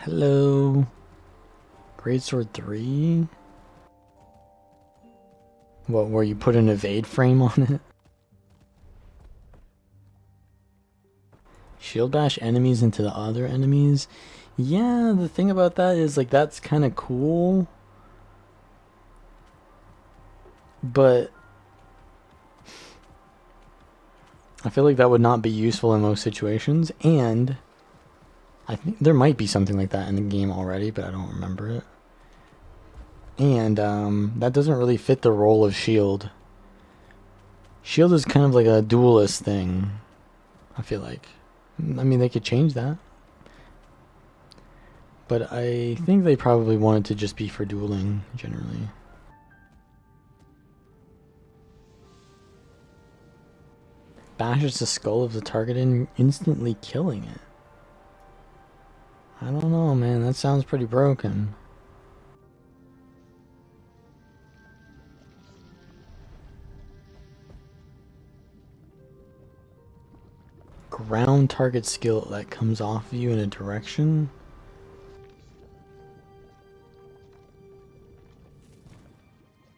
Hello. Greatsword 3? What, where you put an evade frame on it? Shield bash enemies into the other enemies? Yeah, the thing about that is like that's kind of cool. But I feel like that would not be useful in most situations, and I think there might be something like that in the game already, but I don't remember it. And that doesn't really fit the role of shield. Shield is kind of like a duelist thing, I feel like. I mean, they could change that. But I think they probably wanted to just be for dueling, generally. Bashes the skull of the target and instantly killing it. I don't know, man. That sounds pretty broken. Ground target skill that comes off of you in a direction.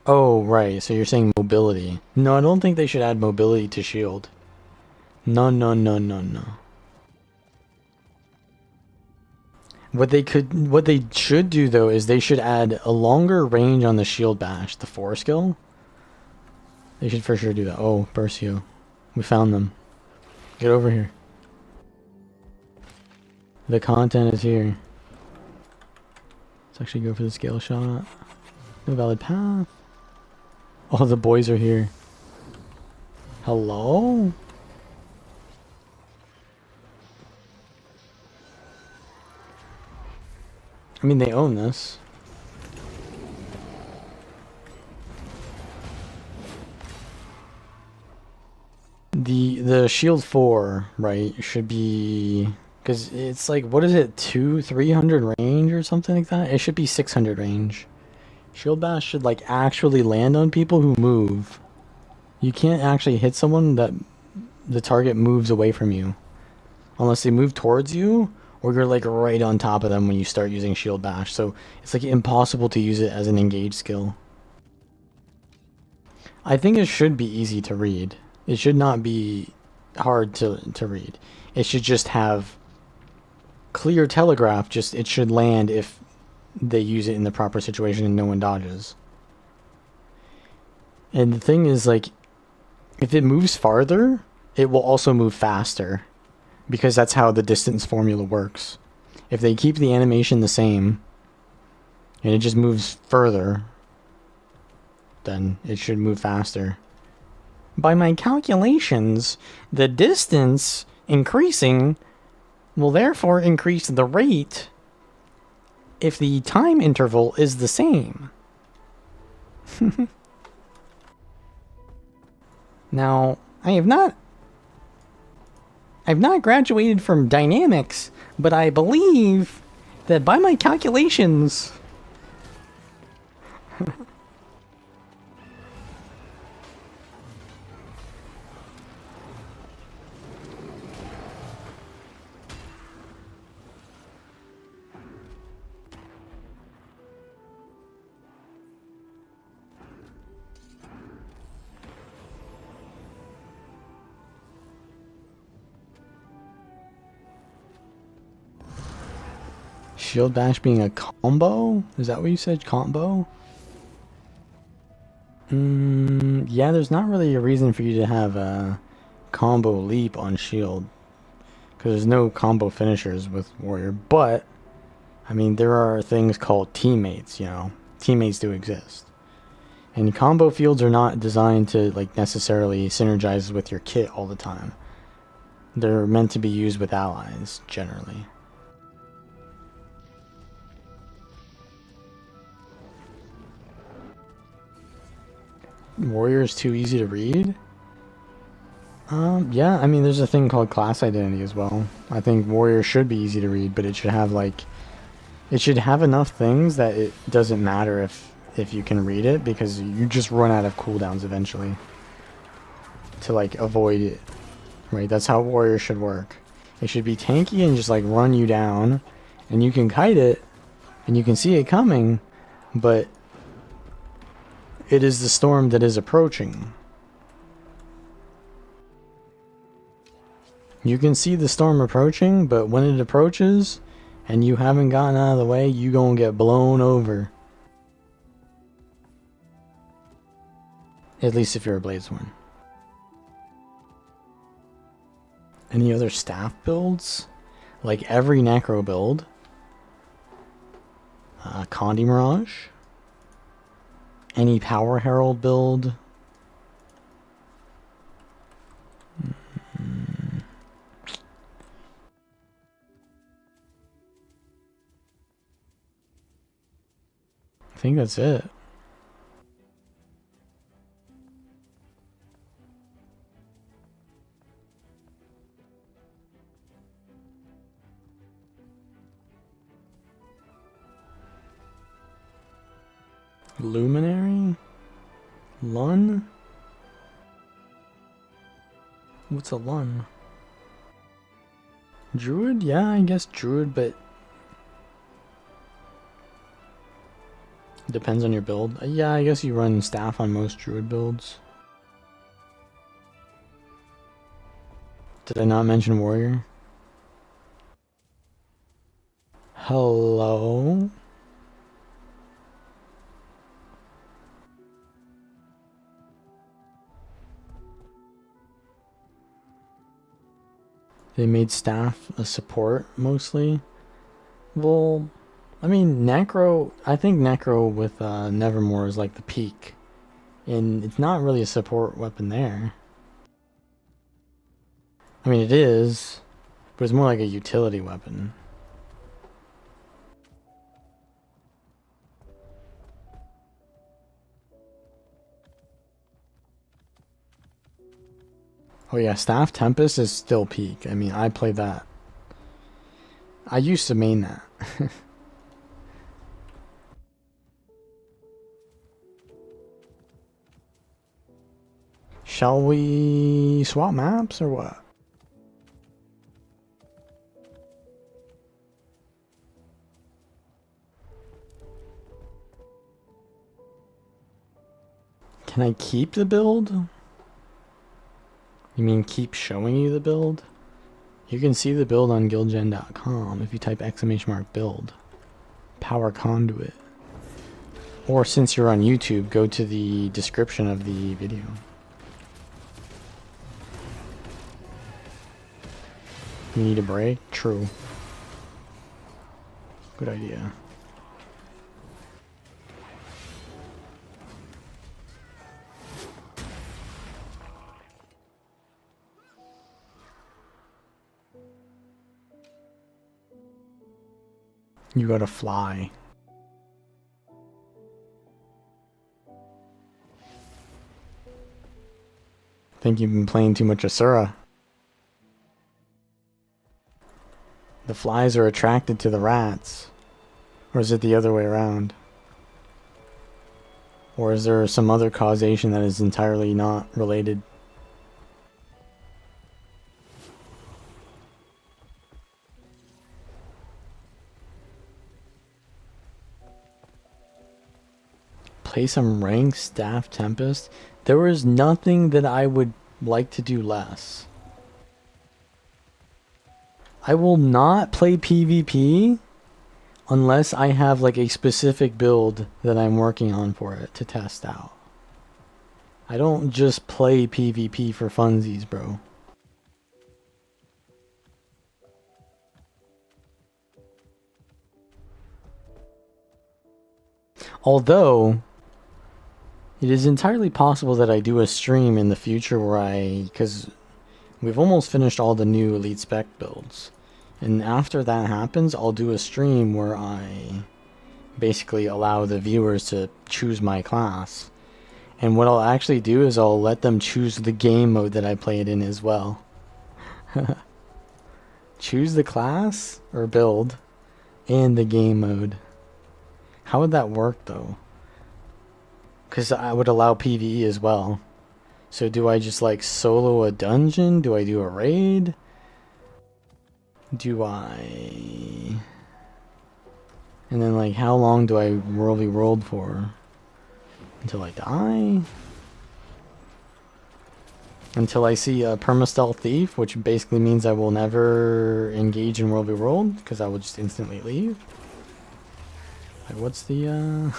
Oh, right. So you're saying mobility. No, I don't think they should add mobility to shield. No, no, no, no, no. What they should do though is they should add a longer range on the shield bash, the 4 skill. They should for sure do that. Oh, Bercio. We found them. Get over here. The content is here. Let's actually go for the scale shot. No valid path. Oh, the boys are here. Hello? I mean, they own this. The shield 4, right, should be, because it's like, what is it, 300 range or something like that? It should be 600 range. Shield bash should like actually land on people who move. You can't actually hit someone that the target moves away from you, unless they move towards you or you're like right on top of them when you start using shield bash. So it's like impossible to use it as an engage skill. I think it should be easy to read. It should not be hard to read. It should just have clear telegraph. Just it should land if they use it in the proper situation and no one dodges. And the thing is, like, if it moves farther, it will also move faster, because that's how the distance formula works. If they keep the animation the same and it just moves further, then it should move faster. By my calculations, the distance increasing will therefore increase the rate if the time interval is the same. Now, I've not graduated from dynamics, but I believe that by my calculations shield bash being a combo? Is that what you said? Combo? Yeah, there's not really a reason for you to have a combo leap on shield, because there's no combo finishers with warrior. But I mean, there are things called teammates, you know. Teammates do exist. And combo fields are not designed to like necessarily synergize with your kit all the time. They're meant to be used with allies generally. Warrior is too easy to read? Yeah, I mean, there's a thing called class identity as well. I think Warrior should be easy to read, but it should have like, it should have enough things that it doesn't matter if you can read it, because you just run out of cooldowns eventually to like avoid it, right? That's how Warrior should work. It should be tanky and just like run you down, and you can kite it, and you can see it coming, but it is the storm that is approaching. You can see the storm approaching, but when it approaches and you haven't gotten out of the way, you gonna get blown over. At least if you're a Bladesworn. Any other staff builds? Like every Necro build. Conduit Mirage. Any Power Herald build. I think that's it. Luminary? Lun? What's a Lun? Druid? Yeah, I guess Druid, but depends on your build. Yeah, I guess you run staff on most Druid builds. Did I not mention Warrior? Hello? They made staff a support mostly. Well, I mean, Necro, I think Necro with Nevermore is like the peak. And it's not really a support weapon there. I mean, it is, but it's more like a utility weapon. Oh yeah, Staff Tempest is still peak. I mean, I played that. I used to main that. Shall we swap maps or what? Can I keep the build? You mean keep showing you the build? You can see the build on guildgen.com if you type !build. Power Conduit. Or since you're on YouTube, go to the description of the video. You need a break? True. Good idea. You gotta fly. Think you've been playing too much Asura. The flies are attracted to the rats. Or is it the other way around? Or is there some other causation that is entirely not related? Play some ranked Staff Tempest. There was nothing that I would like to do less. I will not play PvP unless I have like a specific build that I'm working on for it to test out. I don't just play PvP for funsies, bro. Although it is entirely possible that I do a stream in the future where because we've almost finished all the new elite spec builds. And after that happens, I'll do a stream where I basically allow the viewers to choose my class. And what I'll actually do is I'll let them choose the game mode that I play it in as well. Choose the class or build and the game mode. How would that work though? Because I would allow PvE as well. So do I just like solo a dungeon? Do I do a raid? Do I... And then like how long do I be rolled for? Until I die? Until I see a permastealth thief, which basically means I will never engage in World v World, because I will just instantly leave. Like what's the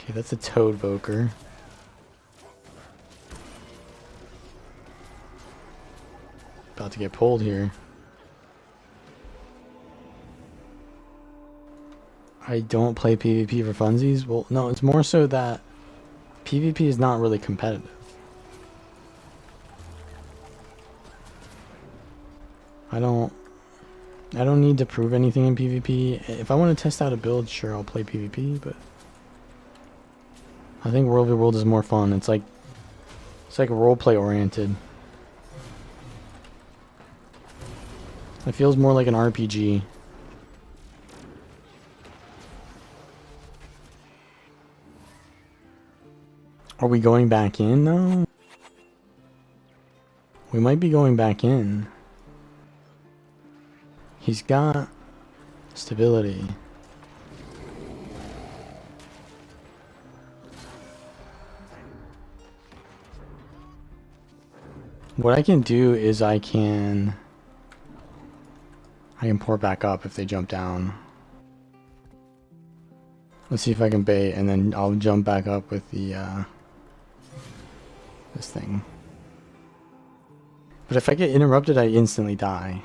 Okay, that's a Toad Voker. About to get pulled here. I don't play PvP for funsies? Well, no, it's more so that PvP is not really competitive. I don't need to prove anything in PvP. If I want to test out a build, sure, I'll play PvP, but I think World v World is more fun. It's like roleplay oriented. It feels more like an RPG. Are we going back in though? We might be going back in. He's got stability. What I can do is I can port back up if they jump down. Let's see if I can bait, and then I'll jump back up with the this thing. But if I get interrupted, I instantly die.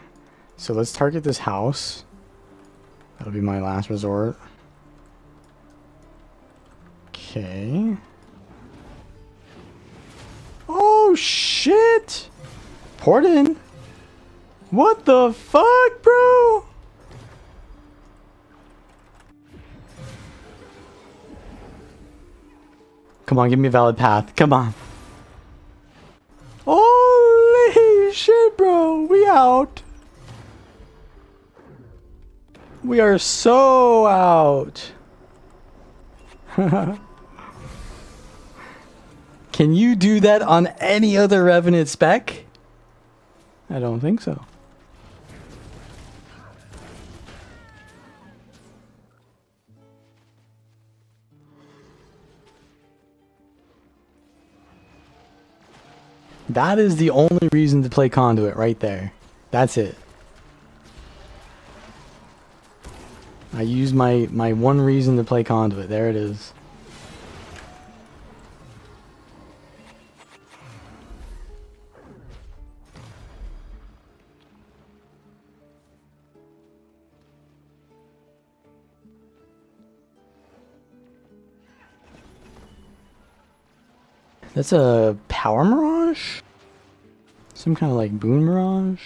So let's target this house. That'll be my last resort. Okay. Oh shit! Port in. What the fuck, bro? Come on, give me a valid path. Come on. Holy shit, bro. We out. We are so out. Can you do that on any other Revenant spec? I don't think so. That is the only reason to play Conduit right there. That's it. I used my one reason to play Conduit. There it is. That's a power mirage? Some kind of like boon mirage?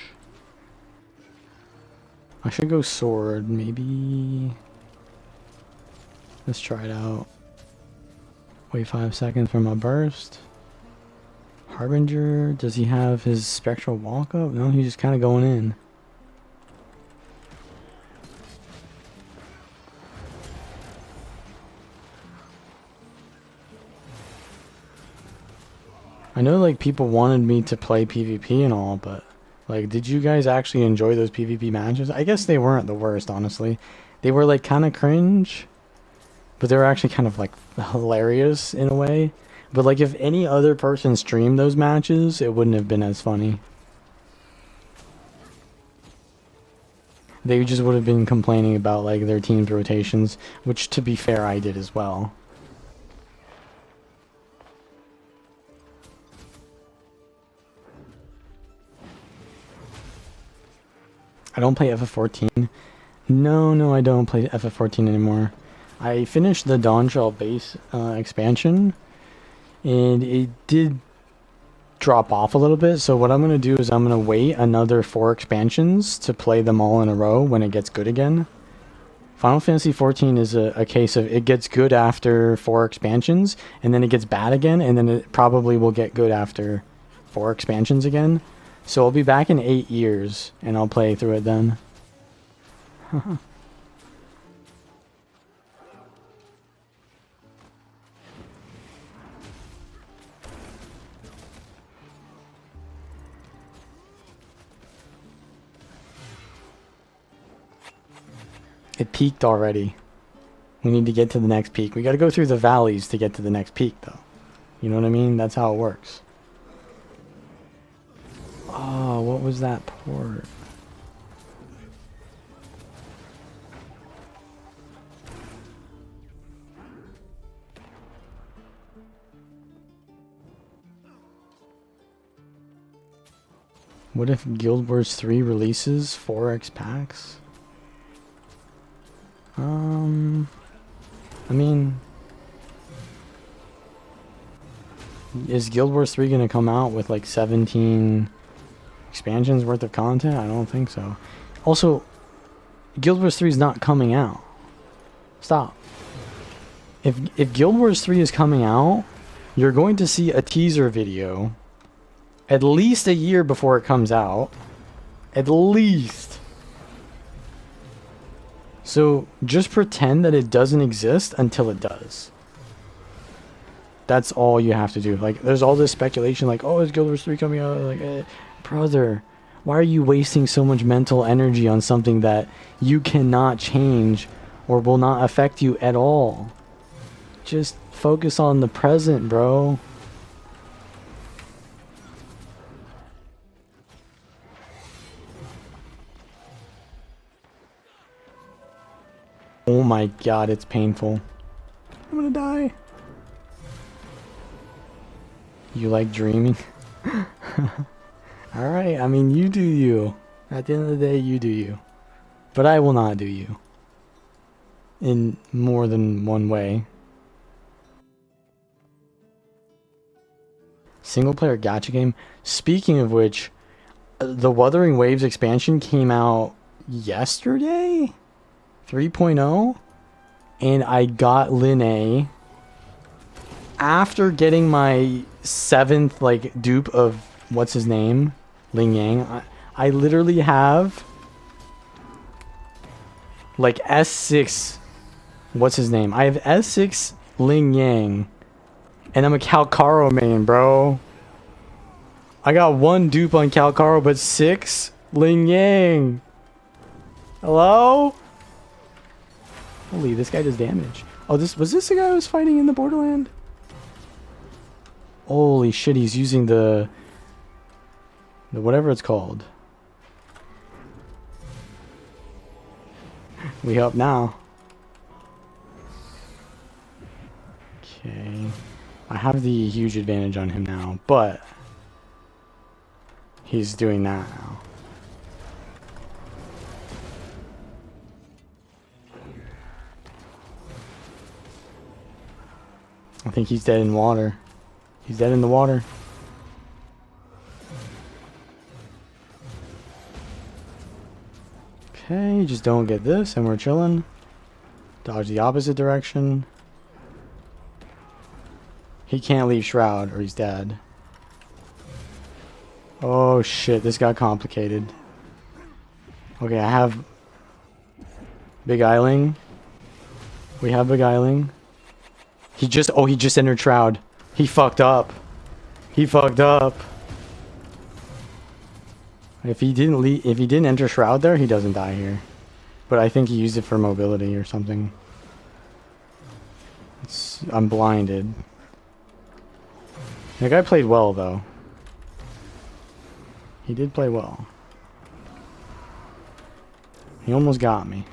I should go sword, maybe. Let's try it out. Wait 5 seconds for my burst. Harbinger, does he have his spectral walk up? No, he's just kind of going in. I know like people wanted me to play PvP and all, but like, did you guys actually enjoy those PvP matches? I guess they weren't the worst, honestly. They were like kind of cringe, but they were actually kind of like hilarious in a way. But like if any other person streamed those matches, it wouldn't have been as funny. They just would have been complaining about like their team's rotations, which to be fair, I did as well. I don't play FF14. No, I don't play FF14 anymore. I finished the Dawnshell base expansion, and it did drop off a little bit. So what I'm going to do is I'm going to wait another 4 expansions to play them all in a row when it gets good again. Final Fantasy XIV is a case of it gets good after 4 expansions, and then it gets bad again, and then it probably will get good after 4 expansions again. So I'll be back in 8 years, and I'll play through it then. It peaked already. We need to get to the next peak. We got to go through the valleys to get to the next peak, though. You know what I mean? That's how it works. Oh, what was that port? What if Guild Wars 3 releases 4x packs? I mean, is Guild Wars 3 gonna come out with like 17 expansions worth of content? I don't think so. Also, Guild Wars 3 is not coming out. Stop. If Guild Wars 3 is coming out, you're going to see a teaser video at least a year before it comes out. At least. So just pretend that it doesn't exist until it does. That's all you have to do. Like, there's all this speculation like, oh, is Guild Wars 3 coming out? Like, brother, why are you wasting so much mental energy on something that you cannot change or will not affect you at all? Just focus on the present, bro. Oh my god, it's painful. I'm gonna die. You like dreaming? Alright, I mean, you do you. At the end of the day, you do you. But I will not do you. In more than one way. Single player gacha game. Speaking of which, the Wuthering Waves expansion came out yesterday? 3.0, and I got Linne after getting my 7th like dupe of what's his name, Ling Yang. I literally have like S6, what's his name? I have S6 Ling Yang, and I'm a Calcaro main, bro. I got 1 dupe on Calcaro, but 6 Ling Yang. Hello? Holy, this guy does damage. Oh, was this the guy who was fighting in the Borderland? Holy shit, he's using the whatever it's called. We up now. Okay. I have the huge advantage on him now, but he's doing that now. I think he's dead in water. He's dead in the water. Okay, just don't get this and we're chilling. Dodge the opposite direction. He can't leave Shroud or he's dead. Oh shit, this got complicated. Okay, I have Big Isling. We have Big Isling. He just entered Shroud. He fucked up. He fucked up. If he didn't enter Shroud there, he doesn't die here. But I think he used it for mobility or something. I'm blinded. That guy played well though. He did play well. He almost got me.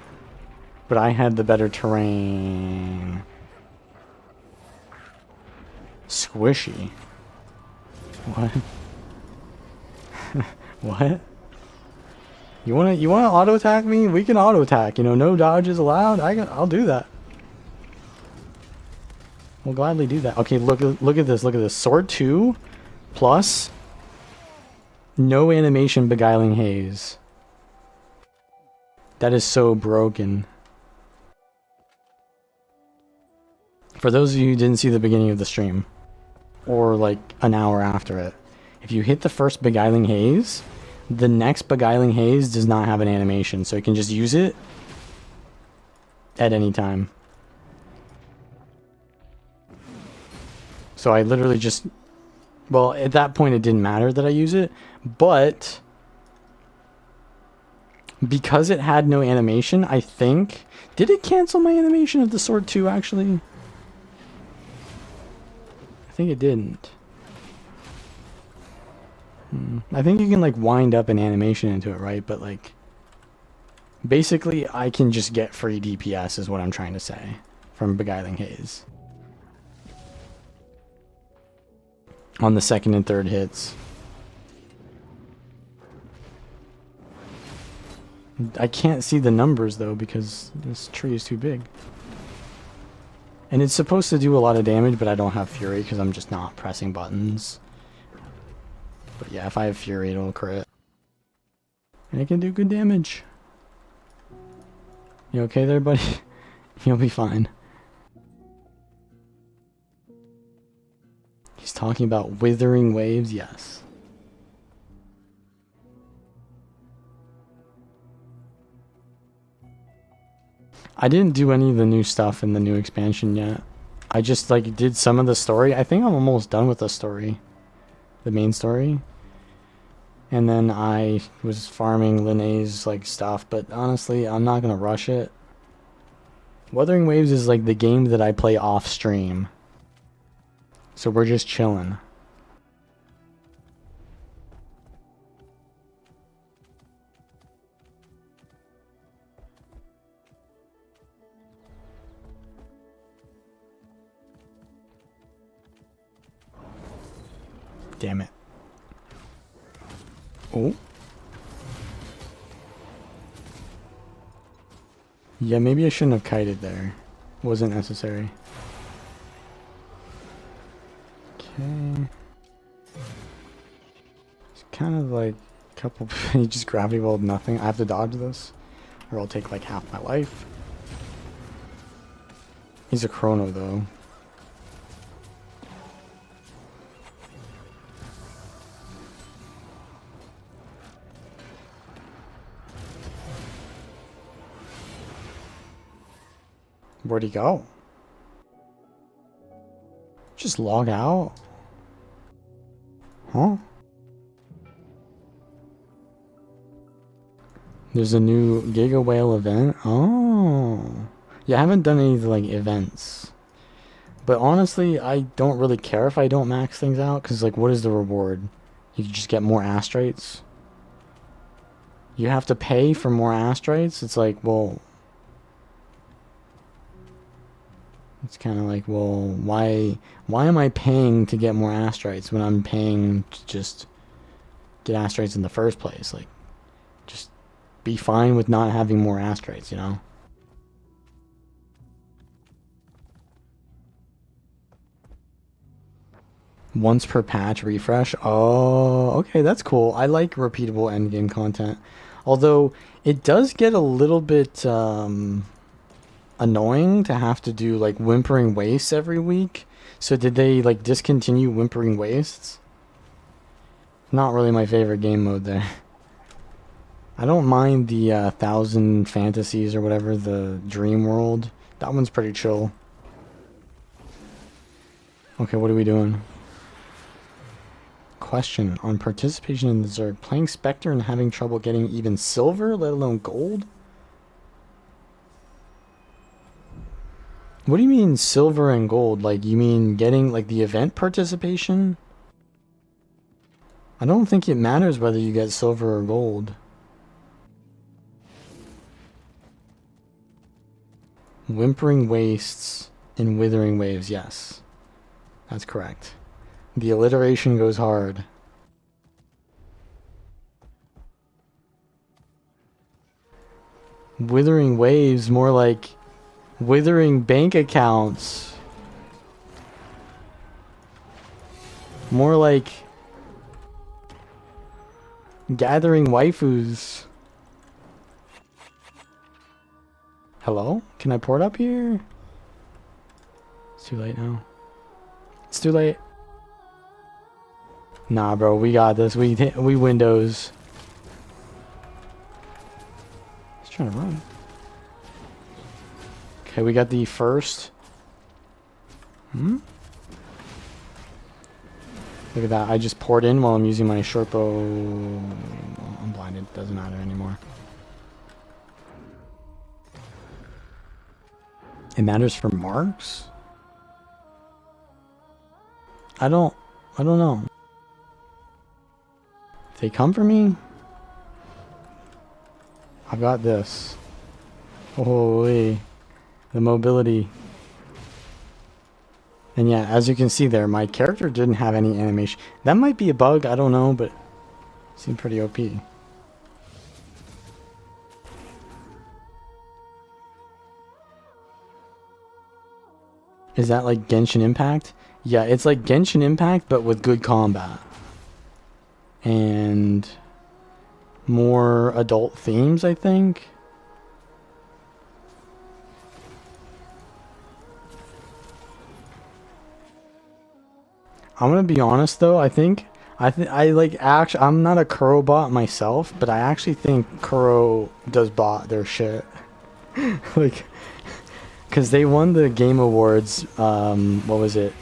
But I had the better terrain. Squishy. What? What? You wanna auto attack me? We can auto attack. You know, no dodges allowed. I'll do that. We'll gladly do that. Okay, look at this. Look at this. Sword 2 plus no animation Beguiling Haze. That is so broken. For those of you who didn't see the beginning of the stream, or like an hour after it, if you hit the first Beguiling Haze, the next Beguiling Haze does not have an animation, so you can just use it at any time. So I literally just, well, at that point it didn't matter that I use it, but because it had no animation, I think, did it cancel my animation of the Sword 2 actually? I think it didn't. I think you can like wind up an animation into it, right? But like, basically I can just get free DPS is what I'm trying to say from Beguiling Haze. On the second and third hits. I can't see the numbers though because this tree is too big. And it's supposed to do a lot of damage, but I don't have Fury because I'm just not pressing buttons. But yeah, if I have Fury, it'll crit. And it can do good damage. You okay there, buddy? You'll be fine. He's talking about withering waves, yes. I didn't do any of the new stuff in the new expansion yet. I just like did some of the story. I think I'm almost done with the story. The main story. And then I was farming Linnea's like stuff, but honestly, I'm not gonna rush it. Wuthering Waves is like the game that I play off stream. So we're just chilling. Damn it. Oh. Yeah, maybe I shouldn't have kited there. Wasn't necessary. Okay. It's kind of like a couple... He just gravity walled nothing. I have to dodge this, or I'll take like half my life. He's a chrono though. Where'd he go? Just log out? Huh? There's a new Giga Whale event. Oh. Yeah, I haven't done any like events. But honestly, I don't really care if I don't max things out, because like, what is the reward? You just get more astrates. You have to pay for more astrates? It's like, well... It's kind of like, well, why am I paying to get more astrates when I'm paying to just get astrates in the first place? Like, just be fine with not having more astrates, you know? Once per patch refresh. Oh, okay, that's cool. I like repeatable endgame content. Although, it does get a little bit annoying to have to do like Whimpering Wastes every week. So did they like discontinue Whimpering Wastes? Not really my favorite game mode there. I don't mind the 1000 Fantasies or whatever, the Dream World. That one's pretty chill. Okay, what are we doing? Question on participation in the Zerg. Playing Spectre and having trouble getting even silver, let alone gold? What do you mean silver and gold? Like, you mean getting like the event participation? I don't think it matters whether you get silver or gold. Whimpering Wastes and Withering Waves, yes. That's correct. The alliteration goes hard. Withering Waves, more like withering bank accounts. More like gathering waifus. Hello? Can I port up here? It's too late now. It's too late. Nah, bro, we got this. We Windows. He's trying to run. Okay, we got the first. Look at that. I just poured in while I'm using my short bow. I'm blinded. Doesn't matter anymore. It matters for marks? I don't know. If they come for me, I've got this. Holy, the mobility. And yeah, as you can see there, my character didn't have any animation. That might be a bug, I don't know, but it seemed pretty OP. Is that like Genshin Impact? Yeah, it's like Genshin Impact, but with good combat. And more adult themes, I think. I'm gonna be honest though, I like actually, I'm not a Kuro bot myself, but I actually think Kuro does bot their shit. Like, cause they won the Game Awards, what was it?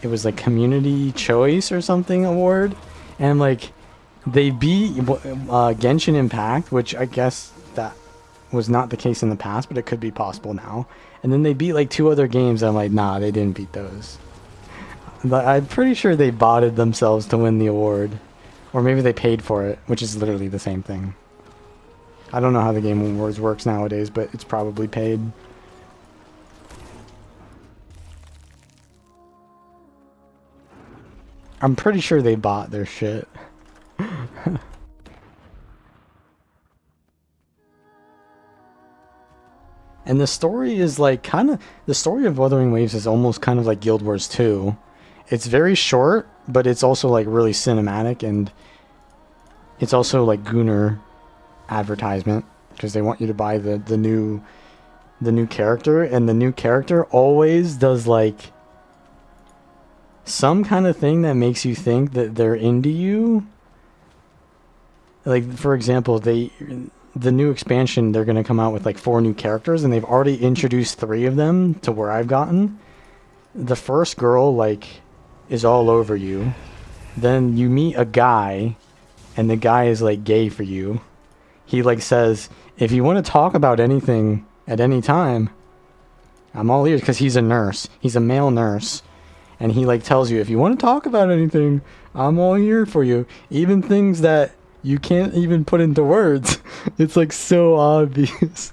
It was like Community Choice or something award. And like, they beat Genshin Impact, which I guess that was not the case in the past, but it could be possible now. And then they beat like 2 other games. I'm like, nah, they didn't beat those. But I'm pretty sure they botted themselves to win the award. Or maybe they paid for it, which is literally the same thing. I don't know how the Game Awards works nowadays, but it's probably paid. I'm pretty sure they bought their shit. And the story is like the story of Wuthering Waves is almost kind of like Guild Wars 2. It's very short, but it's also like really cinematic, and it's also like Gunnar advertisement because they want you to buy the new character, and the new character always does like some kind of thing that makes you think that they're into you. Like, for example, the new expansion, they're going to come out with like 4 new characters, and they've already introduced 3 of them to where I've gotten. The first girl like is all over you. Then you meet a guy, and the guy is like gay for you. he like says, if you want to talk about anything at any time, I'm all ears, because he's a nurse. He's a male nurse. And he like tells you, if you want to talk about anything, I'm all here for you. Even things that you can't even put into words. It's like so obvious.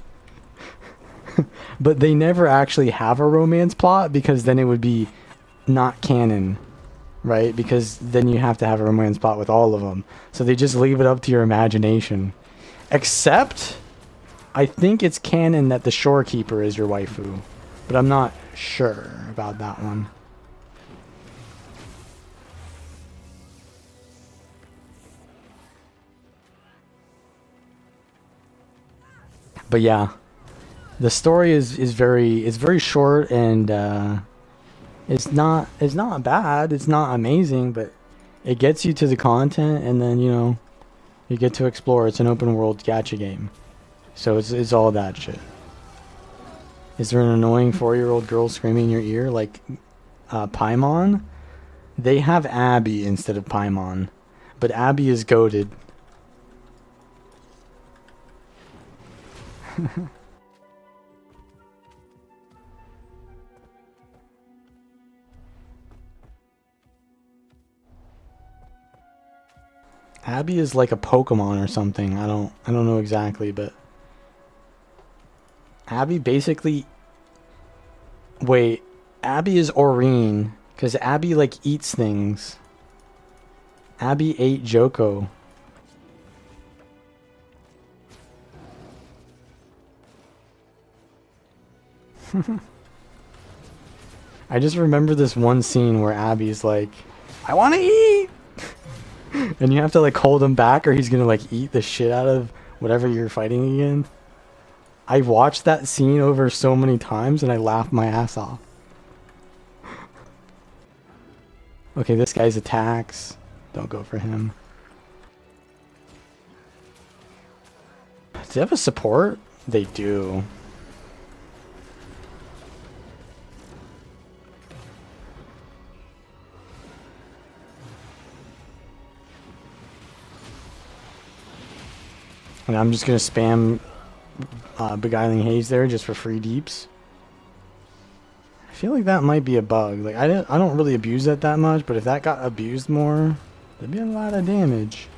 But they never actually have a romance plot, because then it would be not canon, right? Because then you have to have a romance plot with all of them. So they just leave it up to your imagination. Except, I think it's canon that the shorekeeper is your waifu. But I'm not sure about that one. But yeah, the story is very short, and it's not bad. It's not amazing, but it gets you to the content, and then you get to explore. It's an open world gacha game, so it's all that shit. Is there an annoying 4-year-old girl screaming in your ear like Paimon? They have Abby instead of Paimon, but Abby is goated. Abby is like a Pokemon or something. I don't know exactly, but Abby basically. Wait, Abby is Aurene, because Abby like eats things. Abby ate Joko. I just remember this one scene where Abby's like, I want to eat! And you have to like hold him back, or he's gonna like eat the shit out of whatever you're fighting against. I watched that scene over so many times and I laughed my ass off. Okay, this guy's attacks. Don't go for him. Do they have a support? They do. And I'm just gonna spam Beguiling Haze there just for free deeps. I feel like that might be a bug. Like I don't really abuse that much, but if that got abused more, there'd be a lot of damage.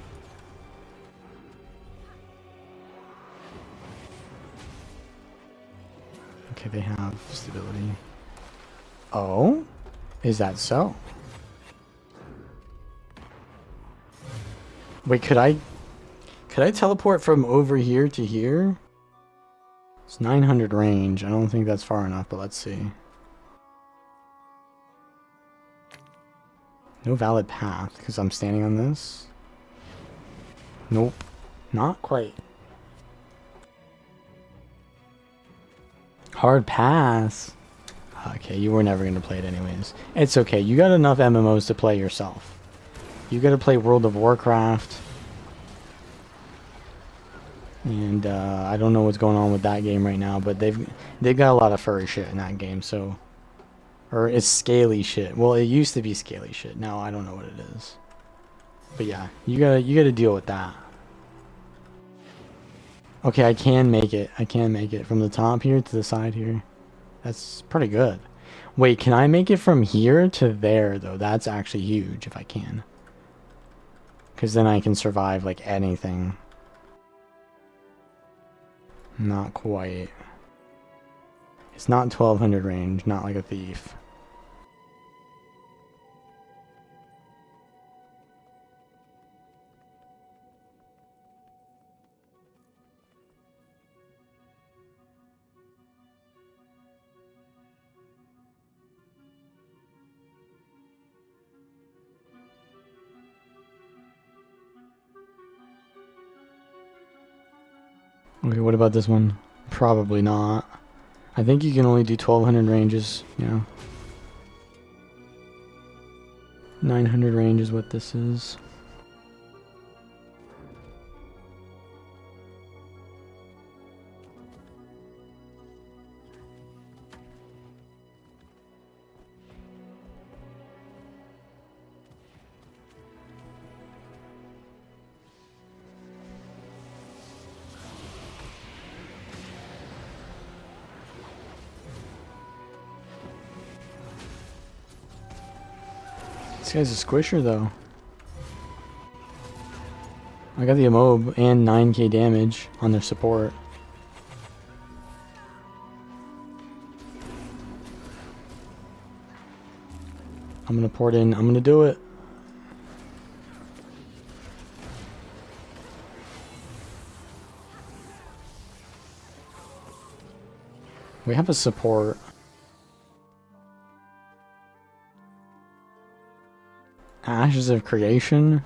Okay, they have stability. Oh? Is that so? Wait, could I teleport from over here to here? It's 900 range. I don't think that's far enough, but let's see. No valid path, because I'm standing on this. Nope. Not quite. Hard pass. Okay, you were never going to play it anyways. It's okay. You got enough MMOs to play yourself. You got to play World of Warcraft. And I don't know what's going on with that game right now, but they've got a lot of furry shit in that game, so, or it's scaly shit. Well, it used to be scaly shit. Now I don't know what it is. But yeah, you gotta deal with that. Okay, I can make it. I can make it from the top here to the side here. That's pretty good. Wait, can I make it from here to there though? That's actually huge if I can. Because then I can survive like anything. Not quite. It's not 1200 range, not like a thief. Okay, what about this one? Probably not. I think you can only do 1200 ranges, you know. 900 range is what this is. This guy's a squisher though. I got the Amob and 9k damage on their support. I'm gonna port in. I'm gonna do it. We have a support. Ashes of Creation.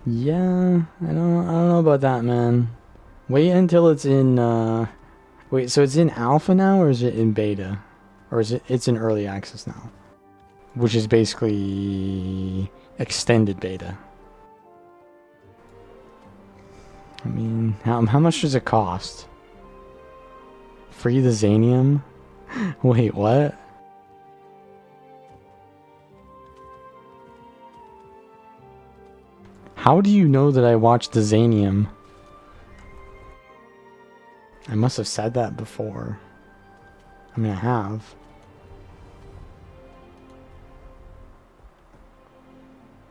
Yeah, I don't know about that, man. Wait until it's in wait, so it's in alpha now or is it in beta? Or is it's in early access now? Which is basically extended beta. I mean, how much does it cost? Free the Zanium? Wait, what? How do you know that I watched the Zanium? I must have said that before. I mean, I have.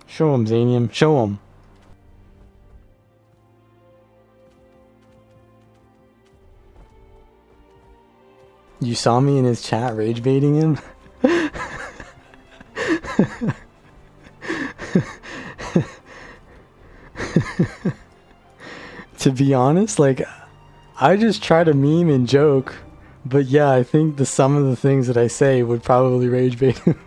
Show him, Zanium. Show him. You saw me in his chat rage baiting him? To be honest, like, I just try to meme and joke, but yeah, I think some of the things that I say would probably rage bait him.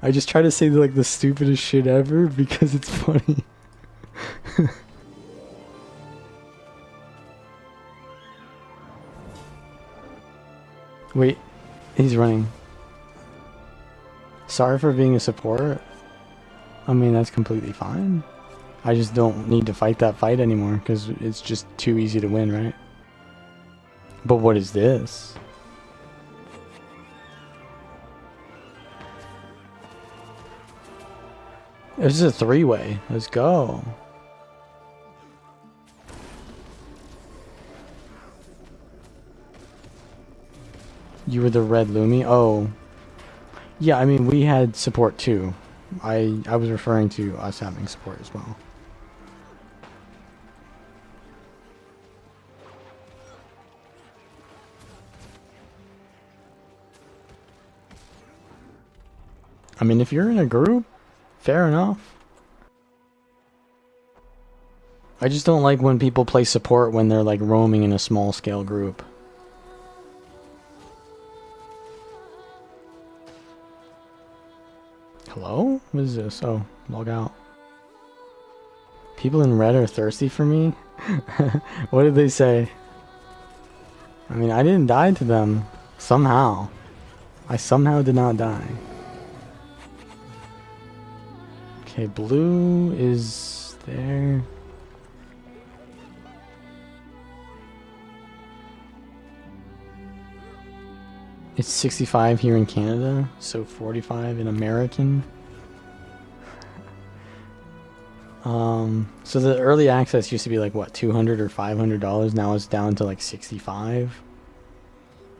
I just try to say like the stupidest shit ever because it's funny. Wait, he's running. Sorry for being a support. I mean, that's completely fine. I just don't need to fight that fight anymore because it's just too easy to win, right? But what is this? This is a three-way. Let's go. You were the red Lumi? Oh. Yeah, I mean, we had support too. I was referring to us having support as well. I mean, if you're in a group, fair enough. I just don't like when people play support when they're like roaming in a small scale group. Hello? What is this? Oh, log out. People in red are thirsty for me? What did they say? I mean, I didn't die to them. Somehow. I somehow did not die. Okay, blue is there. It's 65 here in Canada, so 45 in American. So the early access used to be like what, $200 or $500. Now it's down to like 65.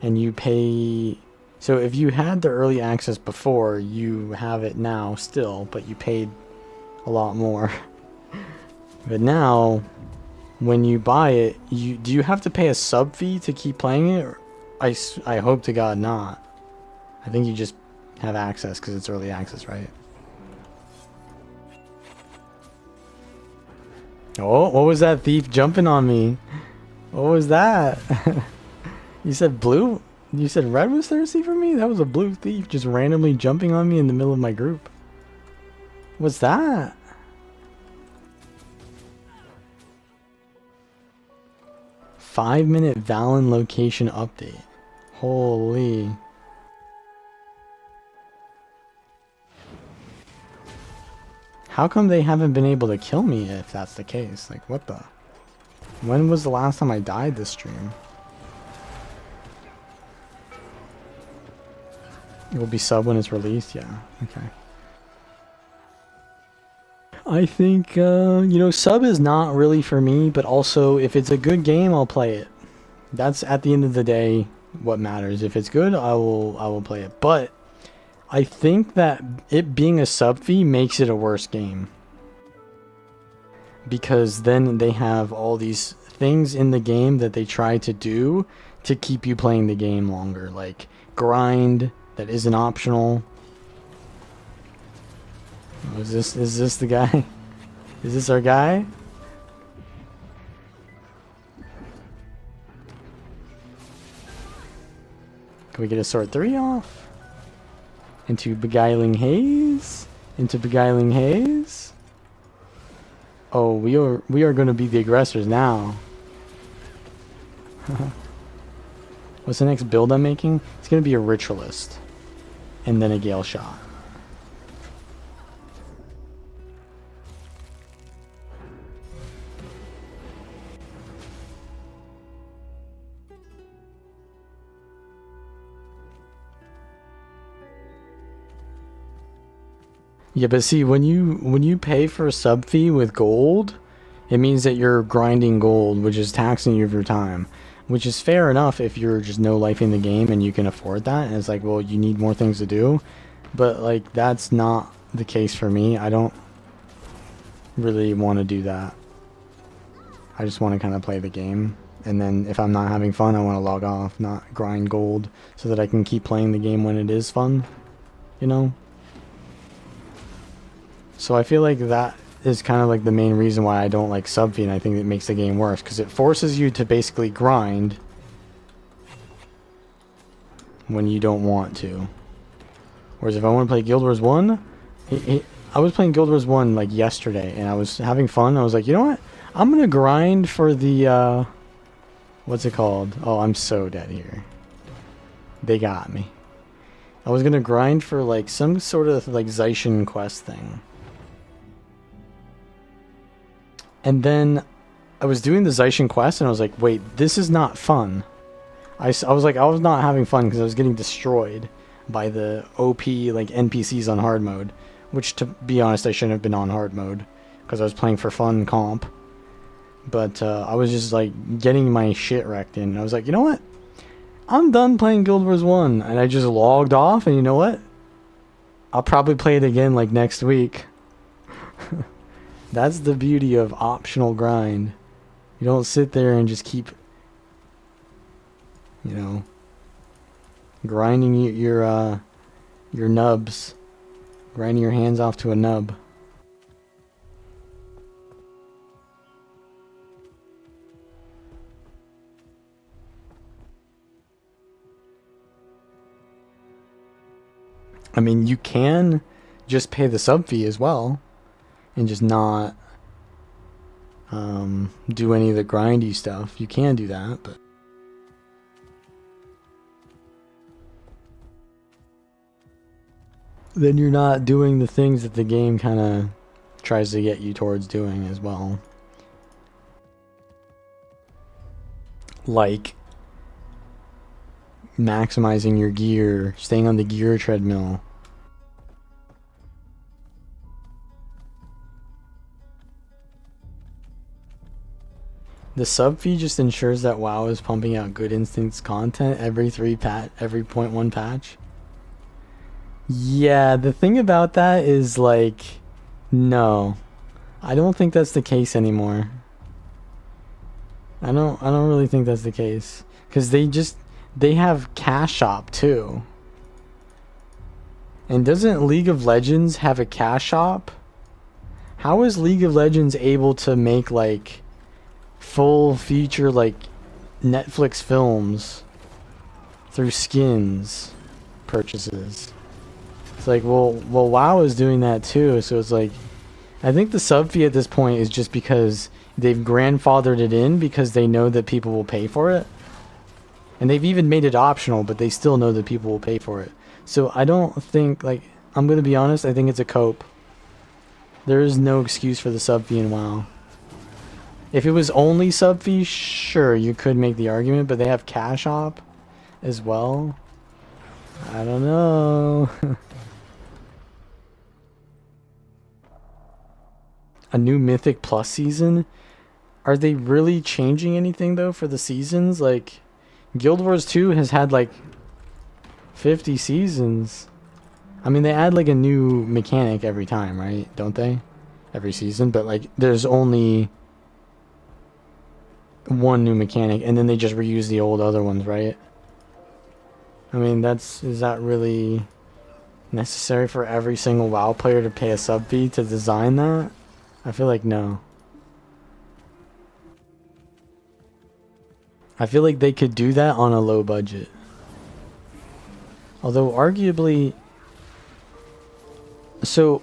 And you pay. So if you had the early access before, you have it now still, but you paid a lot more. But now, when you buy it, do you have to pay a sub fee to keep playing it? Or I hope to God not. I think you just have access because it's early access, right? Oh, what was that thief jumping on me? What was that? You said blue? You said red was thirsty for me? That was a blue thief just randomly jumping on me in the middle of my group. What's that? "5-minute Valen location update." Holy. How come they haven't been able to kill me if that's the case? Like, what the? When was the last time I died this stream? It will be sub when it's released? Yeah, okay. I think, you know, sub is not really for me, but also if it's a good game, I'll play it. That's at the end of the day what matters. If it's good, I will play it. But I think that it being a sub fee makes it a worse game. Because then they have all these things in the game that they try to do to keep you playing the game longer. Like grind that isn't optional. Oh, is this the guy? Is this our guy? Can we get a sword 3 off? Into Beguiling Haze? Into Beguiling Haze? Oh, we are going to be the aggressors now. What's the next build I'm making? It's going to be a Ritualist. And then a Gale Shot. Yeah, but see, when you pay for a sub fee with gold, it means that you're grinding gold, which is taxing you of your time. Which is fair enough if you're just no-lifing the game and you can afford that. And it's like, well, you need more things to do. But, like, that's not the case for me. I don't really want to do that. I just want to kind of play the game. And then if I'm not having fun, I want to log off, not grind gold, so that I can keep playing the game when it is fun. You know? So I feel like that is kind of like the main reason why I don't like sub fee, and I think it makes the game worse, because it forces you to basically grind when you don't want to. Whereas if I want to play Guild Wars 1, I was playing Guild Wars 1 like yesterday, and I was having fun. I was like, you know what? I'm going to grind for the, what's it called? Oh, I'm so dead here. They got me. I was going to grind for like some sort of like Zaishin quest thing. And then I was doing the Zaishin quest, and I was like, wait, this is not fun. I was like, I was not having fun because I was getting destroyed by the OP like NPCs on hard mode. Which, to be honest, I shouldn't have been on hard mode because I was playing for fun comp. But I was just like getting my shit wrecked in. And I was like, you know what? I'm done playing Guild Wars 1. And I just logged off, and you know what? I'll probably play it again like next week. That's the beauty of optional grind. You don't sit there and just keep, you know, grinding your nubs. Grinding your hands off to a nub. I mean, you can just pay the sub fee as well. And just not do any of the grindy stuff. You can do that, but then you're not doing the things that the game kind of tries to get you towards doing as well. Like maximizing your gear, staying on the gear treadmill. The sub fee just ensures that WoW is pumping out good instance content every 0.1 patch. Yeah, the thing about that is like, no, I don't think that's the case anymore. I don't really think that's the case, because they have Cash Shop too. And doesn't League of Legends have a Cash Shop? How is League of Legends able to make like full feature like Netflix films through skins purchases? It's like, well WoW is doing that too, so it's like, I think the sub fee at this point is just because they've grandfathered it in because they know that people will pay for it. And they've even made it optional, but they still know that people will pay for it. So I don't think, like, I'm gonna be honest, I think it's a cope. There is no excuse for the sub fee in WoW. If it was only sub fee, sure, you could make the argument, but they have Cash Shop as well. I don't know. A new Mythic Plus season? Are they really changing anything though for the seasons? Like, Guild Wars 2 has had like 50 seasons. I mean, they add like a new mechanic every time, right? Don't they? Every season, but like there's only one new mechanic, and then they just reuse the old other ones, right? I mean, is that really necessary for every single WoW player to pay a sub fee to design that? I feel like no. I feel like they could do that on a low budget. Although arguably, so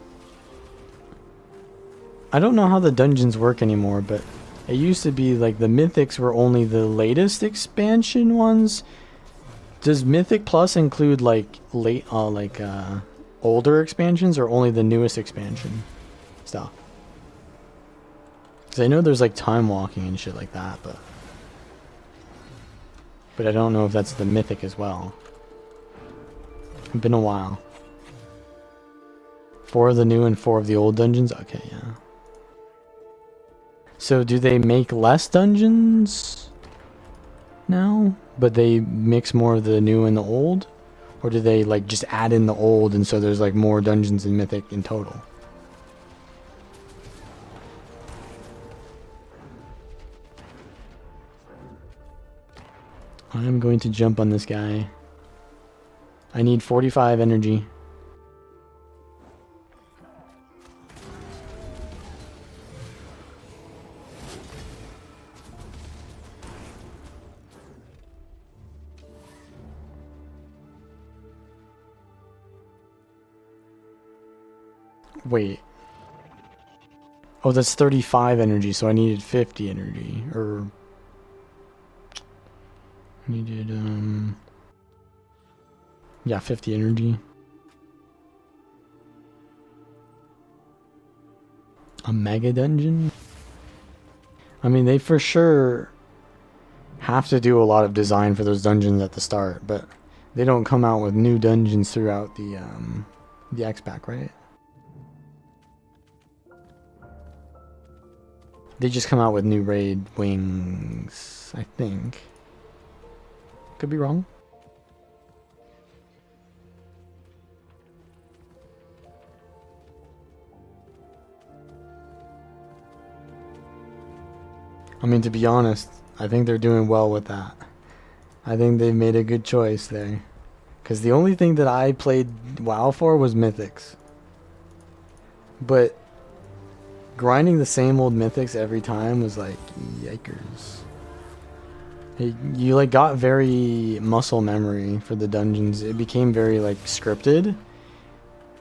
I don't know how the dungeons work anymore, but it used to be like the mythics were only the latest expansion ones. Does Mythic Plus include like older expansions, or only the newest expansion stuff? Because I know there's like time walking and shit like that, but I don't know if that's the Mythic as well. It's been a while. 4 of the new and 4 of the old dungeons? Okay, yeah. So do they make less dungeons now, but they mix more of the new and the old? Or do they like just add in the old and so there's like more dungeons in Mythic in total? I'm going to jump on this guy. I need 45 energy. Wait. Oh, that's 35 energy, so I needed 50 energy. Or... needed, yeah, 50 energy. A mega dungeon? I mean, they for sure have to do a lot of design for those dungeons at the start, but they don't come out with new dungeons throughout the X-Pack, right? They just come out with new raid wings, I think. Could be wrong. I mean, to be honest, I think they're doing well with that. I think they've made a good choice there. Because the only thing that I played WoW for was Mythics. But grinding the same old Mythics every time was like, yikers. You like got very muscle memory for the dungeons. It became very like scripted.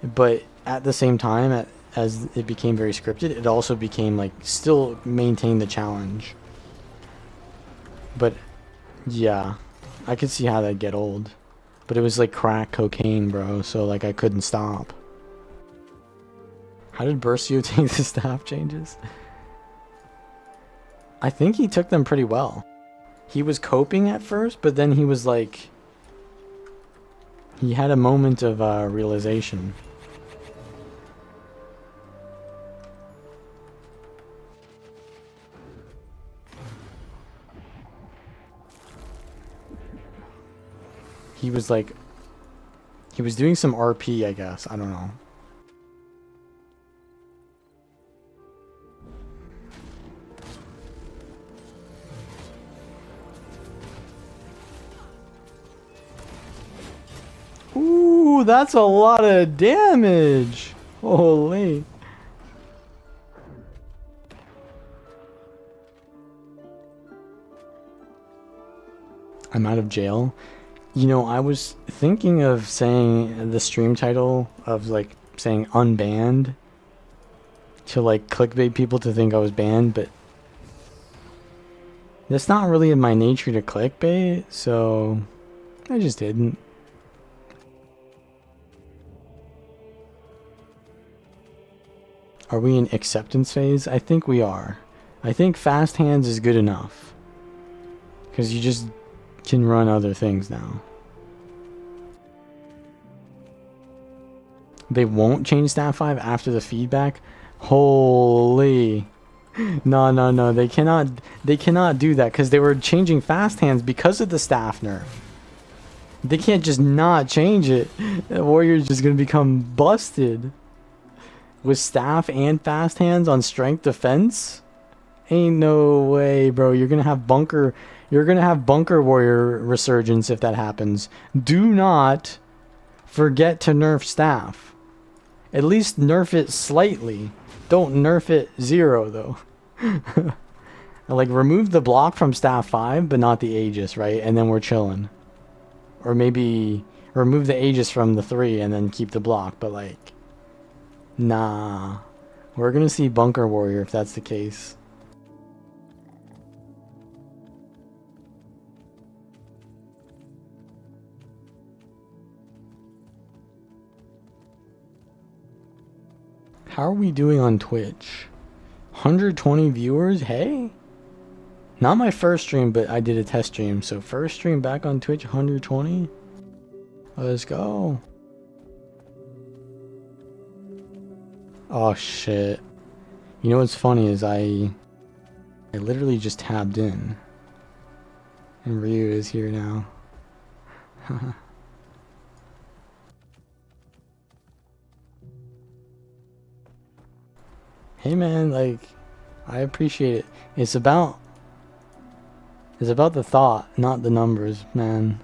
But at the same time, as it became very scripted, it also became like still maintained the challenge. But yeah, I could see how that'd get old. But it was like crack cocaine, bro, so like I couldn't stop. How did Burcio take the staff changes? I think he took them pretty well. He was coping at first, but then he was like... he had a moment of realization. He was like... he was doing some RP, I guess. I don't know. Ooh, that's a lot of damage. Holy. I'm out of jail. You know, I was thinking of saying the stream title of like saying unbanned to like clickbait people to think I was banned, but that's not really in my nature to clickbait, so I just didn't. Are we in acceptance phase? I think we are. I think fast hands is good enough. Because you just can run other things now. They won't change Staff 5 after the feedback? Holy. No. They cannot do that because they were changing fast hands because of the staff nerf. They can't just not change it. The warrior's just gonna become busted. With staff and fast hands on strength defense? Ain't no way, bro. You're gonna have bunker warrior resurgence if that happens. Do not forget to nerf staff. At least nerf it slightly. Don't nerf it 0 though. Like remove the block from staff 5 but not the Aegis, right? And then we're chilling. Or maybe remove the Aegis from the 3 and then keep the block, but like nah. We're gonna see bunker warrior if that's the case. How are we doing on Twitch? 120 viewers? Hey? Not my first stream, but I did a test stream. So first stream back on Twitch, 120? Let's go. Oh shit. You know what's funny is I literally just tabbed in. And Ryu is here now. Hey man, like, I appreciate it. It's about the thought, not the numbers, man.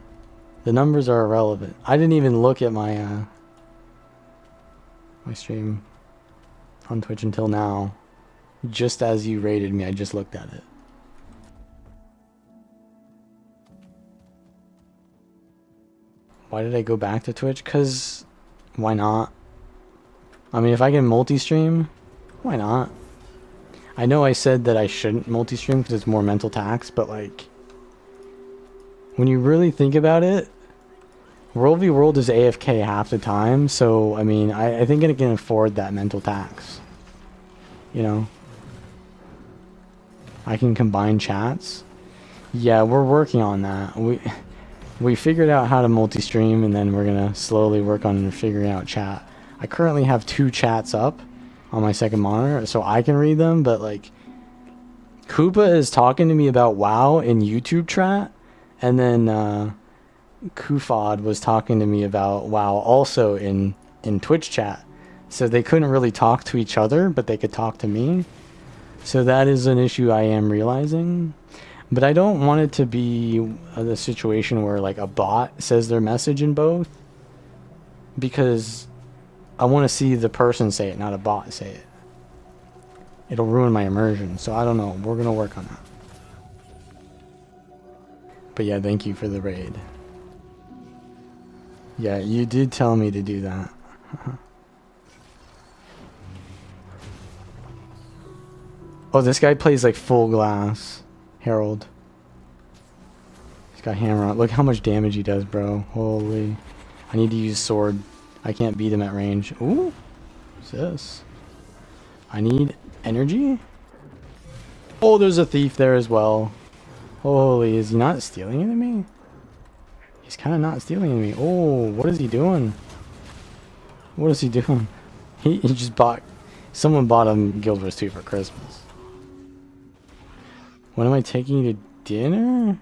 The numbers are irrelevant. I didn't even look at my my stream on Twitch until now. Just as you rated me, I just looked at it. Why did I go back to Twitch? 'Cause why not? I mean, if I can multi-stream, why not? I know I said that I shouldn't multi-stream because it's more mental tax, but like, when you really think about it, World v World is AFK half the time, so I mean, I think it can afford that mental tax. You know? I can combine chats. Yeah, we're working on that. We figured out how to multi-stream, and then we're gonna slowly work on figuring out chat. I currently have 2 chats up on my second monitor, so I can read them, but like, Koopa is talking to me about WoW in YouTube chat, and then Kufad was talking to me about WoW also in Twitch chat. So they couldn't really talk to each other, but they could talk to me. So that is an issue I am realizing. But I don't want it to be the situation where like a bot says their message in both, because I want to see the person say it, not a bot say it. It'll ruin my immersion, so I don't know. We're gonna work on that. But yeah, thank you for the raid. Yeah, you did tell me to do that. Oh, this guy plays like full glass. Herald. He's got hammer on. Look how much damage he does, bro. Holy. I need to use sword. I can't beat him at range. Ooh. What's this? I need energy? Oh, there's a thief there as well. Holy, is he not stealing it at me? He's kind of not stealing it at me. Oh, what is he doing? What is he doing? He just bought... Someone bought him Guild Wars 2 for Christmas. When am I taking you to dinner?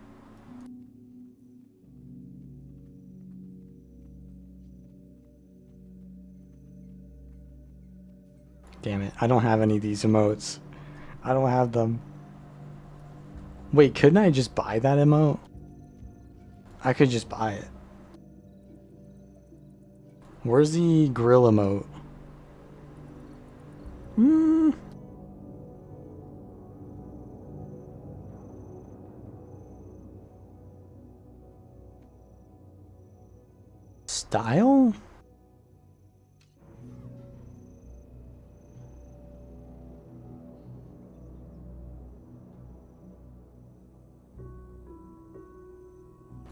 Damn it, I don't have any of these emotes. I don't have them. Wait, couldn't I just buy that emote? I could just buy it. Where's the grill emote? Style?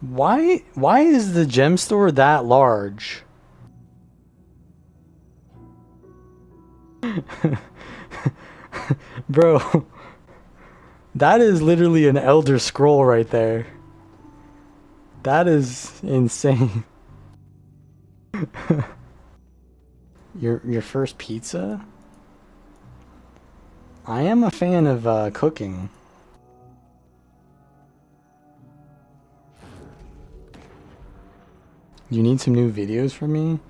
Why is the gem store that large? Bro, that is literally an Elder Scroll right there. That is insane. Your first pizza? I am a fan of cooking. You need some new videos from me?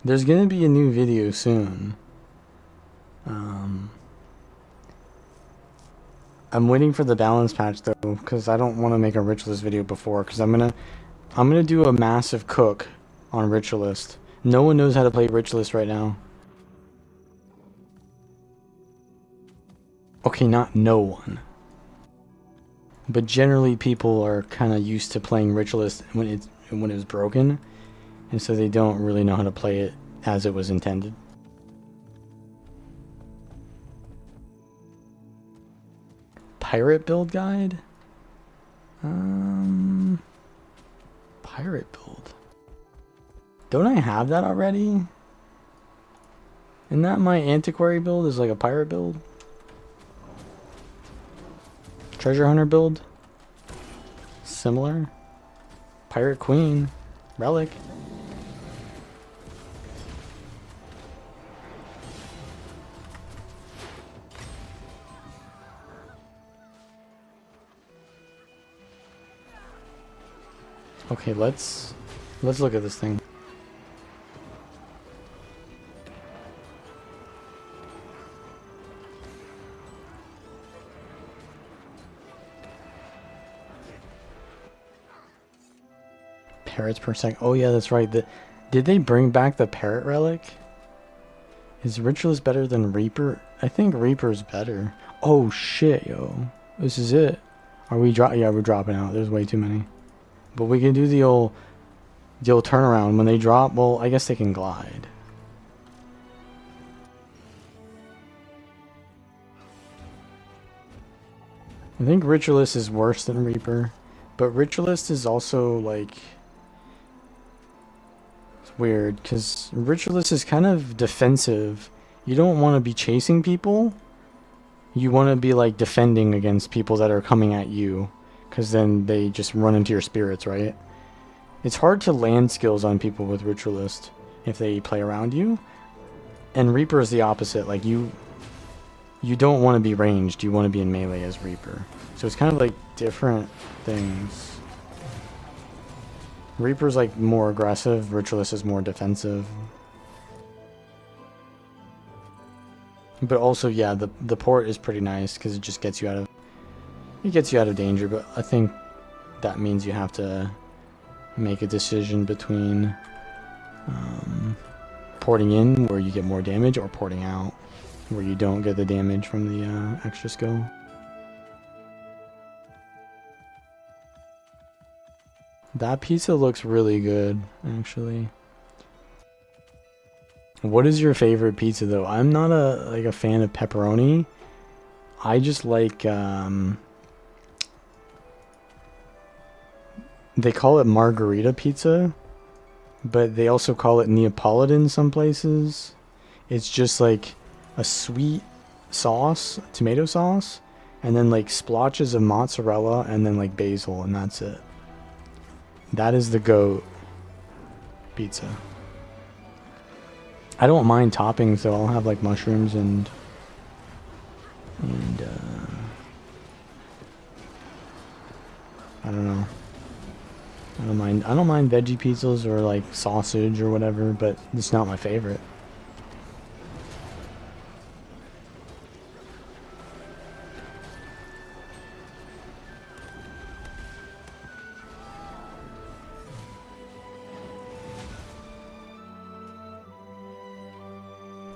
There's gonna be a new video soon. I'm waiting for the balance patch though, because I don't want to make a ritualist video before, because I'm gonna do a massive cook on ritualist. No one knows how to play ritualist right now. Okay, not no one. But generally people are kind of used to playing ritualist when it was broken, and so they don't really know how to play it as it was intended. Pirate build guide? Pirate build. Don't I have that already? Isn't that my antiquary build is like a pirate build? Treasure hunter build? Similar? Pirate queen? Relic? Okay, let's look at this thing. Parrots per second. Oh yeah, that's right. Did they bring back the parrot relic? Is Ritualist better than Reaper? I think Reaper's better. Oh shit, yo. This is it. Are we yeah, we're dropping out. There's way too many. But we can do the old turnaround. When they drop, well, I guess they can glide. I think Ritualist is worse than Reaper. But Ritualist is also like... It's weird, because Ritualist is kind of defensive. You don't want to be chasing people. You want to be like defending against people that are coming at you. Because then they just run into your spirits, right? It's hard to land skills on people with Ritualist if they play around you. And Reaper is the opposite. Like you don't want to be ranged. You want to be in melee as Reaper. So it's kind of like different things. Reaper's like more aggressive. Ritualist is more defensive. But also, yeah, the port is pretty nice because it just gets you out of... It gets you out of danger, but I think that means you have to make a decision between porting in, where you get more damage, or porting out, where you don't get the damage from the extra skill. That pizza looks really good, actually. What is your favorite pizza, though? I'm not a fan of pepperoni. I just like... They call it margarita pizza, but they also call it Neapolitan some places. It's just like a sweet sauce, tomato sauce, and then like splotches of mozzarella and then like basil, and that's it. That is the GOAT pizza. I don't mind toppings though. I'll have like mushrooms and I don't know. I don't mind veggie pizzas or like sausage or whatever, but it's not my favorite.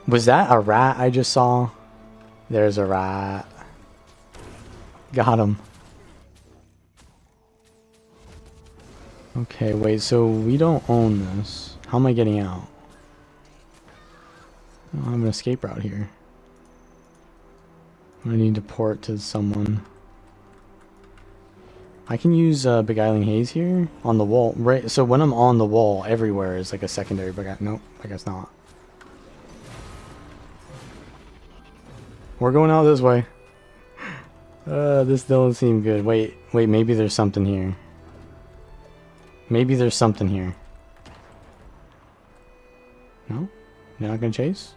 Was that a rat I just saw? There's a rat. Got him. Okay, wait, so we don't own this. How am I getting out? I don't have an escape route here. I need to port to someone. I can use Beguiling Haze here on the wall. Right, so when I'm on the wall, everywhere is like a secondary nope, I guess not. We're going out this way. This doesn't seem good. Wait, maybe there's something here. Maybe there's something here. No? You're not gonna chase?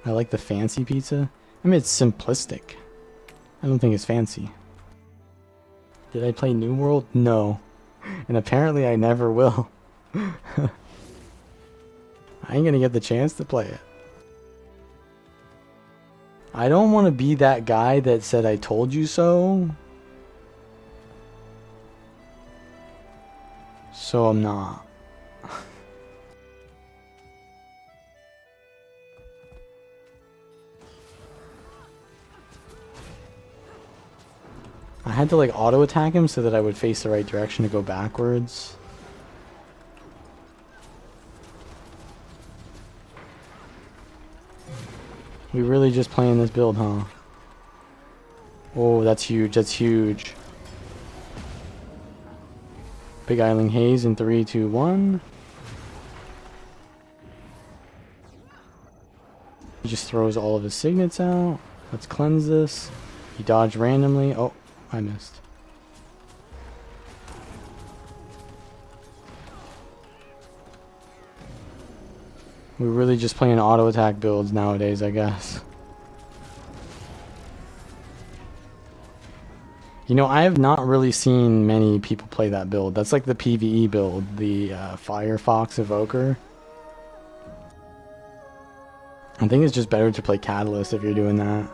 I like the fancy pizza. I mean, it's simplistic. I don't think it's fancy. Did I play New World? No. And apparently I never will. I ain't gonna get the chance to play it. I don't want to be that guy that said I told you so. So I'm not. I had to like auto attack him so that I would face the right direction to go backwards. We really just playing this build, huh? Oh, that's huge. That's huge. Big Island Haze in 3, 2, 1. He just throws all of his signets out. Let's cleanse this. He dodged randomly. Oh, I missed. We're really just playing auto attack builds nowadays, I guess. You know, I have not really seen many people play that build. That's like the PvE build, the Firefox Evoker. I think it's just better to play Catalyst if you're doing that.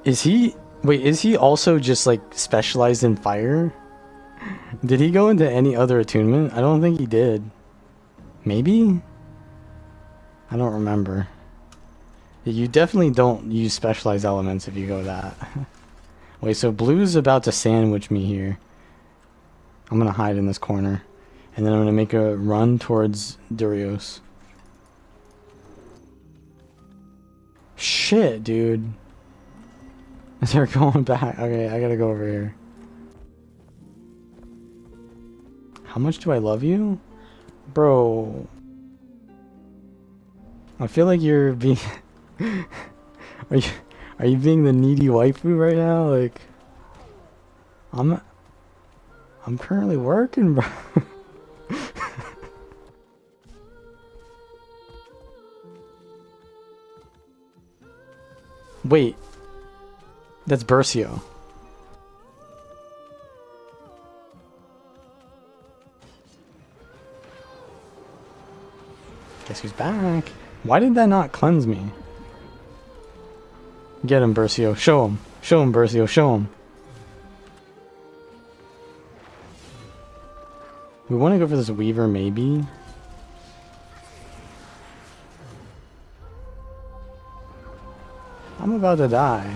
Is he... Wait, is he also just like specialized in fire? Did he go into any other attunement? I don't think he did. Maybe? I don't remember. You definitely don't use specialized elements if you go that. Wait, so blue's about to sandwich me here. I'm gonna hide in this corner. And then I'm gonna make a run towards Durios. Shit, dude. They're going back. Okay, I gotta go over here. How much do I love you? Bro. I feel like you're being... Are you being the needy waifu right now? Like... I'm currently working, bro. Wait. That's Bercio. Guess who's back? Why did that not cleanse me? Get him, Bercio. Show him. Show him, Bercio. Show him. We want to go for this Weaver, maybe. I'm about to die.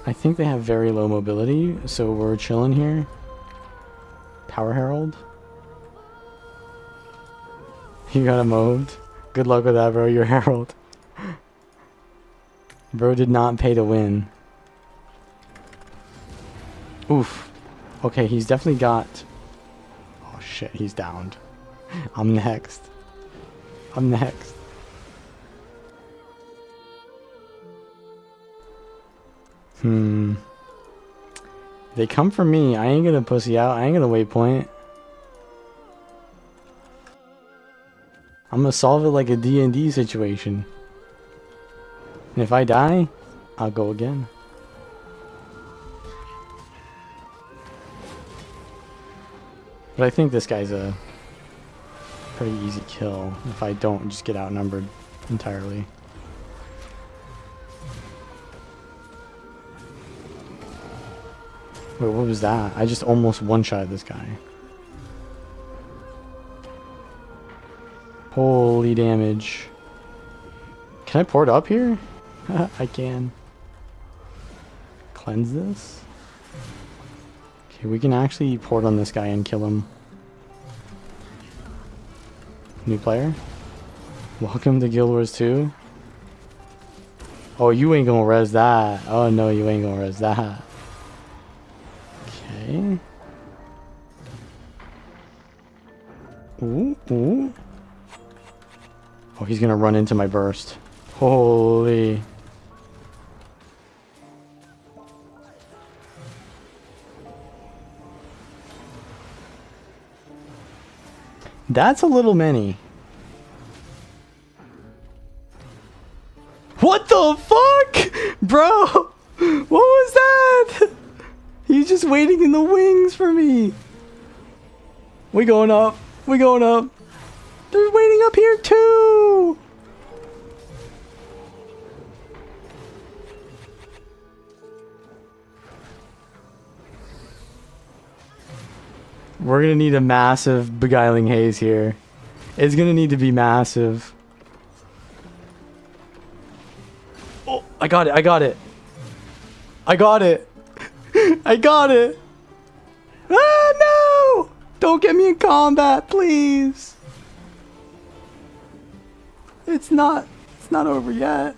I think they have very low mobility, so we're chilling here. Power Herald. You got him moved. Good luck with that, bro. You're Herald. Bro did not pay to win. Oof. Okay, he's definitely got... Oh shit, he's downed. I'm next. I'm next. They come for me. I ain't gonna pussy out. I ain't gonna waypoint. I'm gonna solve it like a D&D situation. And if I die, I'll go again. But I think this guy's a pretty easy kill if I don't just get outnumbered entirely. Wait, what was that? I just almost one-shot this guy. Holy damage. Can I port up here? I can. Cleanse this? Okay, we can actually port on this guy and kill him. New player? Welcome to Guild Wars 2. Oh, you ain't gonna res that. Oh no, you ain't gonna res that. Okay. Ooh, ooh. Oh, he's gonna run into my burst. Holy. That's a little many. What the fuck? Bro! What was that? wings for me. We going up. We going up. They're waiting up here too. We're gonna need a massive beguiling haze here. It's gonna need to be massive. Oh, I got it. I got it. I got it. I got it. Ah, no! Don't get me in combat, please. It's not over yet.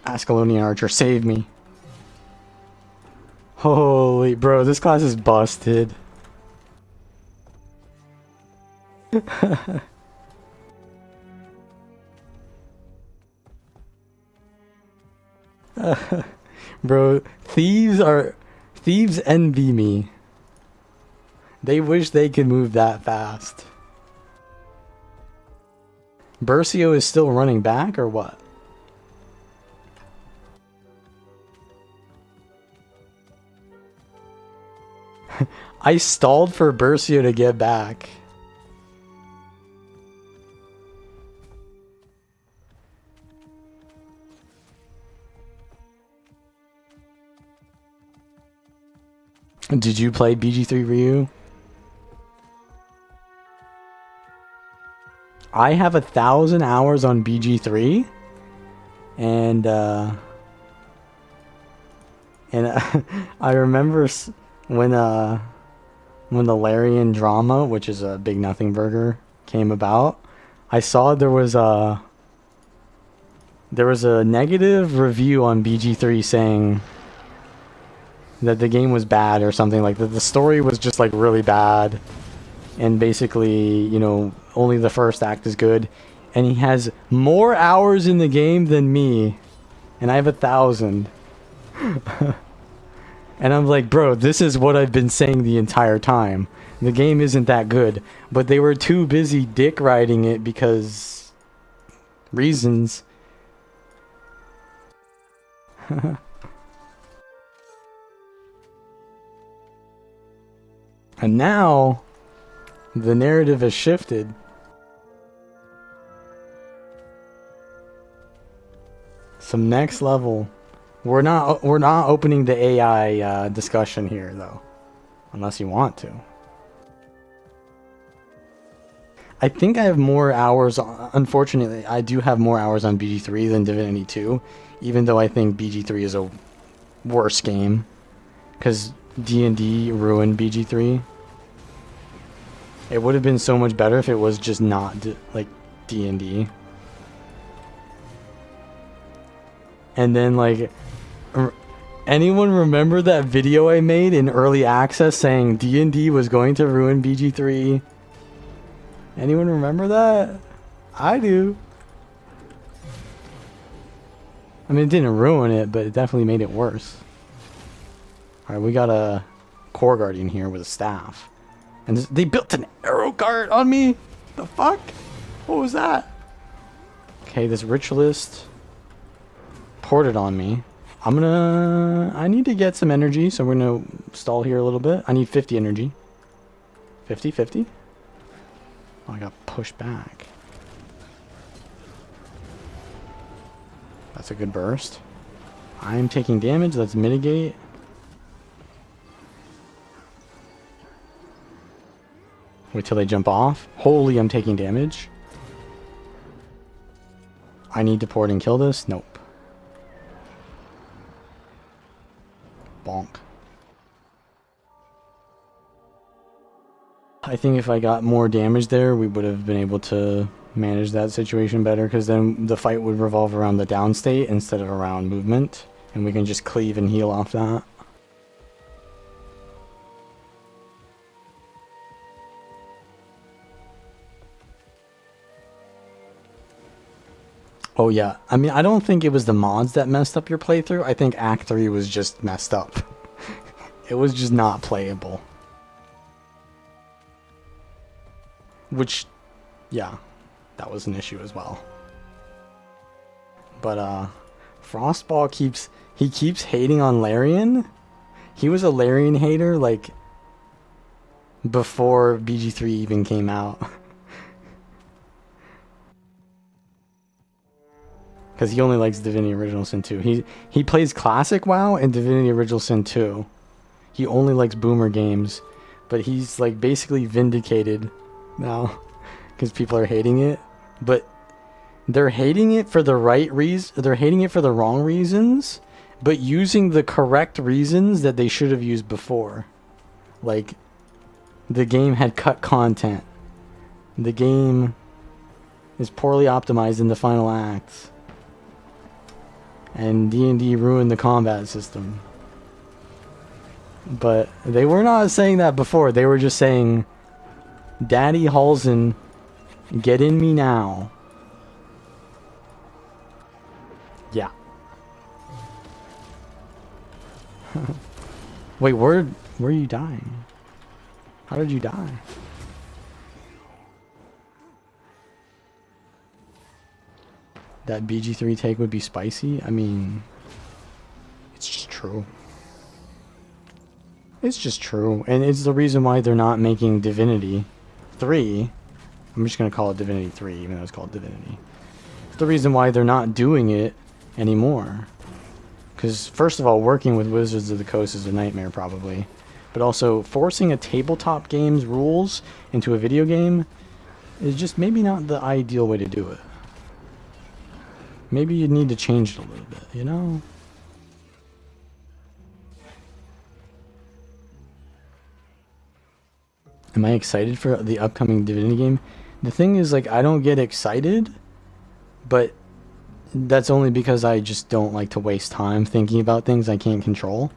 Ascalonian Archer, save me. Holy bro, this class is busted. Bro, thieves envy me. They wish they could move that fast. Bercio is still running back or what? I stalled for Bercio to get back. Did you play BG3 Ryu? I have 1,000 hours on BG3, and I remember when the Larian drama, which is a Big Nothing Burger, came about. I saw there was a negative review on BG3 saying that the game was bad or something, like that the story was just like really bad, and basically, you know, only the first act is good, and he has more hours in the game than me, and I have 1,000. And I'm like, bro, this is what I've been saying the entire time. The game isn't that good, but they were too busy dick riding it because reasons. And now the narrative has shifted. Some next level. We're not opening the AI discussion here though, unless you want to. I think I have more hours. Unfortunately, I do have more hours on BG3 than Divinity 2, even though I think BG3 is a worse game, because D&D ruined BG3. It would have been so much better if it was just not like D&D. And then like, anyone remember that video I made in early access saying D&D was going to ruin BG3? Anyone remember that? I do. I mean, it didn't ruin it, but it definitely made it worse. Alright, we got a Core Guardian here with a staff. And they built an arrow guard on me? The fuck? What was that? Okay, this ritualist ported on me. I need to get some energy, so we're gonna stall here a little bit. I need 50 energy. 50? Oh, I got pushed back. That's a good burst. I'm taking damage. Let's mitigate. Wait till they jump off. Holy, I'm taking damage. I need to port and kill this. Nope. Bonk. I think if I got more damage there, we would have been able to manage that situation better, because then the fight would revolve around the down state instead of around movement, and we can just cleave and heal off that. Oh yeah, I mean, I don't think it was the mods that messed up your playthrough. I think Act 3 was just messed up. It was just not playable. Which, yeah, that was an issue as well. But Frostball keeps hating on Larian. He was a Larian hater, like, before BG3 even came out. Because he only likes Divinity Original Sin 2. He plays Classic WoW and Divinity Original Sin 2. He only likes boomer games. But he's, like, basically vindicated now. Because people are hating it. But they're hating it for the right reason. They're hating it for the wrong reasons. But using the correct reasons that they should have used before. Like, the game had cut content. The game is poorly optimized in the final acts. And D&D ruined the combat system. But they were not saying that before. They were just saying, Daddy Halsin, get in me now. Yeah. Wait, where are you dying? How did you die? That BG3 take would be spicy? I mean, it's just true. It's just true. And it's the reason why they're not making Divinity 3. I'm just going to call it Divinity 3, even though it's called Divinity. It's the reason why they're not doing it anymore. Because, first of all, working with Wizards of the Coast is a nightmare, probably. But also, forcing a tabletop game's rules into a video game is just maybe not the ideal way to do it. Maybe you need to change it a little bit, you know? Am I excited for the upcoming Divinity game? The thing is, like, I don't get excited, but that's only because I just don't like to waste time thinking about things I can't control.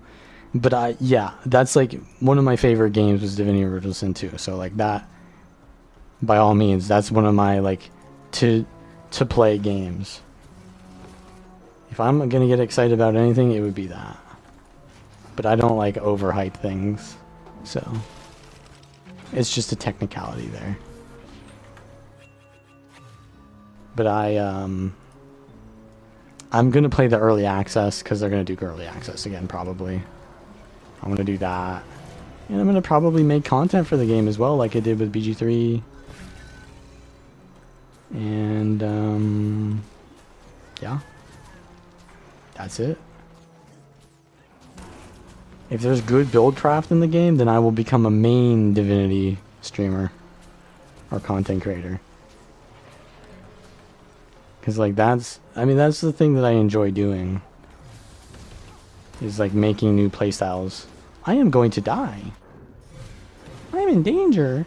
But yeah, that's like one of my favorite games was Divinity Original Sin 2. So like that, by all means, that's one of my like to play games. If I'm gonna get excited about anything, it would be that. But I don't like overhype things, so it's just a technicality there. But I'm gonna play the early access because they're gonna do early access again probably. I'm gonna do that, and I'm gonna probably make content for the game as well, like I did with BG3. And yeah, that's it. If there's good build craft in the game, then I will become a main Divinity streamer or content creator. Because like that's the thing that I enjoy doing. Is like making new playstyles. I am going to die. I am in danger.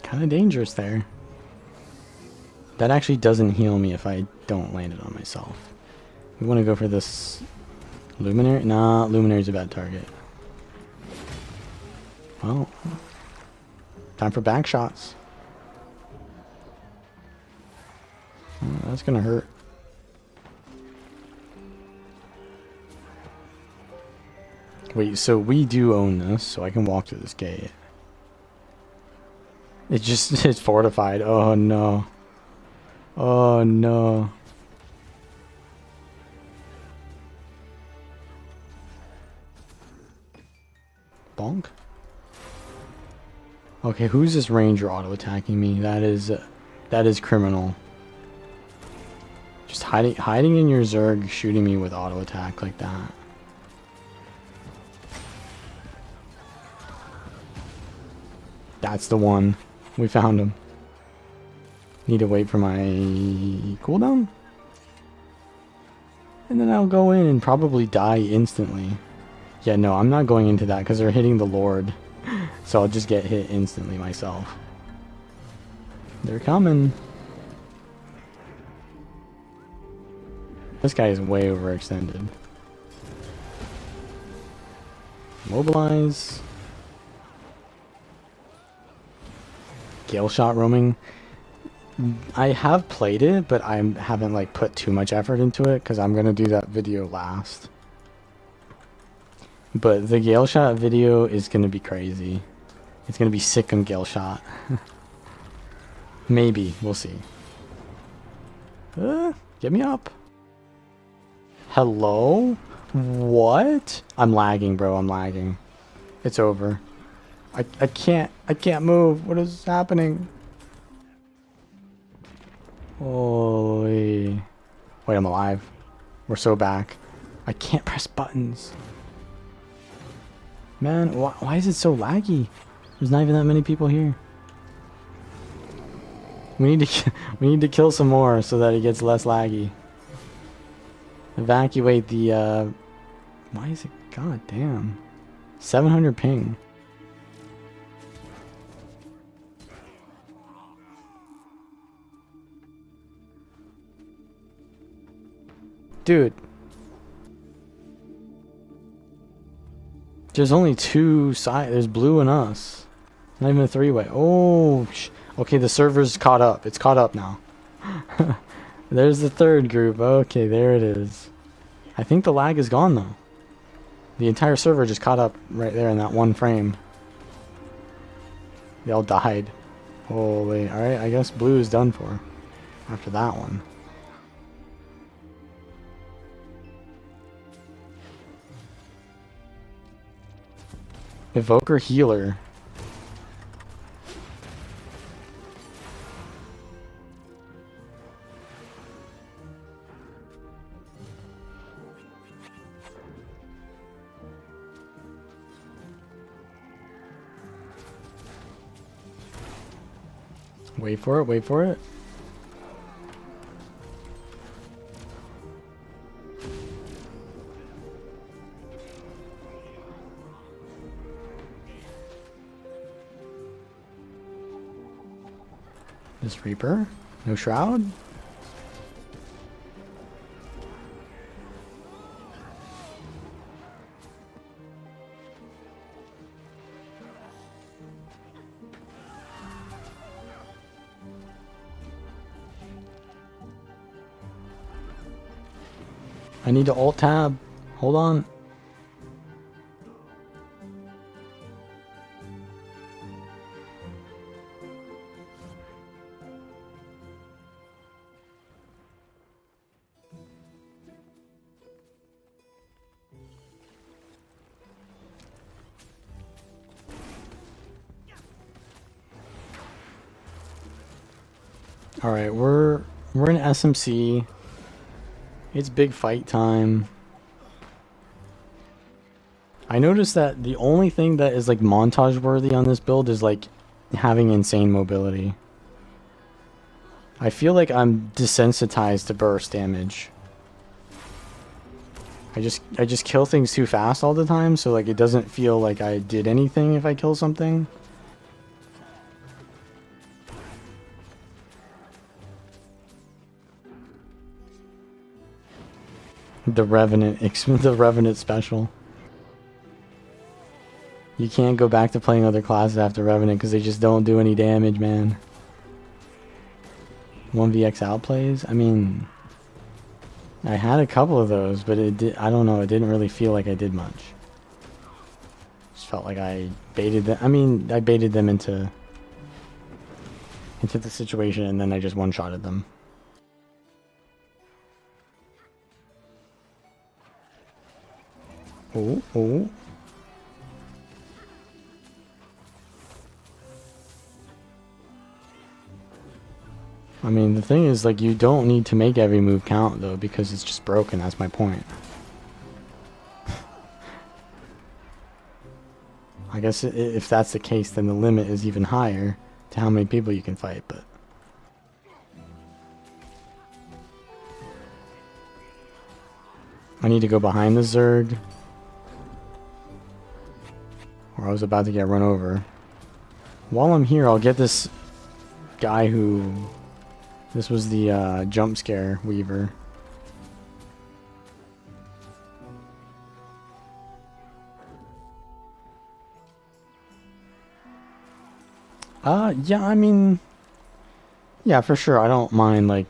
Kind of dangerous there. That actually doesn't heal me if I don't land it on myself. We want to go for this Luminary? Nah, Luminary's a bad target. Well, time for back shots. Oh, that's gonna hurt. Wait, so we do own this, so I can walk through this gate. It's fortified. Oh no. Oh no. Bonk. Okay, who's this ranger auto attacking me? That is criminal. Just hiding in your Zerg, shooting me with auto attack like that. That's the one. We found him. Need to wait for my cooldown. And then I'll go in and probably die instantly. Yeah, no, I'm not going into that because they're hitting the Lord. So I'll just get hit instantly myself. They're coming. This guy is way overextended. Mobilize. Gale shot roaming. I have played it, but I haven't like put too much effort into it because I'm gonna do that video last. But the Gale Shot video is gonna be crazy. It's gonna be sick on Gale Shot. Maybe. We'll see. Get me up. Hello? What? I'm lagging, bro. I'm lagging. It's over. I can't move. What is happening? Holy. Wait, I'm alive. We're so back. I can't press buttons. Man, why is it so laggy? There's not even that many people here. We need to kill some more so that it gets less laggy. Evacuate the why is it, god damn, 700 ping. Dude, there's only two sides. There's blue and us. Not even a three-way. Oh, okay, the server's caught up. It's caught up now. There's the third group. Okay, there it is. I think the lag is gone, though. The entire server just caught up right there in that one frame. They all died. Holy. Alright, I guess blue is done for after that one. Evoker healer. Wait for it, wait for it. This Reaper, no shroud. I need to alt tab. Hold on. All right, we're in SMC. It's big fight time. I noticed that the only thing that is like montage worthy on this build is like having insane mobility. I feel like I'm desensitized to burst damage. I just kill things too fast all the time, so like it doesn't feel like I did anything if I kill something. The Revenant, the Revenant special. You can't go back to playing other classes after Revenant because they just don't do any damage, man. 1vx outplays? I mean, I had a couple of those, but I don't know, it didn't really feel like I did much. Just felt like I baited them. I mean, I baited them into the situation and then I just one-shotted them. Oh, oh. I mean, the thing is, like, you don't need to make every move count, though, because it's just broken. That's my point. I guess if that's the case, then the limit is even higher to how many people you can fight, but... I need to go behind the Zerg. Or I was about to get run over. While I'm here, I'll get this guy who... This was the jump scare Weaver. Yeah, I mean... Yeah, for sure. I don't mind, like,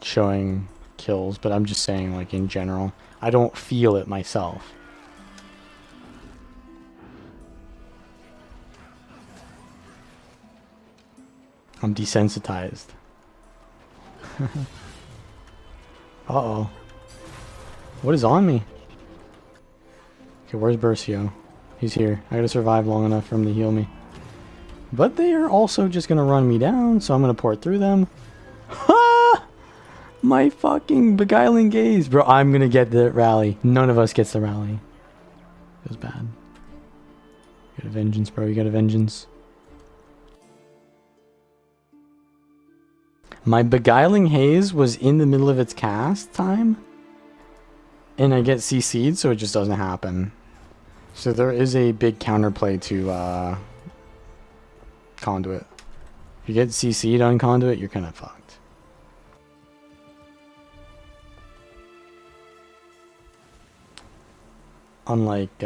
showing kills, but I'm just saying, like, in general. I don't feel it myself. I'm desensitized. Uh-oh. What is on me? Okay, where's Bercio? He's here. I gotta survive long enough for him to heal me. But they are also just gonna run me down, so I'm gonna port through them. Ha! My fucking beguiling gaze. Bro, I'm gonna get the rally. None of us gets the rally. Feels bad. You got a vengeance, bro. You got a vengeance. My beguiling haze was in the middle of its cast time. And I get CC'd, so it just doesn't happen. So there is a big counterplay to Conduit. If you get CC'd on Conduit, you're kind of fucked. Unlike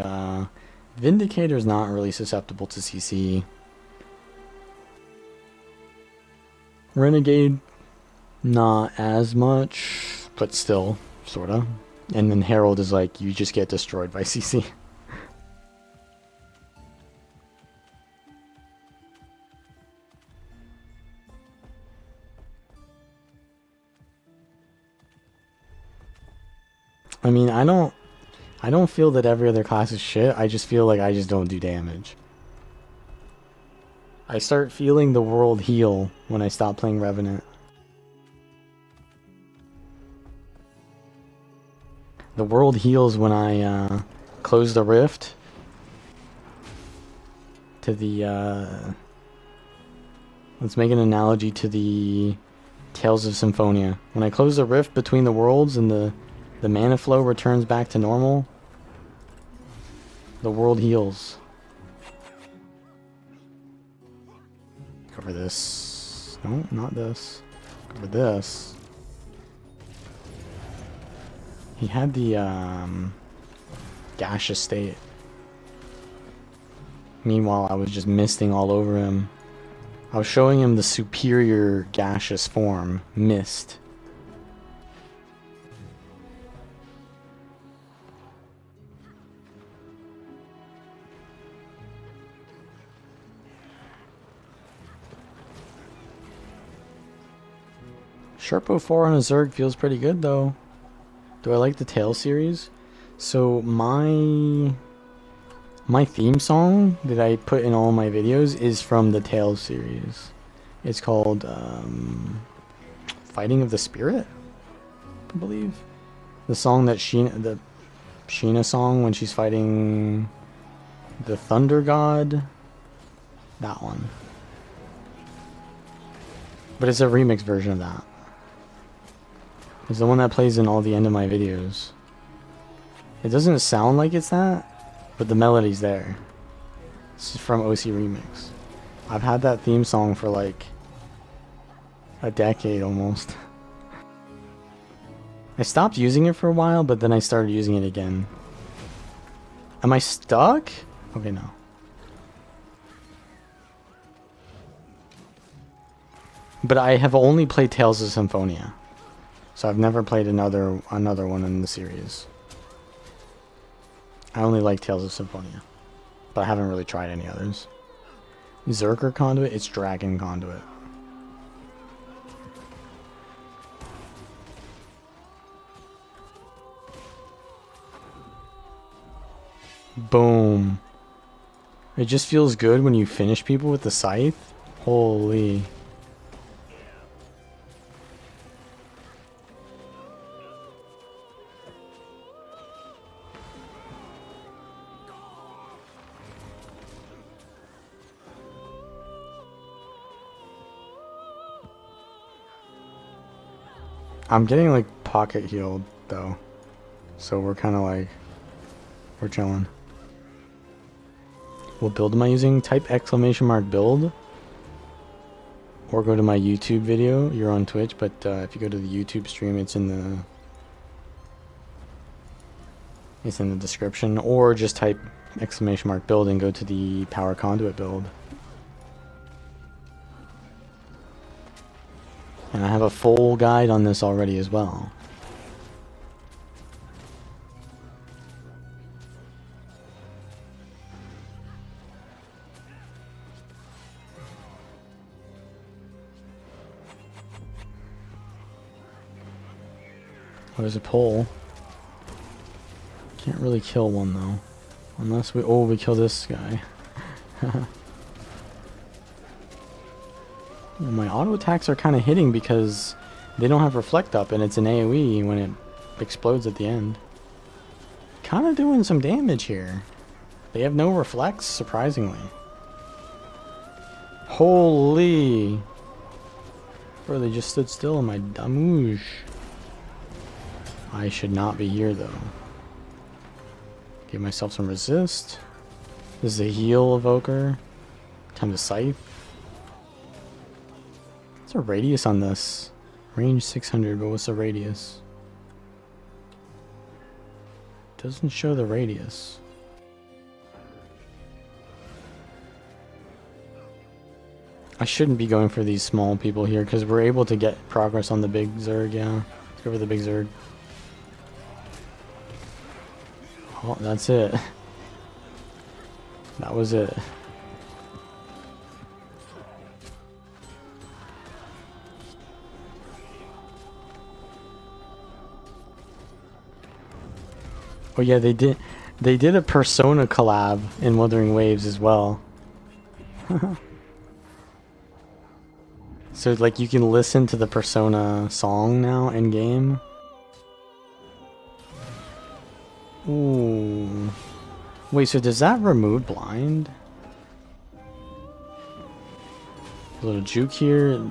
Vindicator's not really susceptible to CC. Renegade, not as much, but still, sorta. And then Herald is like, you just get destroyed by CC. I mean, I don't feel that every other class is shit. I just feel like I just don't do damage. I start feeling the world heal when I stop playing Revenant. The world heals when I close the rift to the let's make an analogy to the Tales of Symphonia. When I close the rift between the worlds and the mana flow returns back to normal, the world heals. Cover this. No, not this. Cover this. He had the gaseous state. Meanwhile, I was just misting all over him. I was showing him the superior gaseous form, mist. Sherpo 4 on a Zerg feels pretty good though. Do I like the Tale series? So my theme song that I put in all my videos is from the Tales series. It's called Fighting of the Spirit, I believe. The song that the Sheena song when she's fighting the Thunder God. That one. But it's a remix version of that. It's the one that plays in all the end of my videos. It doesn't sound like it's that, but the melody's there. This is from OC Remix. I've had that theme song for like a decade almost. I stopped using it for a while, but then I started using it again. Am I stuck? Okay, no. But I have only played Tales of Symphonia. So I've never played another one in the series. I only like Tales of Symphonia. But I haven't really tried any others. Zerker Conduit? It's Dragon Conduit. Boom. It just feels good when you finish people with the scythe. Holy. I'm getting like pocket healed though. So we're kind of like, we're chilling. What build am I using? Type !_ build. Or go to my YouTube video. You're on Twitch, but if you go to the YouTube stream, it's in the description. Or just type ! build and go to the power conduit build. And I have a full guide on this already as well. Oh, there's a pole. Can't really kill one though. Unless we... Oh, we kill this guy. Well, my auto attacks are kind of hitting because they don't have reflect up and it's an AoE when it explodes at the end. Kind of doing some damage here. They have no reflex, surprisingly. Holy! Bro, they just stood still in my damage. I should not be here though. Give myself some resist. This is a heal evoker. Time to scythe. What's the radius on this? Range 600, but what's the radius? Doesn't show the radius. I shouldn't be going for these small people here because we're able to get progress on the big Zerg, yeah. Let's go for the big Zerg. Oh, that's it. That was it. Oh yeah, they did a Persona collab in Wuthering Waves as well. So like you can listen to the Persona song now in game. Ooh. Wait, so does that remove blind? A little juke here.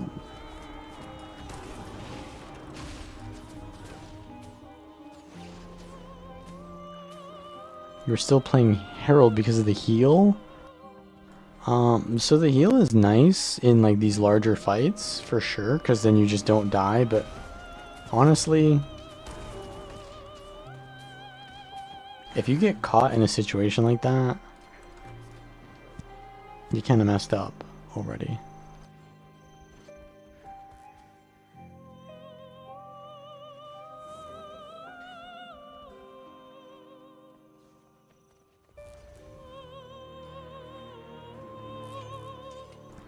You're still playing Herald because of the heal? So the heal is nice in like these larger fights for sure, because then you just don't die, but honestly, if you get caught in a situation like that, you kind of messed up already.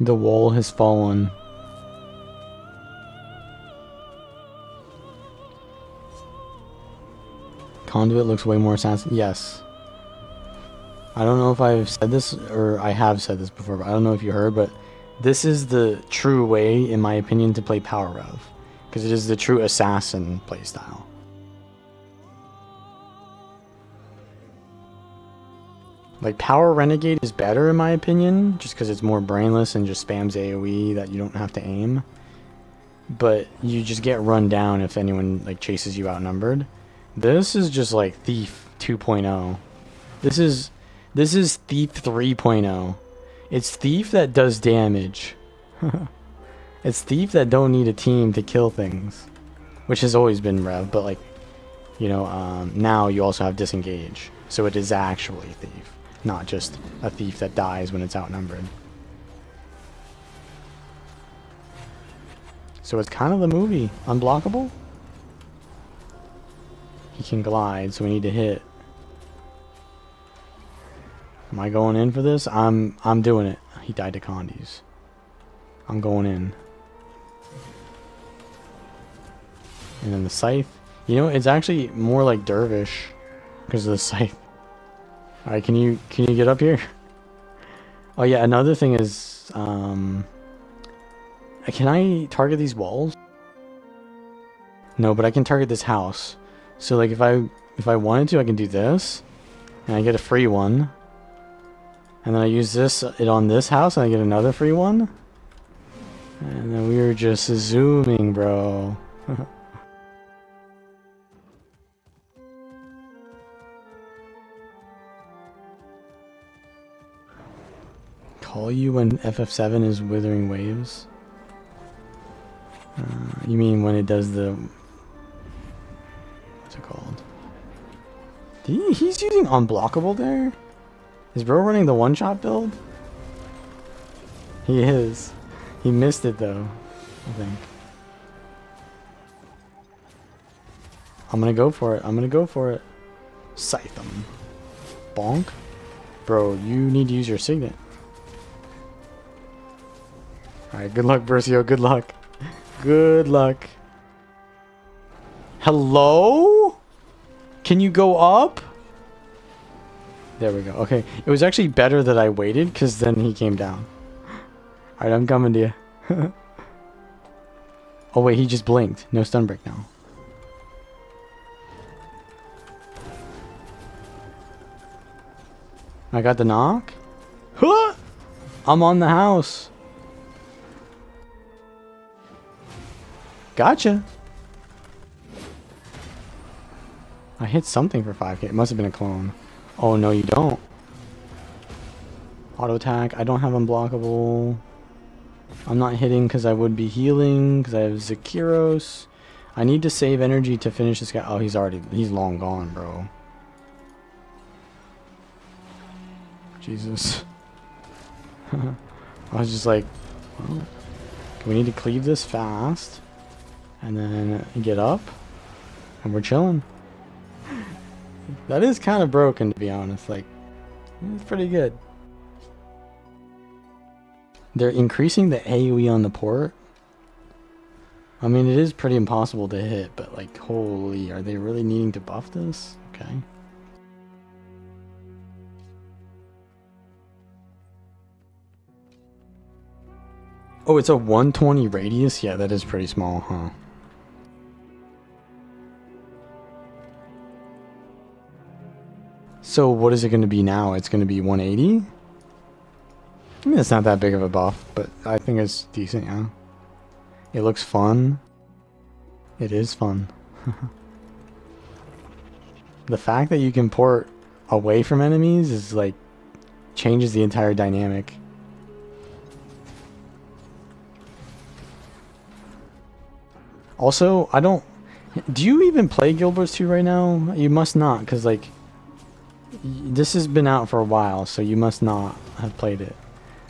The wall has fallen. Conduit looks way more assassin. Yes. I don't know if I've said this, or I have said this before, but I don't know if you heard, but this is the true way, in my opinion, to play Power Rev. Because it is the true assassin playstyle. Like, Power Renegade is better in my opinion, just because it's more brainless and just spams AoE that you don't have to aim. But you just get run down if anyone like chases you outnumbered. This is just like Thief 2.0. This is Thief 3.0. It's Thief that does damage. It's Thief that don't need a team to kill things, which has always been Rev, but like, you know, now you also have Disengage, so it is actually Thief. Not just a thief that dies when it's outnumbered. So it's kind of the movie. Unblockable? He can glide, so we need to hit. Am I going in for this? I'm doing it. He died to Condis. I'm going in. And then the scythe. You know, it's actually more like Dervish because of the scythe. Alright, can you get up here? Oh yeah, another thing is, can I target these walls? No, but I can target this house. So like if I wanted to, I can do this, and I get a free one. And then I use it on this house, and I get another free one. And then we were just zooming, bro. Call you when FF7 is Withering Waves? You mean when it does the... What's it called? He's using Unblockable there? Is bro running the one-shot build? He is. He missed it though, I think. I'm gonna go for it. I'm gonna go for it. Scythe him. Bonk. Bro, you need to use your signet. Alright, good luck, Bercio. Good luck. Good luck. Hello? Can you go up? There we go. Okay. It was actually better that I waited because then he came down. Alright, I'm coming to you. Oh wait, he just blinked. No stun break now. I got the knock. Huh! I'm on the house. Gotcha. I hit something for 5k. It must have been a clone. Oh no, you don't. Auto attack. I don't have unblockable. I'm not hitting because I would be healing because I have Zakiros. I need to save energy to finish this guy. Oh, he's long gone, bro. Jesus. I was just like, well, we need to cleave this fast and then get up and we're chilling. That is kind of broken, to be honest. Like, it's pretty good. They're increasing the AoE on the port. I mean, it is pretty impossible to hit, but like, holy, are they really needing to buff this? Okay. Oh, it's a 120 radius? Yeah, that is pretty small, huh? So what is it going to be now? It's going to be 180? I mean, it's not that big of a buff, but I think it's decent, yeah. It looks fun. It is fun. The fact that you can port away from enemies is like, changes the entire dynamic. Also, do you even play Guild Wars 2 right now? You must not, because like, this has been out for a while, so you must not have played it.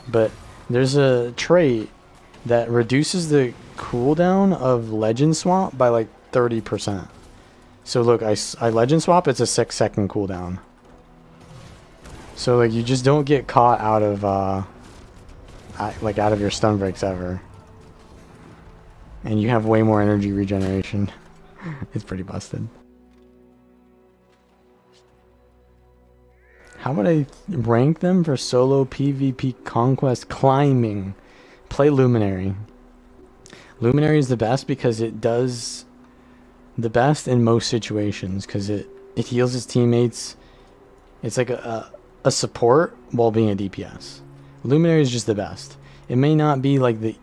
But there's a trait that reduces the cooldown of legend swap by like 30%. So look, I legend swap, it's a 6-second cooldown. So like, you just don't get caught out of out of your stun breaks ever. And you have way more energy regeneration. It's pretty busted. How would I rank them for solo PvP conquest climbing? Play Luminary. Luminary is the best because it does the best in most situations because it heals its teammates. It's like a support while being a DPS. Luminary is just the best. It may not be like the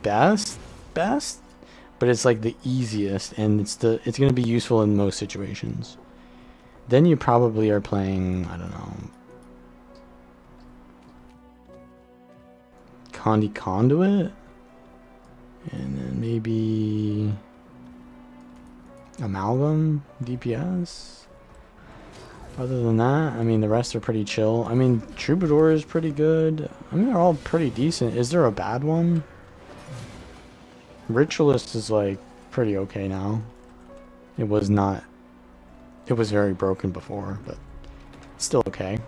best, but it's like the easiest, and it's going to be useful in most situations. Then you probably are playing, I don't know, Conduit, and then maybe Amalgam DPS. Other than that, I mean, the rest are pretty chill. I mean, Troubadour is pretty good. I mean, they're all pretty decent. Is there a bad one? Ritualist is like pretty okay now. It was not. It was very broken before, but still okay.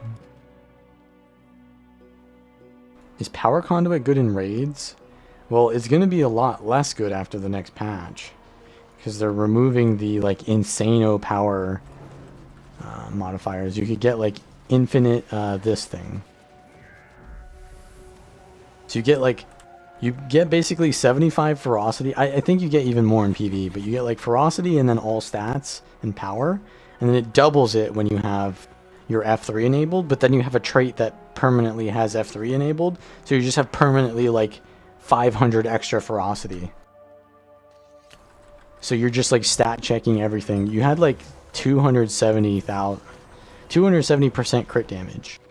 Is Power Conduit good in raids? Well, it's going to be a lot less good after the next patch. Because they're removing the, like, insano power modifiers. You could get, like, infinite this thing. So you get, like, you get basically 75 ferocity. I think you get even more in PvE, but you get, like, ferocity and then all stats and power. And then it doubles it when you have your F3 enabled, but then you have a trait that permanently has F3 enabled. So you just have permanently like 500 extra ferocity. So you're just like stat checking everything. You had like 270% crit damage,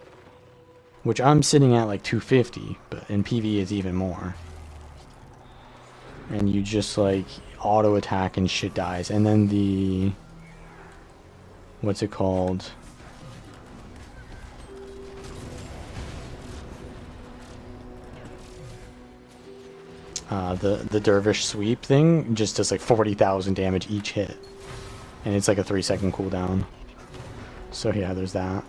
which I'm sitting at like 250, but in PvE is even more. And you just like auto attack and shit dies. And then the... what's it called? The dervish sweep thing just does like 40,000 damage each hit, and it's like a 3-second cooldown. So yeah, there's that.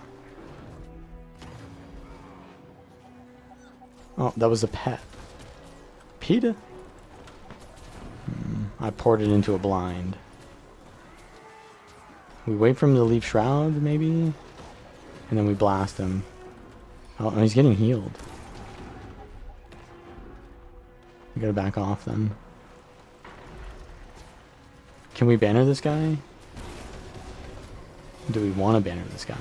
Oh, that was a pet. PETA? I poured it into a blind. We wait for him to leave Shroud, maybe? And then we blast him. Oh, he's getting healed. We gotta back off then. Can we banner this guy? Do we want to banner this guy?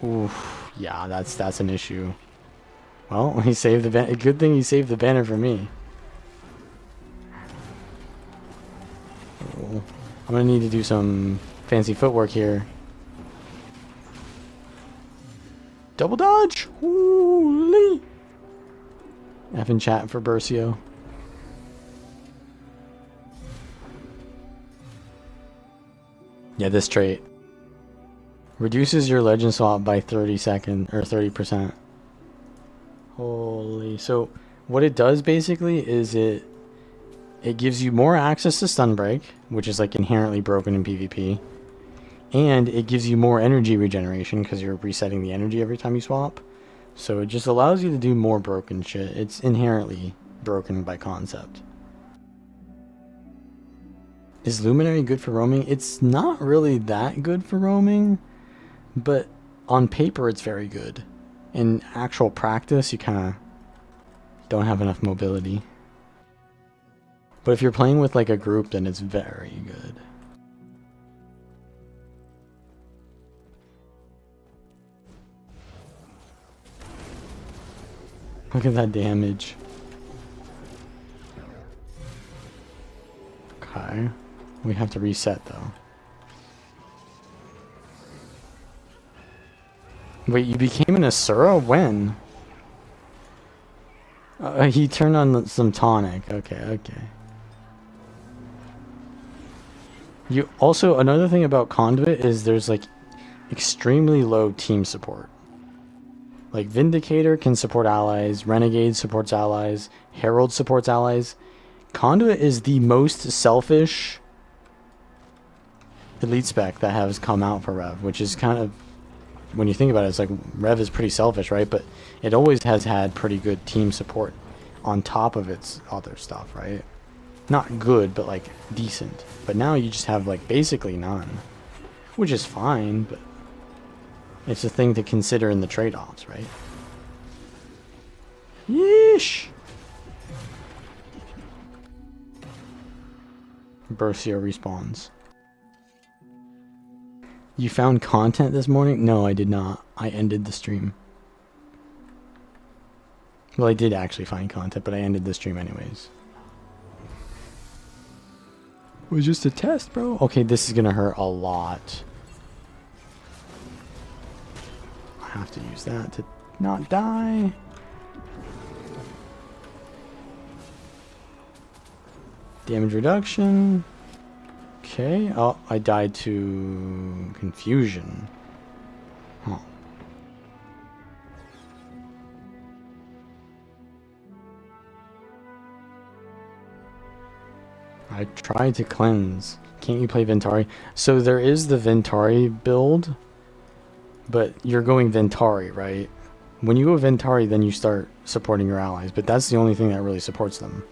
Oof, yeah, that's an issue. Well, he saved the banner. Good thing he saved the banner for me. Oh, I'm gonna need to do some fancy footwork here. Double dodge! Holy! F in chat for Bercio. Yeah, this trait reduces your legend swap by 30%. Holy. So what it does basically is it gives you more access to stun break, which is like inherently broken in PvP, and it gives you more energy regeneration because you're resetting the energy every time you swap. So it just allows you to do more broken shit. It's inherently broken by concept. Is Luminary good for roaming? It's not really that good for roaming, but on paper it's very good. In actual practice, you kind of don't have enough mobility. But if you're playing with like a group, then it's very good. Look at that damage. Okay. We have to reset though. Wait, you became an Asura? When? He turned on some tonic. Okay, okay. You also, another thing about Conduit is there's like extremely low team support. Like Vindicator can support allies, Renegade supports allies, Herald supports allies. Conduit is the most selfish elite spec that has come out for Rev, which is kind of, when you think about it, it's like Rev is pretty selfish, right? But it always has had pretty good team support on top of its other stuff, right? Not good, but like decent. But now you just have like basically none, which is fine, but it's a thing to consider in the trade-offs, right? Yeesh! Bercio respawns. You found content this morning? No, I did not. I ended the stream. Well, I did actually find content, but I ended the stream anyways. It was just a test, bro. Okay, this is gonna hurt a lot. I have to use that to not die. Damage reduction. Okay. Oh, I died to confusion. Huh. I tried to cleanse. Can't you play Ventari? So there is the Ventari build, but you're going Ventari, right? When you go Ventari, then you start supporting your allies, but that's the only thing that really supports them.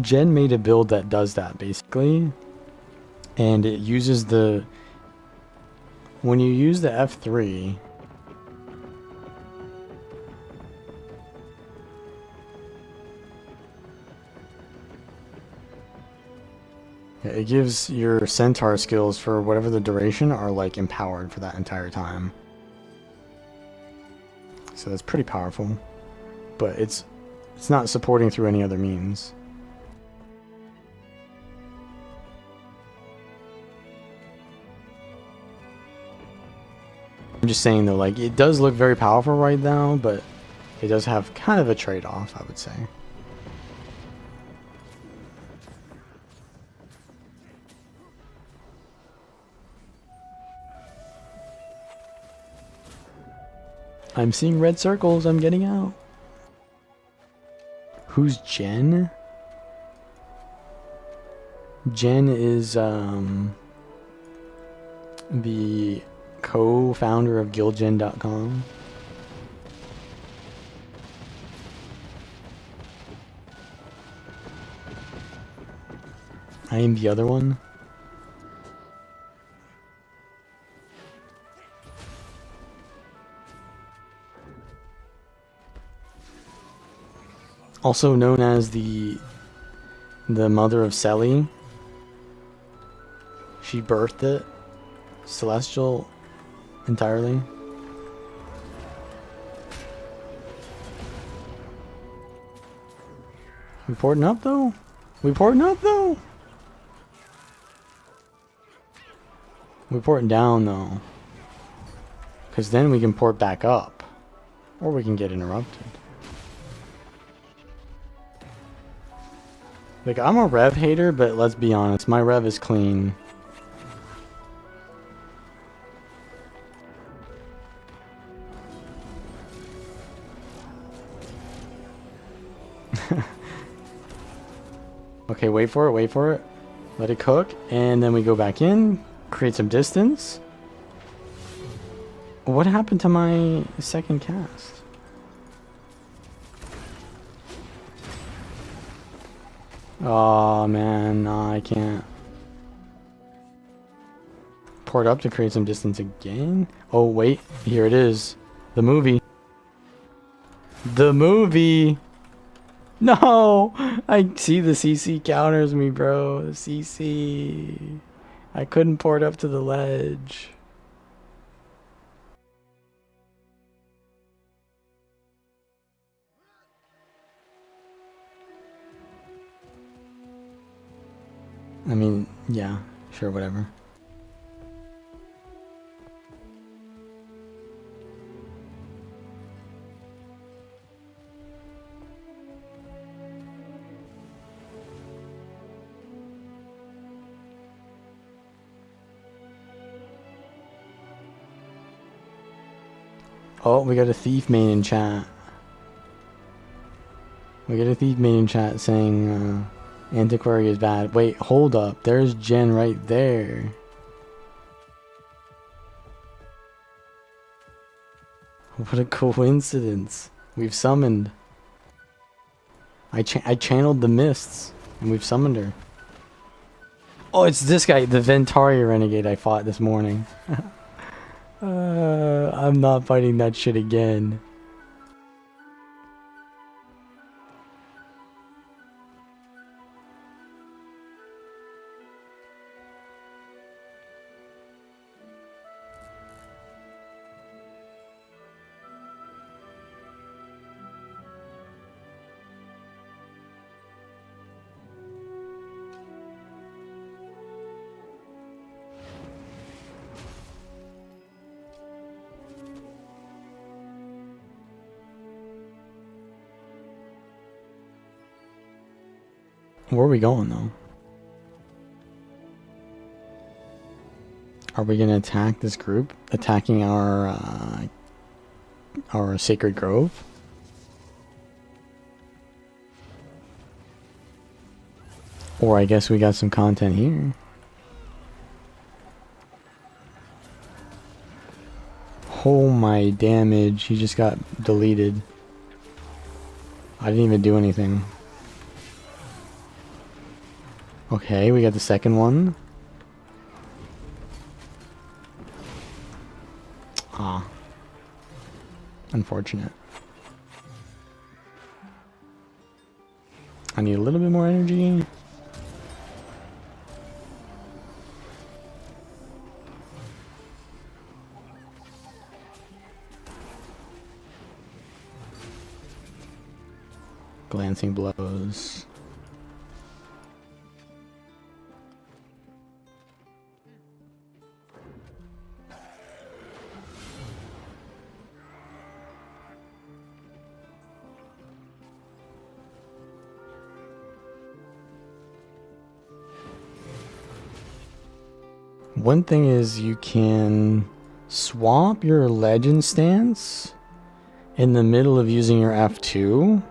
Jen made a build that does that, basically, and it uses the... When you use the F3... It gives your centaur skills for whatever the duration are like empowered for that entire time. So that's pretty powerful. But it's not supporting through any other means. I'm just saying though, like, it does look very powerful right now, but it does have kind of a trade-off, I would say. I'm seeing red circles. I'm getting out. Who's Jen? Jen is the co-founder of guildgen.com. I am the other one. Also known as the mother of Selly. She birthed it. Celestial entirely. We porting up though? We porting up though? We porting down though. Cause then we can port back up. Or we can get interrupted. Like, I'm a rev hater, but let's be honest, my rev is clean. Okay, wait for it, wait for it. Let it cook, and then we go back in, create some distance. What happened to my second cast? Oh man, no, I can't. Port up to create some distance again. Oh wait, here it is. The movie. The movie! No! I see the CC counters me, bro. The CC. I couldn't port up to the ledge. I mean, yeah, sure, whatever. Oh, we got a thief main in chat. We got a thief main in chat saying, Antiquary is bad. Wait, hold up. There's Jen right there. What a coincidence. We've summoned. I channeled the mists, and we've summoned her. Oh, it's this guy, the Ventaria Renegade I fought this morning. I'm not fighting that shit again. Where are we going though? Are we gonna attack this group? Attacking our sacred grove? Or I guess we got some content here. Oh my damage, he just got deleted. I didn't even do anything. Okay, we got the second one. Ah. Unfortunate. I need a little bit more energy. Glancing blows. One thing is you can swap your legend stance in the middle of using your F2,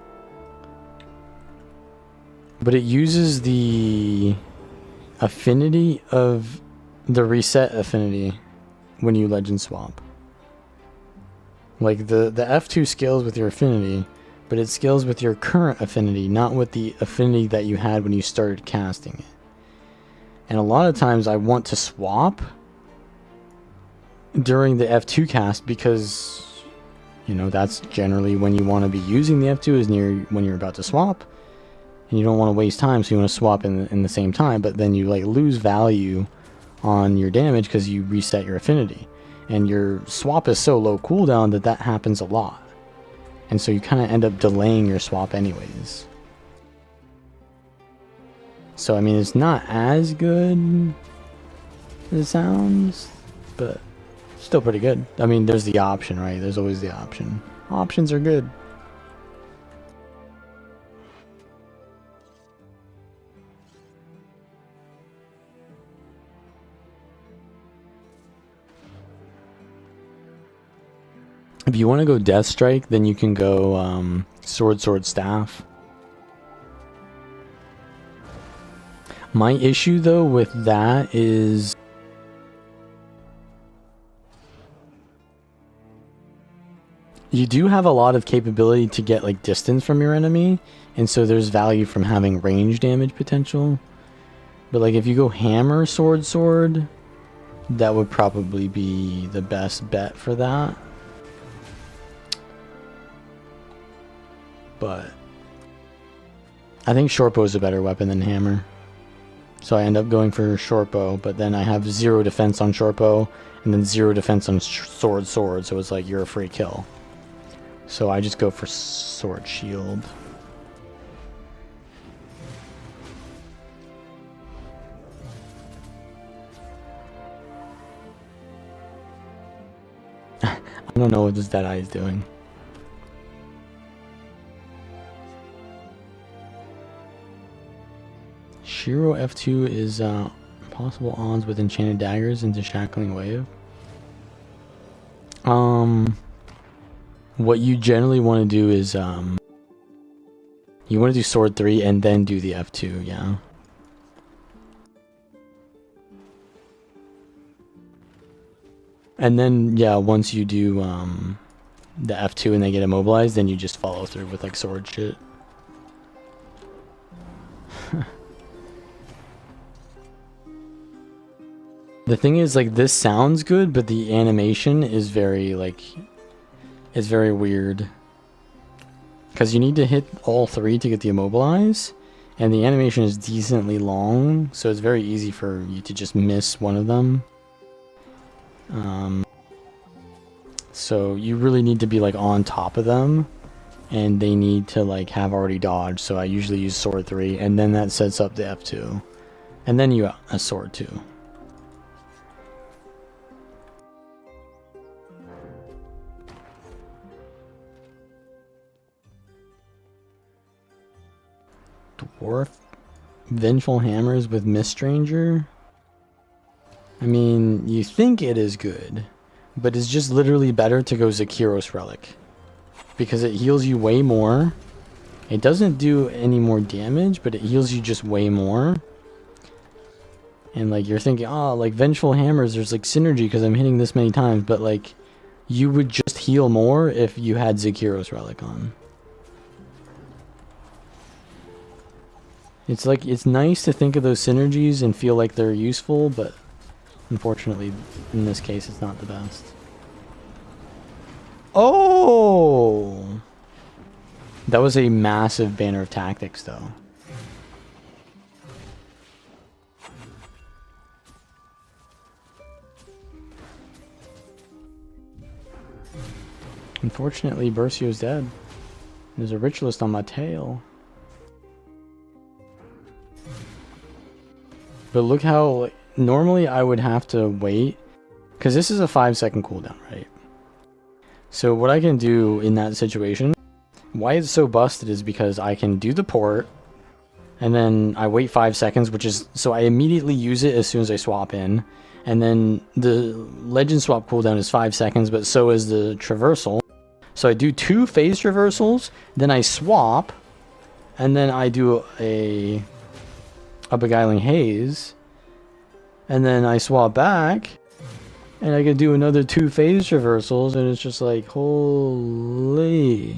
but it uses the affinity of the reset affinity when you legend swap. Like the F2 scales with your affinity, but it scales with your current affinity, not with the affinity that you had when you started casting it. And a lot of times I want to swap during the F2 cast because, you know, that's generally when you want to be using the F2 is near when you're about to swap. And you don't want to waste time, so you want to swap in the same time, but then you like lose value on your damage because you reset your affinity. And your swap is so low cooldown that happens a lot. And so you kind of end up delaying your swap anyways. So, I mean, it's not as good as it sounds, but still pretty good. I mean, there's the option, right? There's always the option. Options are good. If you want to go Death Strike, then you can go Sword, Sword, Staff. My issue, though, with that is you do have a lot of capability to get like distance from your enemy, and so there's value from having range damage potential. But like if you go Hammer, Sword, Sword, that would probably be the best bet for that. But I think shortbow is a better weapon than hammer. So I end up going for shortbow, but then I have 0 defense on shortbow and then 0 defense on sword, sword. So it's like you're a free kill. So I just go for sword shield. I don't know what this Deadeye is doing. Shiro F2 is possible ons with enchanted daggers into shackling wave. What you generally want to do is you want to do sword 3 and then do the F2, yeah. And then yeah, once you do the F2 and they get immobilized, then you just follow through with like sword shit. The thing is, like, this sounds good, but the animation is very, like, it's very weird. Because you need to hit all 3 to get the immobilize, and the animation is decently long, so it's very easy for you to just miss one of them. So you really need to be, like, on top of them, and they need to, like, have already dodged, so I usually use sword 3, and then that sets up the F2. And then you a sword 2. Dwarf Vengeful Hammers with Mist Stranger. I mean, you think it is good, but it's just literally better to go Zakiros Relic. Because it heals you way more. It doesn't do any more damage, but it heals you just way more. And like, you're thinking, oh, like Vengeful Hammers, there's like synergy because I'm hitting this many times, but like, you would just heal more if you had Zakiros Relic on. It's like, it's nice to think of those synergies and feel like they're useful, but unfortunately, in this case, it's not the best. Oh! That was a massive banner of tactics, though. Unfortunately, Bercio's dead. There's a ritualist on my tail. But look how, normally I would have to wait, because this is a 5-second cooldown, right? So what I can do in that situation, why it's so busted is because I can do the port, and then I wait 5 seconds, which is, so I immediately use it as soon as I swap in, and then the legend swap cooldown is 5 seconds, but so is the traversal. So I do 2 phase traversals, then I swap, and then I do a Beguiling Haze, and then I swap back, and I can do another 2 phase traversals, and it's just like, holy.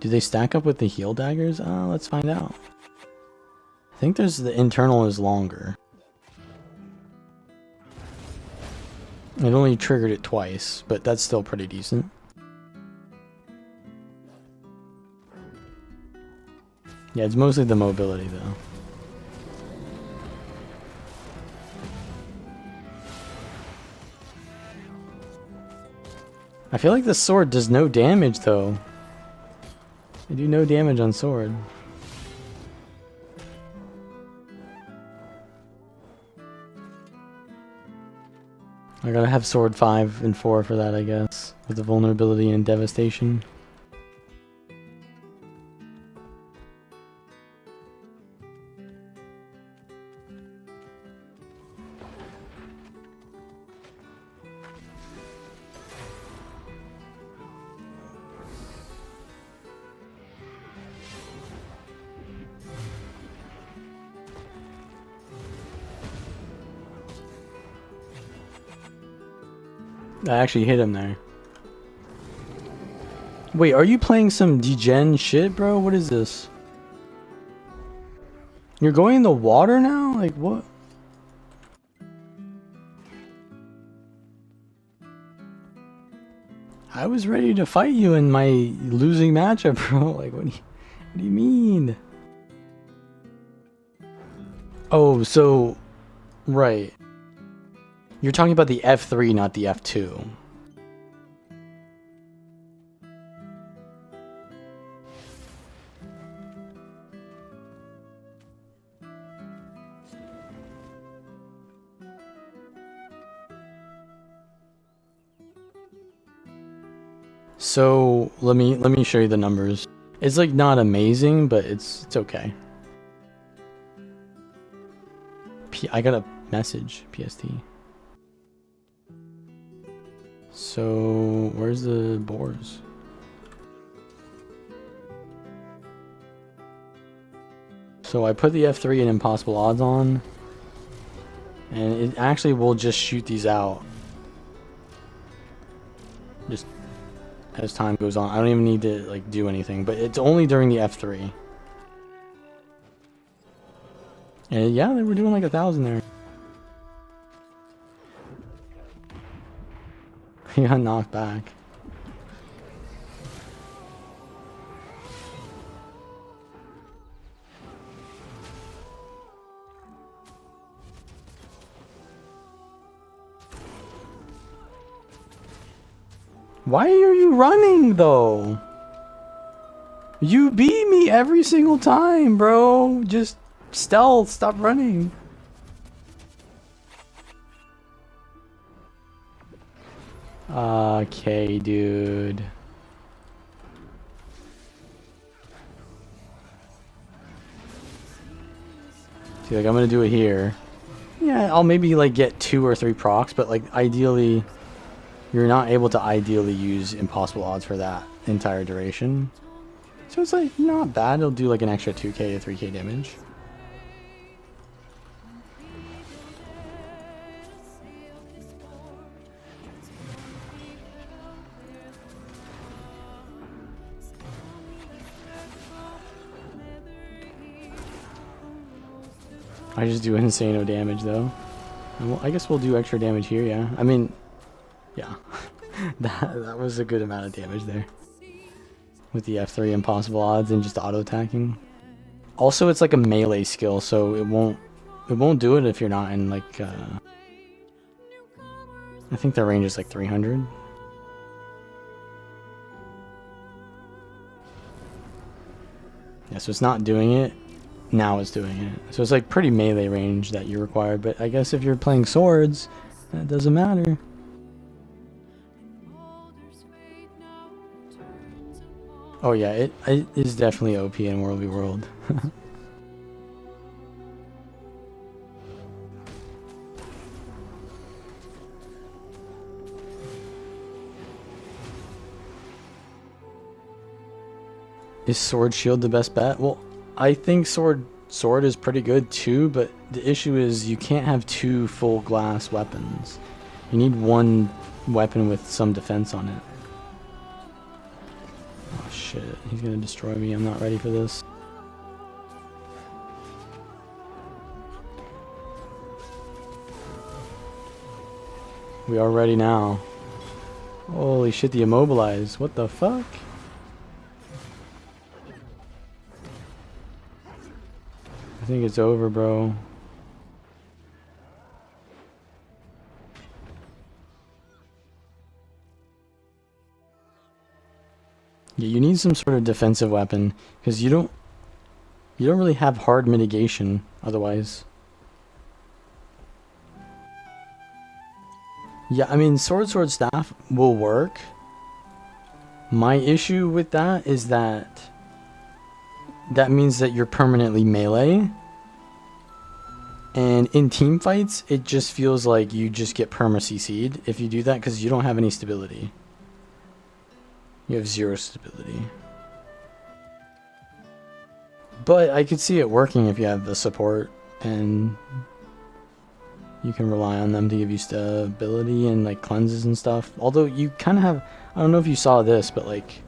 Do they stack up with the heal daggers? Let's find out. think there's the internal is longer. It only triggered it twice, but that's still pretty decent. Yeah, it's mostly the mobility though. I feel like the sword does no damage though. I do no damage on sword. I gotta have sword 5 and 4 for that, I guess. With the vulnerability and devastation. I actually hit him there. Wait, are you playing some degen shit, bro? What is this? You're going in the water now? Like, what? I was ready to fight you in my losing matchup, bro. Like, what do you mean? Oh, so... Right. You're talking about the F3, not the F2. So let me show you the numbers. It's like not amazing, but it's okay. I got a message, PST. So where's the boars? So I put the F3 and impossible odds on, and it actually will just shoot these out. Just as time goes on. I don't even need to like do anything, but it's only during the F3. And yeah, they were doing like 1,000 there. He got knocked back. Why are you running though? You beat me every single time, bro. Just stealth, stop running. Okay, dude. See, like I'm gonna do it here. Yeah, I'll maybe like get 2 or 3 procs, but like ideally, you're not able to ideally use impossible odds for that entire duration. So it's like not bad. It'll do like an extra 2k to 3k damage. I just do insane damage though. Well, I guess we'll do extra damage here, yeah. I mean, yeah. that was a good amount of damage there. With the F3 impossible odds and just auto attacking. Also, it's like a melee skill, so it won't do it if you're not in like I think the range is like 300. Yeah, so it's not doing it. Now it's doing it. So it's like pretty melee range that you're required, but I guess if you're playing swords, that doesn't matter. Oh yeah, it is definitely OP in World v World. Is sword shield the best bet? Well, I think sword is pretty good too, but the issue is you can't have 2 full glass weapons. You need 1 weapon with some defense on it. Oh shit, he's gonna destroy me. I'm not ready for this. We are ready now. Holy shit, the immobilize. What the fuck? I think it's over, bro. Yeah, you need some sort of defensive weapon because you don't really have hard mitigation otherwise. Yeah, I mean, sword, staff will work. My issue with that is that means that you're permanently melee. And in team fights, it just feels like you just get perma-CC'd if you do that because you don't have any stability. You have 0 stability. But I could see it working if you have the support and you can rely on them to give you stability and like cleanses and stuff. Although you kind of have, I don't know if you saw this, but like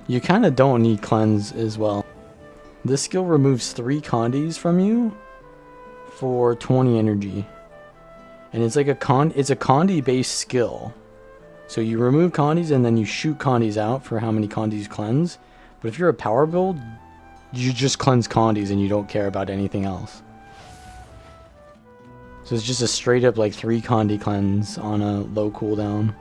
you kind of don't need cleanse as well. This skill removes 3 condis from you for 20 energy. And it's like it's a condi based skill. So you remove condis and then you shoot condis out for how many condis you cleanse. But if you're a power build, you just cleanse condis and you don't care about anything else. So it's just a straight up like 3 condi cleanse on a low cooldown.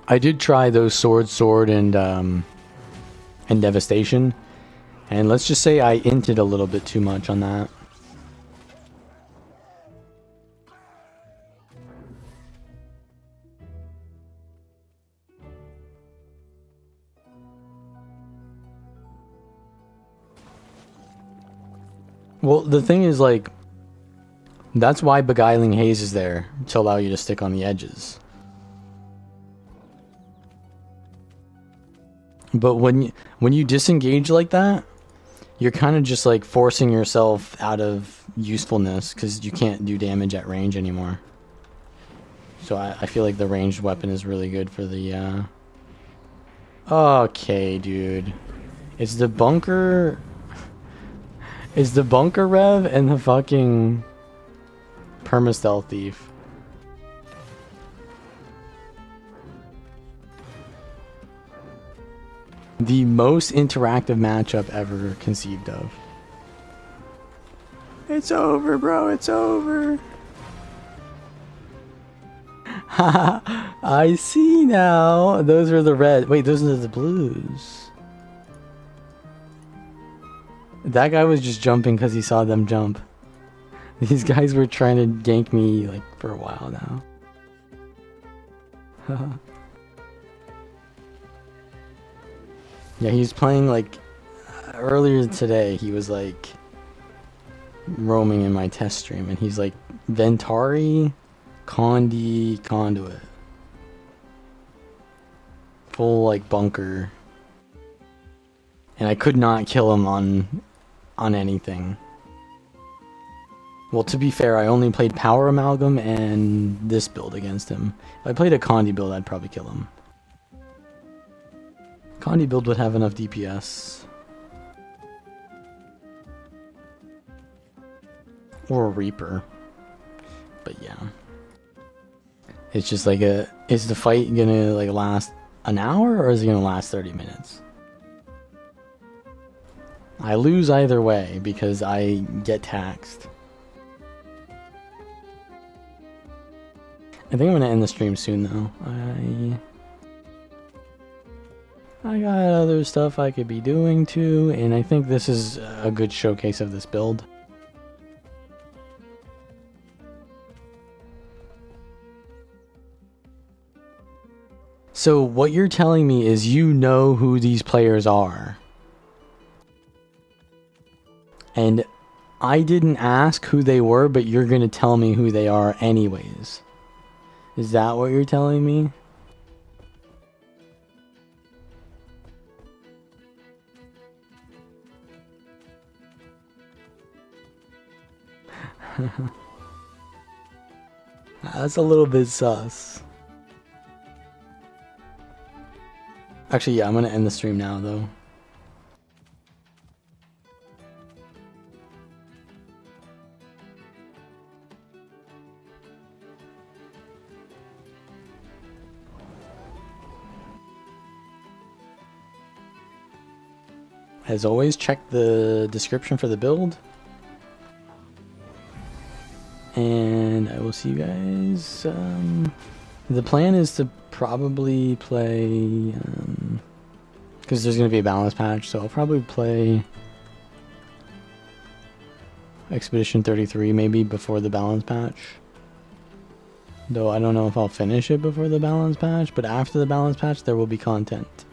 I did try those sword, and devastation, and let's just say I inted a little bit too much on that. Well, the thing is, like, that's why Beguiling Haze is there, to allow you to stick on the edges. But when you disengage like that, you're kind of just like forcing yourself out of usefulness because you can't do damage at range anymore. So I feel like the ranged weapon is really good for the Okay, dude. It's the bunker rev and the fucking perma-stealth thief. The most interactive matchup ever conceived of. It's over, bro. It's over. Haha. I see now. Those are the red. Wait, those are the blues. That guy was just jumping because he saw them jump. These guys were trying to gank me like for a while now. Yeah, he was playing like earlier today. He was like roaming in my test stream, and he's like Ventari, Conduit, full like bunker, and I could not kill him on anything. Well, to be fair, I only played Power Amalgam and this build against him. If I played a Condi build, I'd probably kill him. Condi build would have enough DPS. Or a Reaper. But yeah. It's just like is the fight gonna like last an hour or is it gonna last 30 minutes? I lose either way because I get taxed. I think I'm gonna end the stream soon though. I got other stuff I could be doing too, and I think this is a good showcase of this build. So what you're telling me is you know who these players are. And I didn't ask who they were, but you're gonna tell me who they are anyways. Is that what you're telling me? That's a little bit sus. Actually, yeah, I'm gonna end the stream now, though. As always, check the description for the build. And I will see you guys. The plan is to probably play... because there's going to be a balance patch, so I'll probably play Expedition 33 maybe before the balance patch. Though I don't know if I'll finish it before the balance patch, but after the balance patch there will be content.